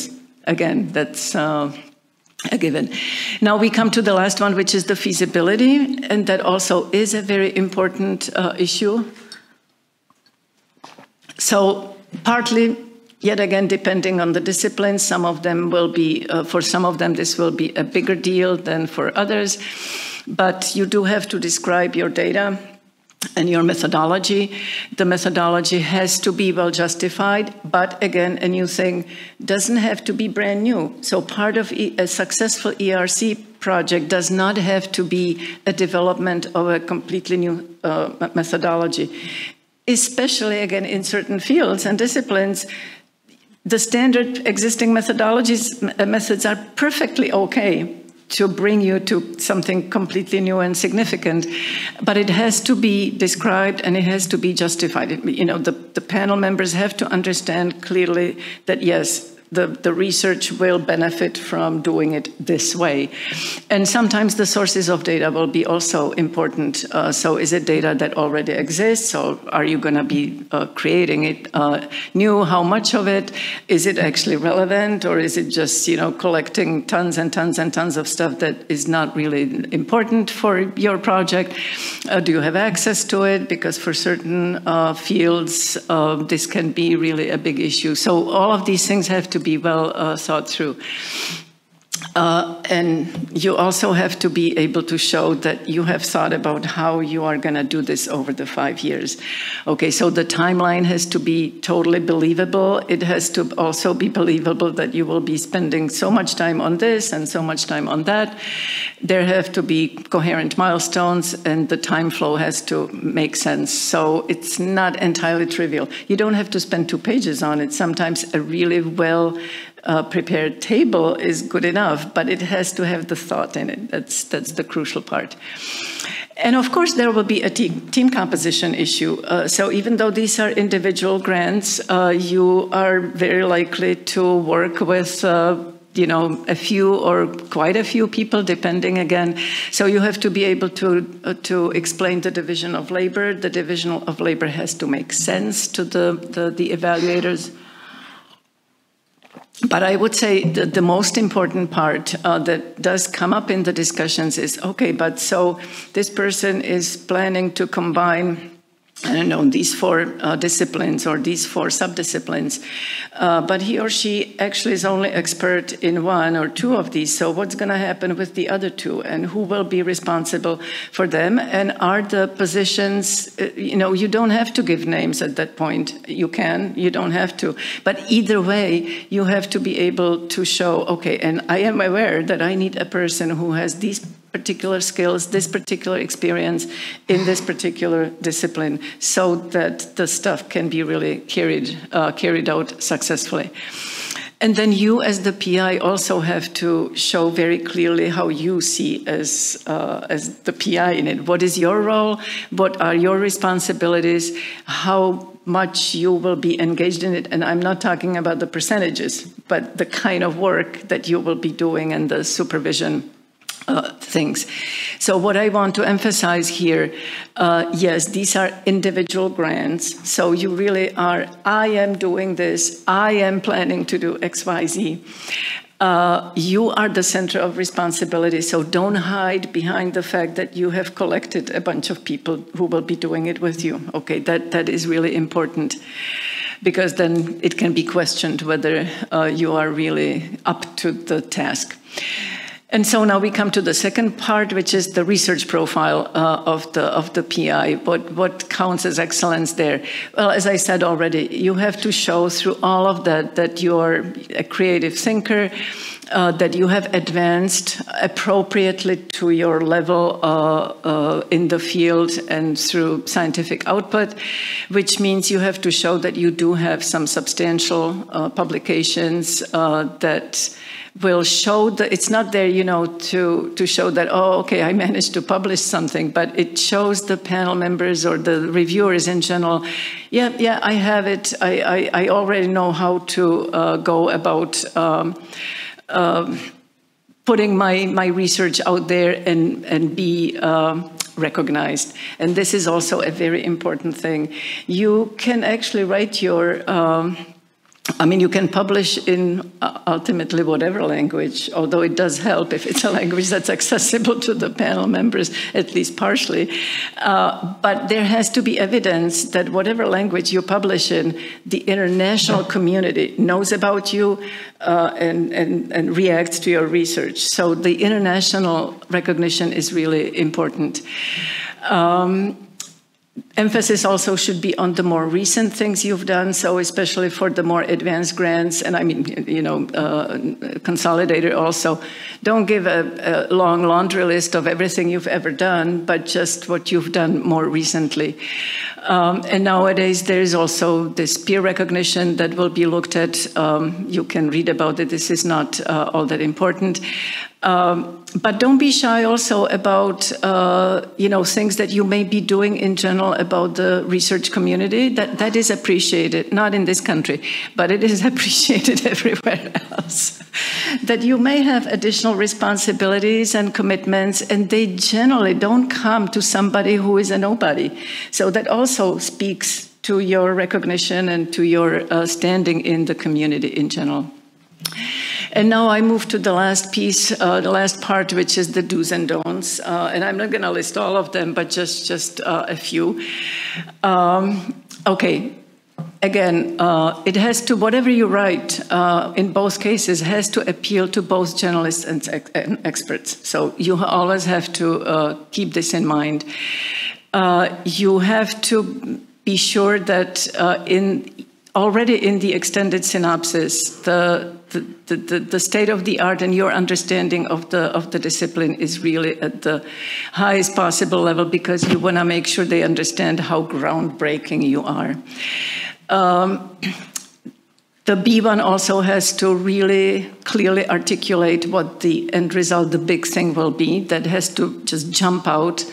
Again, that's a given. Now we come to the last one, which is the feasibility, and that also is a very important issue. So partly, yet again, depending on the disciplines, some of them will be, for some of them this will be a bigger deal than for others, but you do have to describe your data and your methodology. The methodology has to be well justified, but again, a new thing doesn't have to be brand new. So part of a successful ERC project does not have to be a development of a completely new methodology. Especially, again, in certain fields and disciplines, the standard existing methods are perfectly okay to bring you to something completely new and significant, but it has to be described and it has to be justified. You know, the panel members have to understand clearly that yes, the research will benefit from doing it this way. And sometimes the sources of data will be also important. So is it data that already exists, or are you going to be creating it new? How much of it? Is it actually relevant, or is it just, you know, collecting tons and tons and tons of stuff that is not really important for your project? Do you have access to it? Because for certain fields, this can be really a big issue. So all of these things have to be well thought through. And you also have to be able to show that you have thought about how you are going to do this over the 5 years. Okay, so the timeline has to be totally believable. It has to also be believable that you will be spending so much time on this and so much time on that. There have to be coherent milestones, and the time flow has to make sense. So it's not entirely trivial. You don't have to spend 2 pages on it. Sometimes a really well prepared table is good enough, but it has to have the thought in it. That's the crucial part. And of course, there will be a team composition issue. So even though these are individual grants, you are very likely to work with you know, a few or quite a few people, depending again. So you have to be able to explain the division of labor. The division of labor has to make sense to the evaluators. But I would say the most important part that does come up in the discussions is, okay, but so this person is planning to combine, I don't know, these 4 disciplines or these 4 subdisciplines, but he or she actually is only expert in 1 or 2 of these. So what's going to happen with the other 2, and who will be responsible for them? And are the positions, you know, you don't have to give names at that point. You can, you don't have to. But either way, you have to be able to show, okay, and I am aware that I need a person who has these particular skills, this particular experience in this particular discipline, so that the stuff can be really carried out successfully. And then you, as the PI, also have to show very clearly how you see as the PI in it. What is your role? What are your responsibilities? How much you will be engaged in it? And I'm not talking about the percentages, but the kind of work that you will be doing and the supervision things. So what I want to emphasize here, yes, these are individual grants. So you really are, I am doing this, I am planning to do X, Y, Z. You are the center of responsibility, so don't hide behind the fact that you have collected a bunch of people who will be doing it with you. Okay, that is really important, because then it can be questioned whether you are really up to the task. And so now we come to the second part, which is the research profile of the PI. What counts as excellence there? Well, as I said already, you have to show through all of that you're a creative thinker, that you have advanced appropriately to your level in the field and through scientific output, which means you have to show that you do have some substantial publications that will show that it's not there, you know, to show that, oh, okay, I managed to publish something, but it shows the panel members or the reviewers in general, yeah, I have it. I already know how to go about putting my research out there and be recognized. And this is also a very important thing. You can actually write your I mean, you can publish in ultimately whatever language, although it does help if it's a language that's accessible to the panel members, at least partially. But there has to be evidence that whatever language you publish in, the international community knows about you and reacts to your research. So the international recognition is really important. Emphasis also should be on the more recent things you've done, so especially for the more advanced grants, and I mean, you know, Consolidator also, don't give a long laundry list of everything you've ever done, but just what you've done more recently. And nowadays there is also this peer recognition that will be looked at. You can read about it, this is not all that important. But don't be shy also about, you know, things that you may be doing in general about the research community. That is appreciated, not in this country, but it is appreciated everywhere else. That you may have additional responsibilities and commitments, and they generally don't come to somebody who is a nobody. So that also speaks to your recognition and to your standing in the community in general. And now I move to the last piece, the last part, which is the do's and don'ts. And I'm not going to list all of them, but just a few. Okay. Again, it has to, whatever you write, in both cases, has to appeal to both journalists and experts. So you always have to keep this in mind. You have to be sure that already in the extended synopsis, the state of the art and your understanding of the discipline is really at the highest possible level, because you want to make sure they understand how groundbreaking you are. The B1 also has to really clearly articulate what the end result, the big thing will be. That has to just jump out.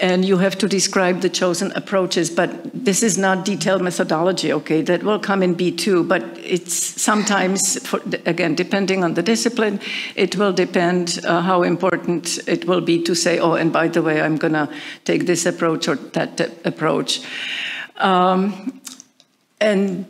And you have to describe the chosen approaches, but this is not detailed methodology, okay? That will come in B2, but it's sometimes, again, depending on the discipline, it will depend how important it will be to say, oh, and by the way, I'm gonna take this approach or that approach. And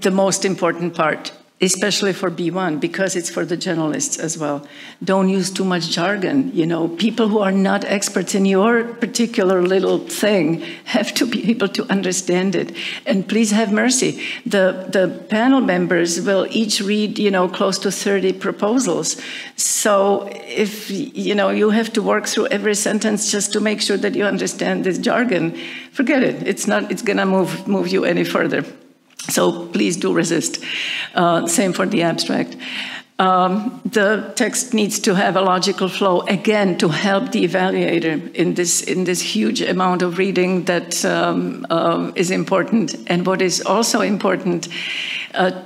the most important part, especially for B1, because it's for the journalists as well. Don't use too much jargon. You know, people who are not experts in your particular little thing have to be able to understand it. And please have mercy. The panel members will each read, you know, close to 30 proposals. So if, you know, you have to work through every sentence just to make sure that you understand this jargon, forget it. It's gonna move you any further. So please do resist. Same for the abstract. The text needs to have a logical flow, again, to help the evaluator in this huge amount of reading that is important. And what is also important,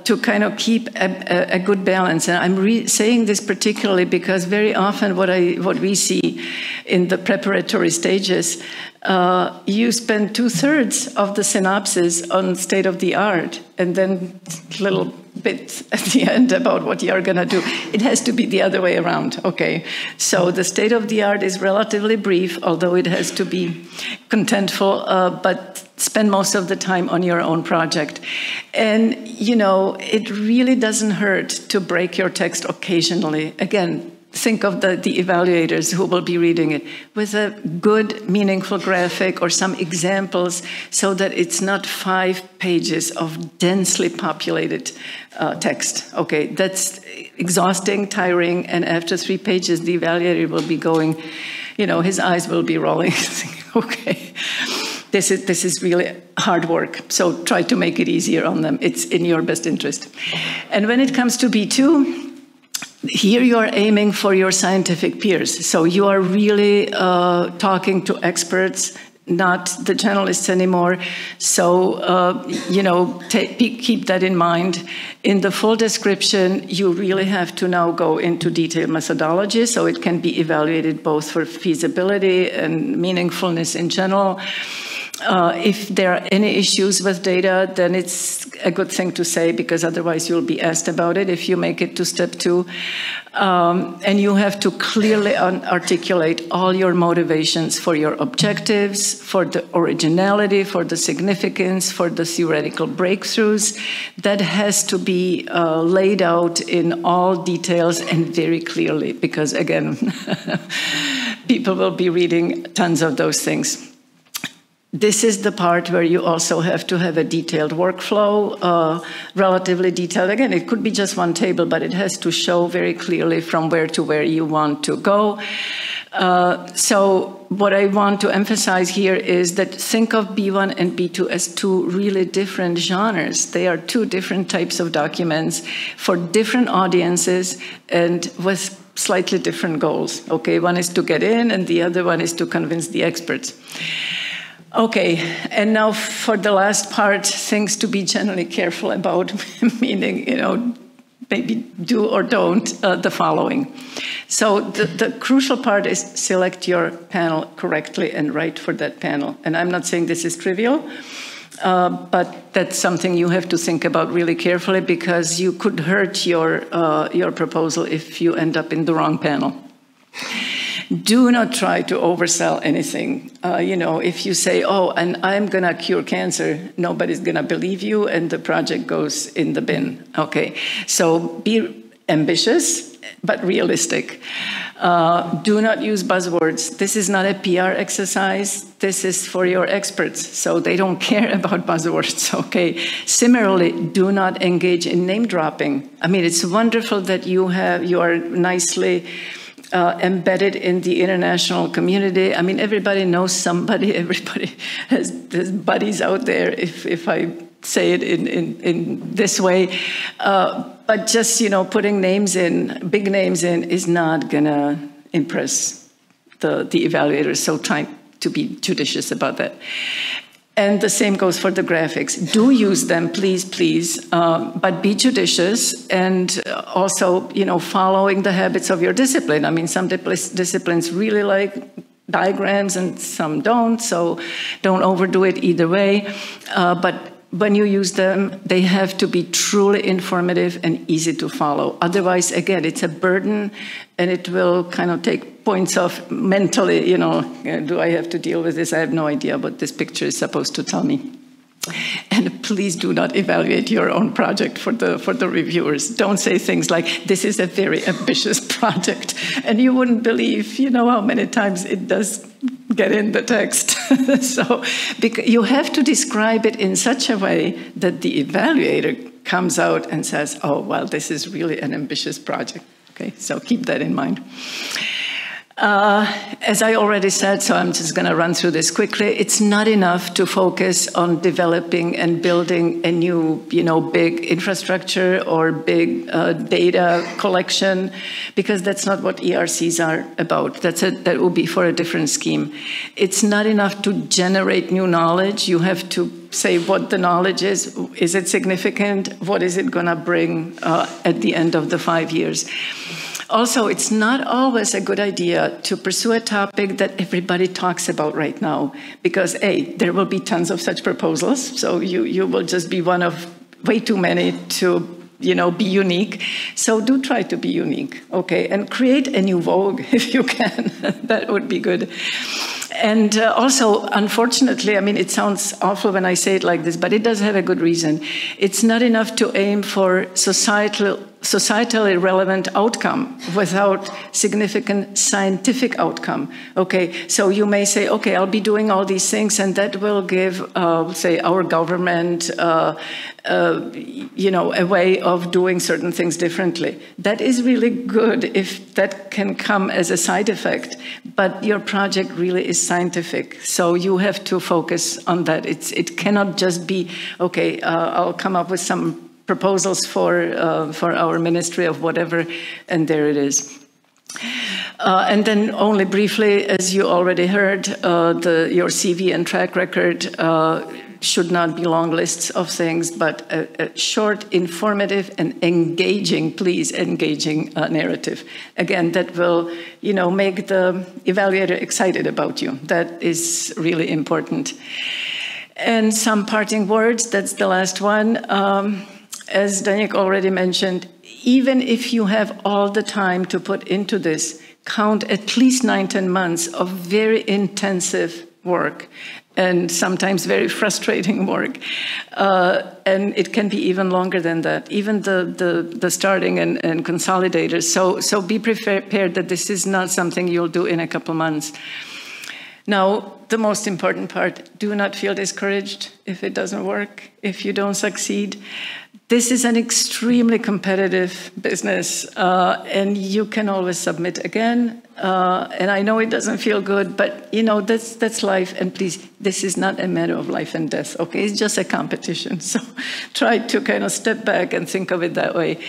to kind of keep a good balance. And I'm saying this particularly because very often what we see in the preparatory stages, you spend 2/3 of the synopsis on state of the art, and then little bit at the end about what you're going to do. It has to be the other way around, okay? So the state of the art is relatively brief, although it has to be contentful, but spend most of the time on your own project. And, you know, it really doesn't hurt to break your text occasionally. Again, think of the evaluators who will be reading it with a good, meaningful graphic or some examples so that it's not 5 pages of densely populated text. Okay, that's exhausting, tiring, and after 3 pages, the evaluator will be going, you know, his eyes will be rolling. Okay, this is really hard work, so try to make it easier on them. It's in your best interest. And when it comes to B2, here you are aiming for your scientific peers. So you are really talking to experts, not the journalists anymore. So, you know, keep that in mind. In the full description, you really have to now go into detailed methodology, so it can be evaluated both for feasibility and meaningfulness in general. If there are any issues with data, then it's a good thing to say, because otherwise you'll be asked about it if you make it to step 2. And you have to clearly articulate all your motivations for your objectives, for the originality, for the significance, for the theoretical breakthroughs. That has to be laid out in all details and very clearly, because again, people will be reading tons of those things. This is the part where you also have to have a detailed workflow, relatively detailed. Again, it could be just one table, but it has to show very clearly from where to where you want to go. So what I want to emphasize here is that think of B1 and B2 as 2 really different genres. They are 2 different types of documents for different audiences and with slightly different goals. Okay, one is to get in and the other one is to convince the experts. Okay, and now for the last part, things to be generally careful about, meaning, you know, maybe do or don't the following. So the crucial part is select your panel correctly and write for that panel. And I'm not saying this is trivial, but that's something you have to think about really carefully, because you could hurt your proposal if you end up in the wrong panel. Do not try to oversell anything. You know, if you say, oh, and I'm going to cure cancer, nobody's going to believe you, and the project goes in the bin. Okay, so be ambitious, but realistic. Do not use buzzwords. This is not a PR exercise. This is for your experts, so they don't care about buzzwords, okay? Similarly, do not engage in name dropping. I mean, it's wonderful that you are nicely embedded in the international community. I mean, everybody knows somebody, everybody has buddies out there, if I say it in this way. But just, you know, putting names in, big names in, is not gonna impress the evaluators, so try to be judicious about that. And the same goes for the graphics. Do use them, please, please, but be judicious, and also, you know, following the habits of your discipline. I mean, some disciplines really like diagrams and some don't, so don't overdo it either way. But when you use them, they have to be truly informative and easy to follow. Otherwise, again, it's a burden, and it will kind of take points off mentally, you know, do I have to deal with this? I have no idea what this picture is supposed to tell me. And please do not evaluate your own project for the reviewers. Don't say things like, this is a very ambitious project. And you wouldn't believe, you know, how many times it does get in the text. So you have to describe it in such a way that the evaluator comes out and says, oh, well, this is really an ambitious project. Okay, so keep that in mind. As I already said, so I'm just going to run through this quickly, it's not enough to focus on developing and building a new, you know, big infrastructure or big data collection, because that's not what ERCs are about. That will be for a different scheme. It's not enough to generate new knowledge. You have to say what the knowledge is. Is it significant? What is it going to bring at the end of the 5 years? Also, it's not always a good idea to pursue a topic that everybody talks about right now, because A, there will be tons of such proposals, so you will just be one of way too many to, you know, be unique. So do try to be unique, okay? And create a new vogue if you can. That would be good. And also, unfortunately, I mean, it sounds awful when I say it like this, but it does have a good reason. It's not enough to aim for societally relevant outcome without significant scientific outcome. Okay, so you may say, okay, I'll be doing all these things, and that will give, say, our government, you know, a way of doing certain things differently. That is really good if that can come as a side effect, but your project really is scientific, so you have to focus on that. It cannot just be, okay, I'll come up with some proposals for our ministry of whatever, and there it is. And then only briefly, as you already heard, your CV and track record, should not be long lists of things, but a short, informative, and engaging, please, engaging narrative. Again, that will, make the evaluator excited about you. That is really important. And some parting words, that's the last one. As Zdeněk already mentioned, even if you have all the time to put into this, count at least 9-10 months of very intensive work and sometimes very frustrating work. And it can be even longer than that, even the starting and consolidators. So be prepared that this is not something you'll do in a couple months. Now, the most important part, do not feel discouraged if it doesn't work, if you don't succeed. This is an extremely competitive business, and you can always submit again. And I know it doesn't feel good, but that's life. And please, this is not a matter of life and death, okay? It's just a competition. So try to kind of step back and think of it that way.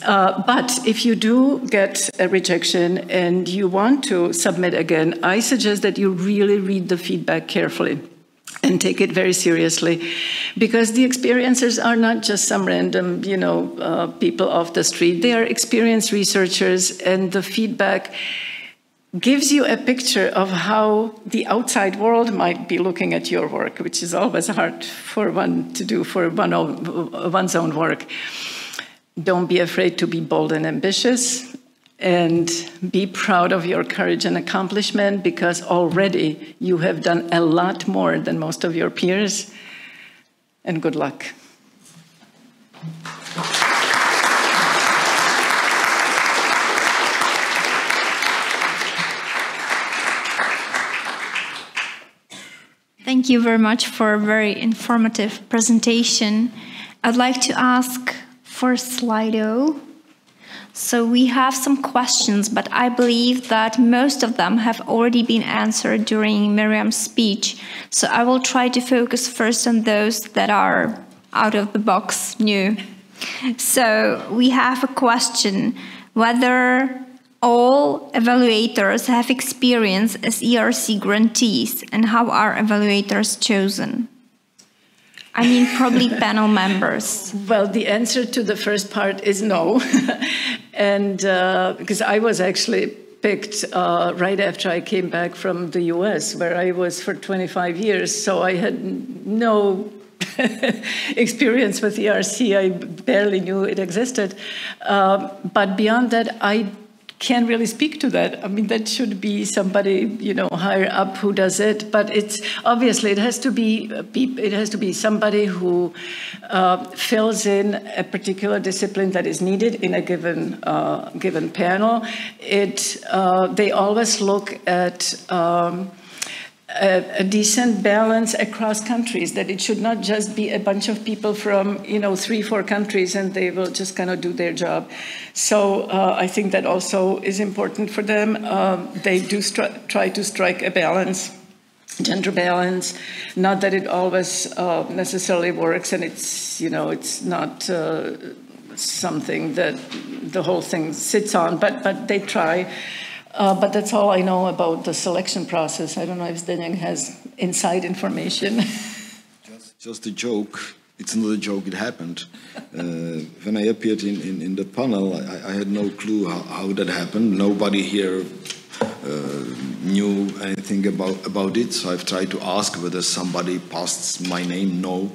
But if you do get a rejection and you want to submit again, I suggest that you really read the feedback carefully and take it very seriously, because the experiencers are not just some random, people off the street. They are experienced researchers, and the feedback gives you a picture of how the outside world might be looking at your work, which is always hard for one to do for one's own work. Don't be afraid to be bold and ambitious. And be proud of your courage and accomplishment, because already you have done a lot more than most of your peers. And good luck. Thank you very much for a very informative presentation. I'd like to ask for Slido. So we have some questions, but I believe that most of them have already been answered during Mirjam's speech. So I will try to focus first on those that are out of the box, new. So we have a question whether all evaluators have experience as ERC grantees, and how are evaluators chosen? I mean, probably panel members. Well, the answer to the first part is no. And because I was actually picked right after I came back from the US, where I was for 25 years. So I had no experience with ERC. I barely knew it existed. But beyond that, I can't really speak to that. I mean, that should be somebody, higher up who does it. But it's obviously it has to be somebody who fills in a particular discipline that is needed in a given panel. They always look at a decent balance across countries, that it should not just be a bunch of people from 3-4 countries and they will just kind of do their job. So I think that also is important for them. They do try to strike a balance, gender balance. Not that it always necessarily works, and it's not something that the whole thing sits on, but they try. But that's all I know about the selection process. I don't know if Zdeněk has inside information. Just a joke. It's not a joke, it happened. When I appeared in the panel, I had no clue how that happened. Nobody here knew anything about it, so I've tried to ask whether somebody passed my name. No.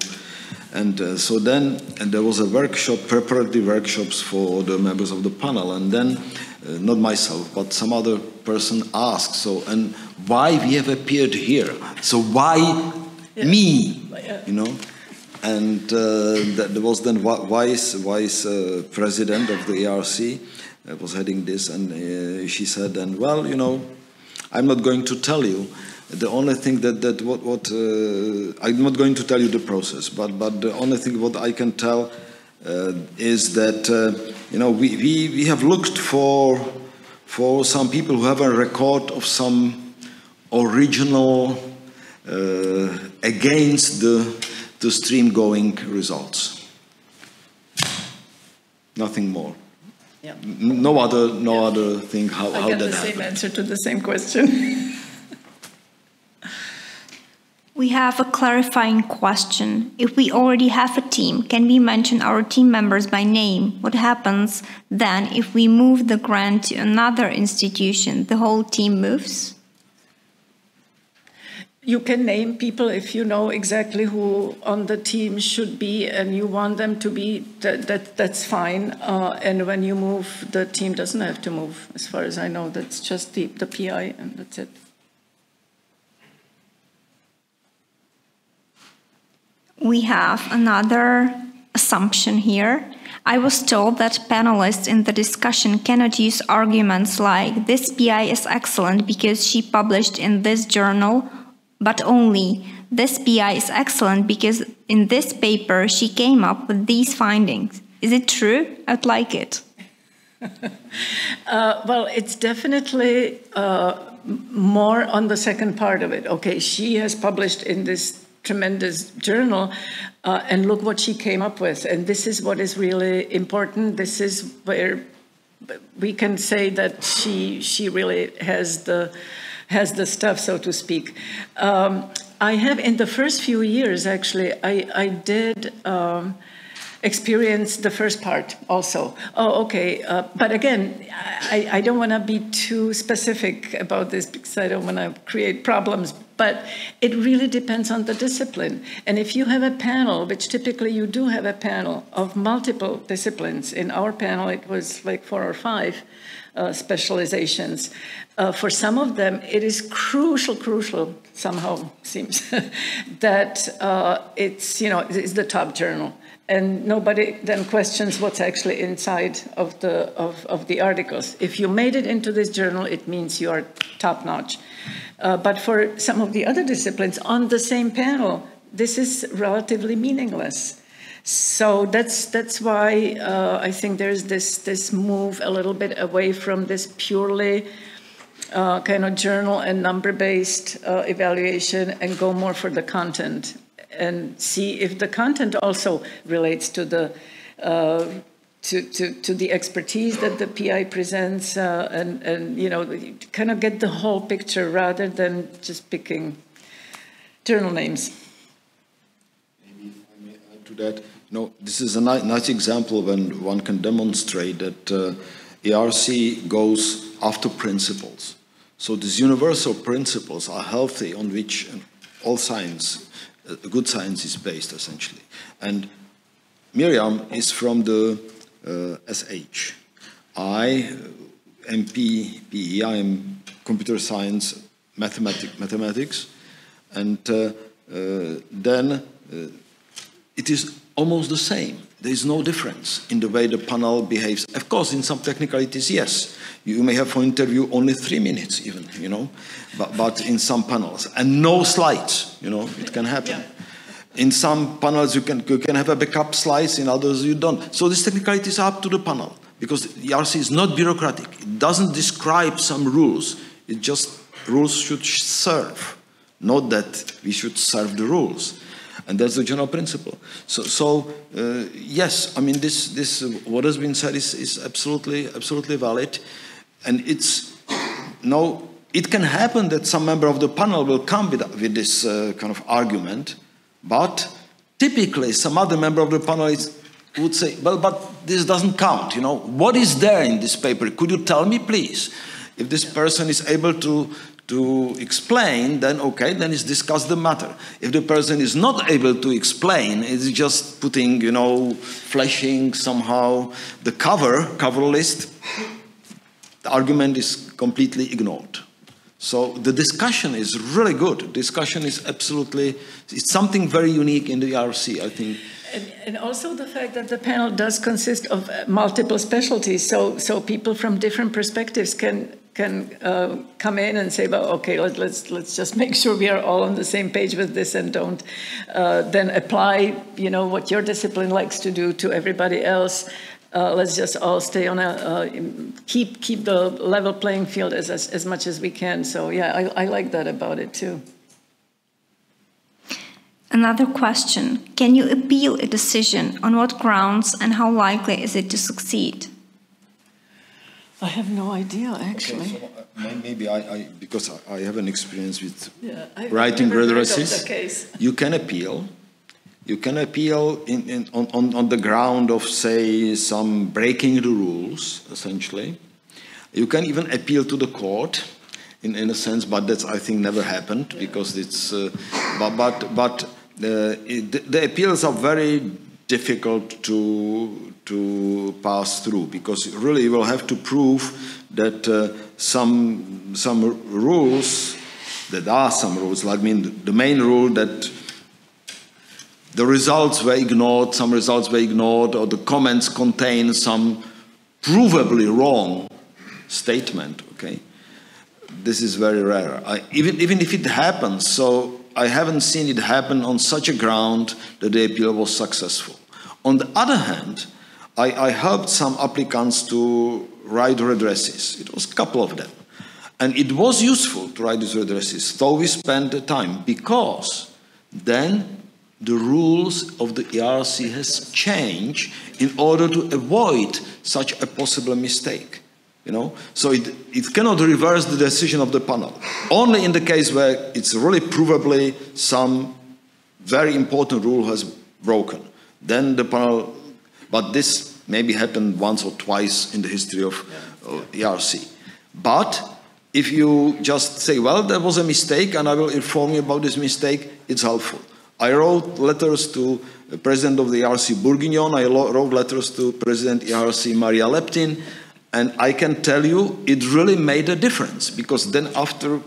And so then there was a workshop, preparatory workshops for the members of the panel, and then not myself, but some other person asked, and why we have appeared here? So why me? And there was then vice president of the ERC was heading this, and she said, and well, I'm not going to tell you. The only thing I'm not going to tell you the process, but the only thing what I can tell is that we have looked for some people who have a record of some original against the stream going results. Nothing more. Yeah. No other thing. How I got that the same happened. answer to the same question. We have a clarifying question. If we already have a team, can we mention our team members by name? What happens then if we move the grant to another institution? The whole team moves? You can name people if you know exactly who on the team should be and you want them to be, that's fine. And when you move, the team doesn't have to move. As far as I know, that's just the PI and that's it. We have another assumption here. I was told that panelists in the discussion cannot use arguments like this PI is excellent because she published in this journal, but only this PI is excellent because in this paper she came up with these findings. Is it true? I'd like it. Well, it's definitely more on the second part of it. Okay, she has published in this tremendous journal, and look what she came up with. And this is what is really important. This is where we can say that she really has the stuff, so to speak. I have, in the first few years, actually, I did experience the first part also. Oh, okay. But again, I don't want to be too specific about this because I don't want to create problems. But it really depends on the discipline. And if you have a panel, which typically you do have a panel of multiple disciplines, in our panel it was like 4 or 5 specializations. For some of them, it is crucial, somehow seems, that it's the top journal. And nobody then questions what's actually inside of the articles. If you made it into this journal, it means you are top-notch. But for some of the other disciplines on the same panel, this is relatively meaningless. So that's why I think there's this move a little bit away from this purely kind of journal and number-based evaluation and go more for the content and see if the content also relates to the to the expertise that the PI presents, and kind of get the whole picture rather than just picking journal names. Maybe if I may add to that, this is a nice example when one can demonstrate that ERC goes after principles. So these universal principles are healthy on which all science, good science is based essentially. And Mirjam is from the SH. I am PE, I am computer science, mathematics, and then it is almost the same. There is no difference in the way the panel behaves. Of course, in some technicalities, yes. You may have for interview only 3 minutes even, but in some panels. And no slides, it can happen. Yeah. In some panels, you can have a backup slides, in others you don't. So this technicality is up to the panel, because the ERC is not bureaucratic. It doesn't describe some rules. It just, rules should serve, not that we should serve the rules. And that's the general principle. So yes, I mean, this what has been said is absolutely valid. And it can happen that some member of the panel will come with this kind of argument, but typically some other member of the panel would say, well, but this doesn't count, What is there in this paper? Could you tell me, please? If this person is able to explain, then okay, then it's discuss the matter. If the person is not able to explain, it's just putting, flashing somehow the cover list, the argument is completely ignored. So the discussion is really good. Discussion is absolutely, it's something very unique in the ERC, I think. And also the fact that the panel does consist of multiple specialties, so people from different perspectives can come in and say, well, okay, let's just make sure we are all on the same page with this, and don't then apply, what your discipline likes to do to everybody else. Let's just all stay on keep the level playing field as much as we can. So yeah, I like that about it too. Another question: can you appeal a decision? On what grounds, and how likely is it to succeed? I have no idea, actually. Okay, so maybe because I have an experience with I've writing never heard of redresses. the case. You can appeal. You can appeal on the ground of, say, some breaking the rules, essentially. You can even appeal to the court, in a sense, but that's, I think, never happened, because it's. The appeals are very difficult to pass through, because really you will have to prove that some rules, that are some rules, like, I mean, the main rule that the results were ignored, some results were ignored, or the comments contain some provably wrong statement, okay? This is very rare. Even if it happens, so I haven't seen it happen on such a ground that the appeal was successful. On the other hand, I helped some applicants to write redresses. It was a couple of them. And it was useful to write these redresses, so we spent the time, because then the rules of the ERC has changed in order to avoid such a possible mistake. You know? So it cannot reverse the decision of the panel. Only in the case where it's really provably some very important rule has broken. Then the panel, but this maybe happened once or twice in the history of ERC. But if you just say, well, there was a mistake and I will inform you about this mistake, it's helpful. I wrote letters to the president of the ERC Bourguignon, I wrote letters to President ERC Maria Leptin, and I can tell you it really made a difference, because then after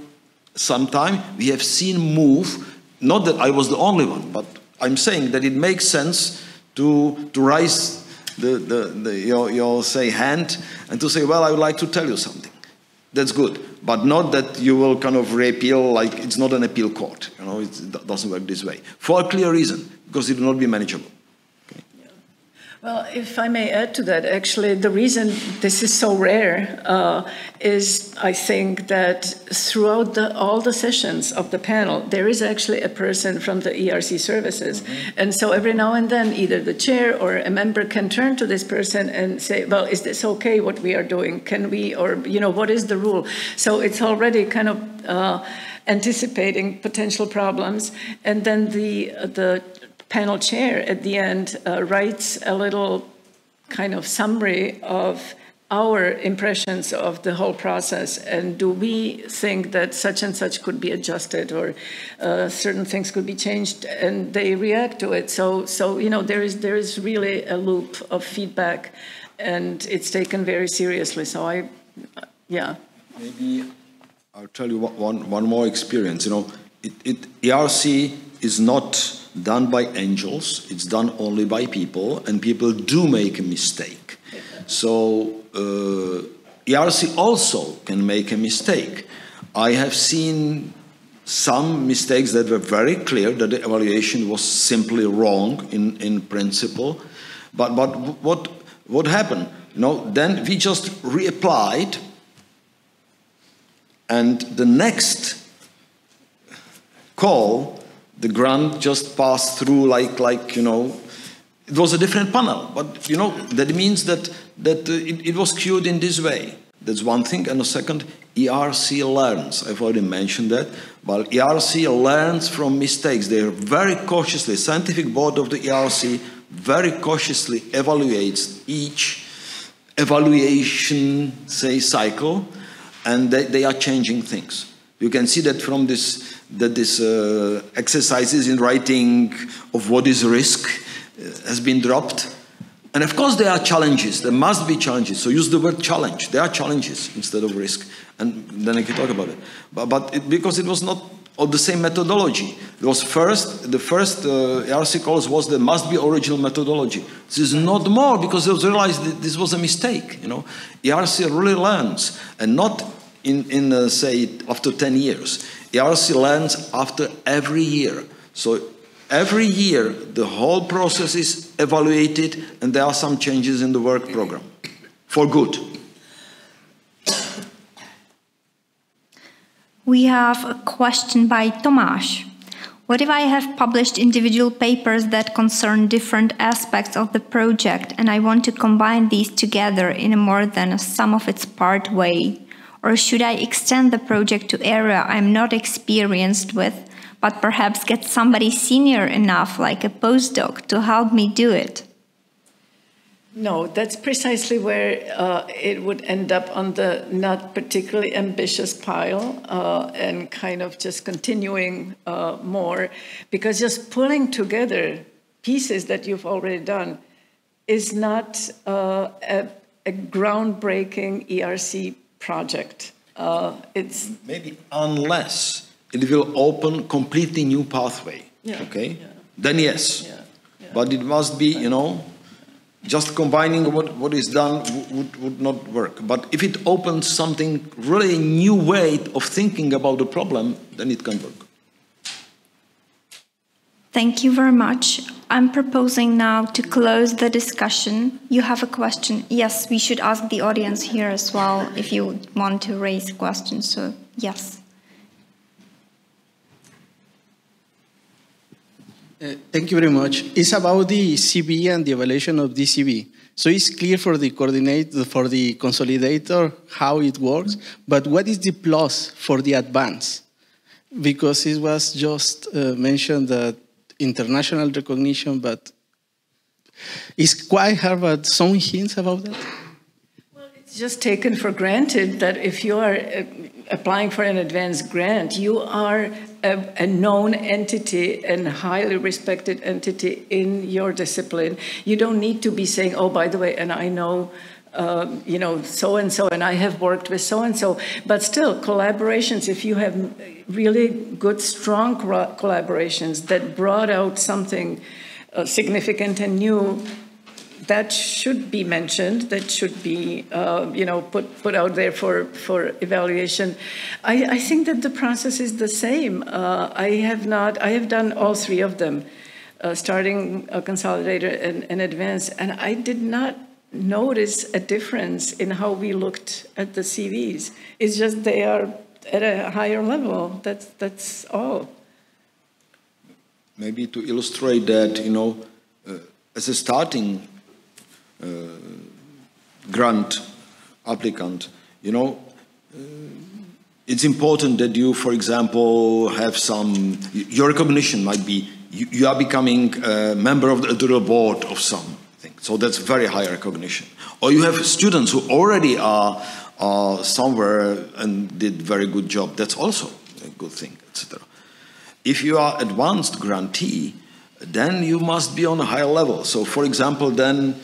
some time we have seen move, not that I was the only one, but I'm saying that it makes sense to raise your say hand and to say, well, I would like to tell you something. That's good, but not that you will kind of reappeal, like it's not an appeal court. You know, it doesn't work this way. For a clear reason, because it will not be manageable. Okay. Yeah. Well, if I may add to that, actually, the reason this is so rare is, I think, that throughout all the sessions of the panel, there is actually a person from the ERC services. Mm-hmm. And so every now and then, either the chair or a member can turn to this person and say, well, is this okay what we are doing? Can we, or, you know, what is the rule? So it's already kind of anticipating potential problems. And then the panel chair at the end writes a little kind of summary of our impressions of the whole process, and do we think that such and such could be adjusted, or certain things could be changed, and they react to it. So you know, there is really a loop of feedback, and it's taken very seriously. So yeah. Maybe I'll tell you one more experience. You know, ERC is not done by angels, it's done only by people, and people do make a mistake. So ERC also can make a mistake. I have seen some mistakes that were very clear, that the evaluation was simply wrong in principle. But what happened? You know, then we just reapplied, and the next call, the grant just passed through like you know, it was a different panel. But you know, that means that it was cured in this way. That's one thing. And the second, ERC learns. I've already mentioned that. But ERC learns from mistakes. They are very cautiously, scientific board of the ERC very cautiously evaluates each evaluation, say, cycle, and they are changing things. You can see that from this exercises in writing of what is risk has been dropped. And of course there are challenges, there must be challenges. So use the word challenge, there are challenges instead of risk. And then I can talk about it. Because it was not of the same methodology. It was the first ERC calls was there must be original methodology. This is not more, because they realized that this was a mistake. You know, ERC really learns, and not in say after 10 years. ERC learns after every year. So every year the whole process is evaluated, and there are some changes in the work program for good. We have a question by Tomáš. What if I have published individual papers that concern different aspects of the project and I want to combine these together in a more than a sum of its part way? Or should I extend the project to area I'm not experienced with, but perhaps get somebody senior enough, like a postdoc, to help me do it? No, that's precisely where it would end up on the not particularly ambitious pile and kind of just continuing more, because just pulling together pieces that you've already done is not a groundbreaking ERC project. It's maybe unless it will open completely new pathway, okay? Yeah. Then yes, but it must be, you know, just combining what is done would not work. But if it opens something really new way of thinking about the problem, then it can work. Thank you very much. I'm proposing now to close the discussion. You have a question? Yes, we should ask the audience here as well if you want to raise questions. So, yes. Thank you very much. It's about the CV and the evaluation of the CV. So it's clear for the coordinator, for the consolidator, how it works, but what is the plus for the advance? Because it was just mentioned that international recognition, but it's quite hard, but some hints about that? Well, it's just taken for granted that if you are applying for an advanced grant, you are a known entity and highly respected entity in your discipline. You don't need to be saying, oh, by the way, and I know, you know, so-and-so, and I have worked with so-and-so. But still, collaborations, if you have really good, strong collaborations that brought out something significant and new, that should be mentioned, that should be, you know, put out there for evaluation. I think that the process is the same. I have done all three of them, starting a consolidator and advanced, and I did not notice a difference in how we looked at the CVs. It's just they are at a higher level. That's all. Maybe to illustrate that, you know, as a starting grant applicant, you know, it's important that you, for example, have some, your recognition might be, you are becoming a member of the editorial board of something. So that's very high recognition. Or you have students who already are somewhere and did very good job. That's also a good thing, etc. If you are advanced grantee, then you must be on a higher level. So, for example, then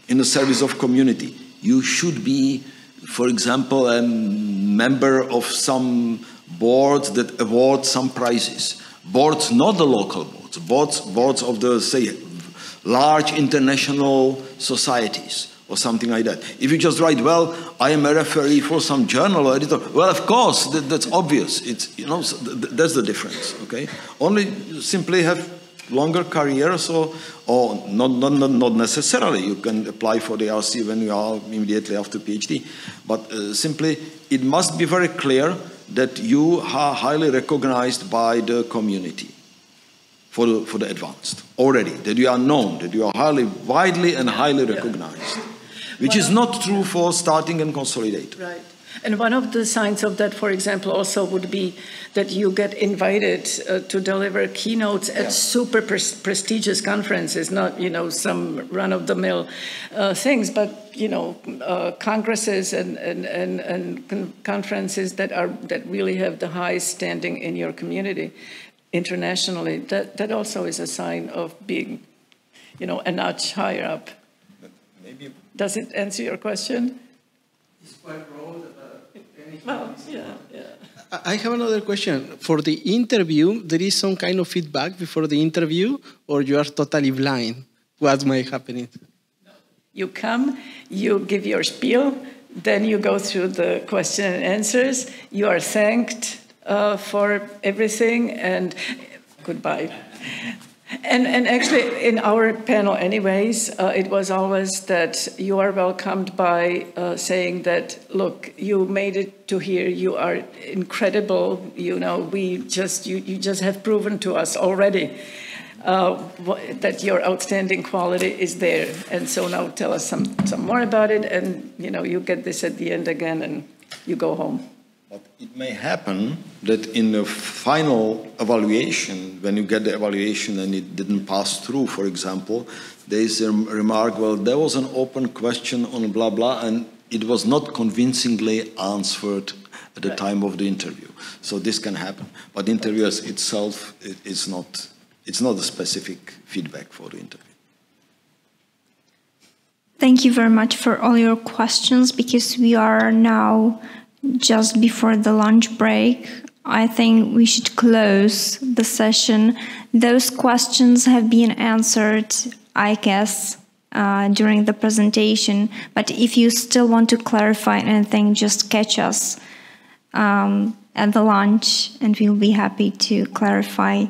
in the service of community, you should be, for example, a member of some boards that award some prizes. Boards, not the local boards, boards of the, say, large international societies or something like that. If you just write, well, I am a referee for some journal or editor, well, of course, that's obvious. It's, you know, that's the difference, okay? Only simply have longer careers or not necessarily. You can apply for the ERC when you are immediately after PhD. But simply, it must be very clear that you are highly recognized by the community for the advanced already, that you are known, that you are highly, widely and highly recognized, which is not true for starting and consolidate. Right. And one of the signs of that, for example, also would be that you get invited to deliver keynotes at super prestigious conferences, not, you know, some run-of-the-mill things, but, you know, congresses and conferences that really have the highest standing in your community internationally. That also is a sign of being, you know, a notch higher up. Maybe. Does it answer your question? It's quite broad. Well, yeah. I have another question. For the interview, there is some kind of feedback before the interview, or you are totally blind? What might happen? You come, you give your spiel, then you go through the question and answers. You are thanked for everything, and goodbye. And actually, in our panel anyways, it was always that you are welcomed by saying that, look, you made it to here, you are incredible, you know, you just have proven to us already that your outstanding quality is there. And so now tell us some more about it, and, you know, you get this at the end again and you go home. But it may happen that in the final evaluation, when you get the evaluation and it didn't pass through, for example, there is a remark, well, there was an open question on blah, blah, and it was not convincingly answered at the time of the interview. So this can happen. But the interview itself, it's not a specific feedback for the interview. Thank you very much for all your questions, because we are now just before the lunch break. I think we should close the session. Those questions have been answered, I guess, during the presentation. But if you still want to clarify anything, just catch us at the lunch, and we'll be happy to clarify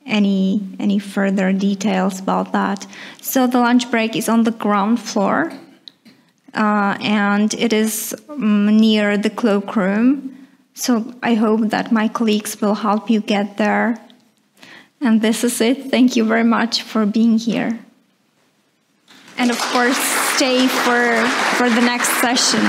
any further details about that. So the lunch break is on the ground floor. And it is near the cloakroom. So I hope that my colleagues will help you get there. And this is it. Thank you very much for being here. And of course, stay for the next session.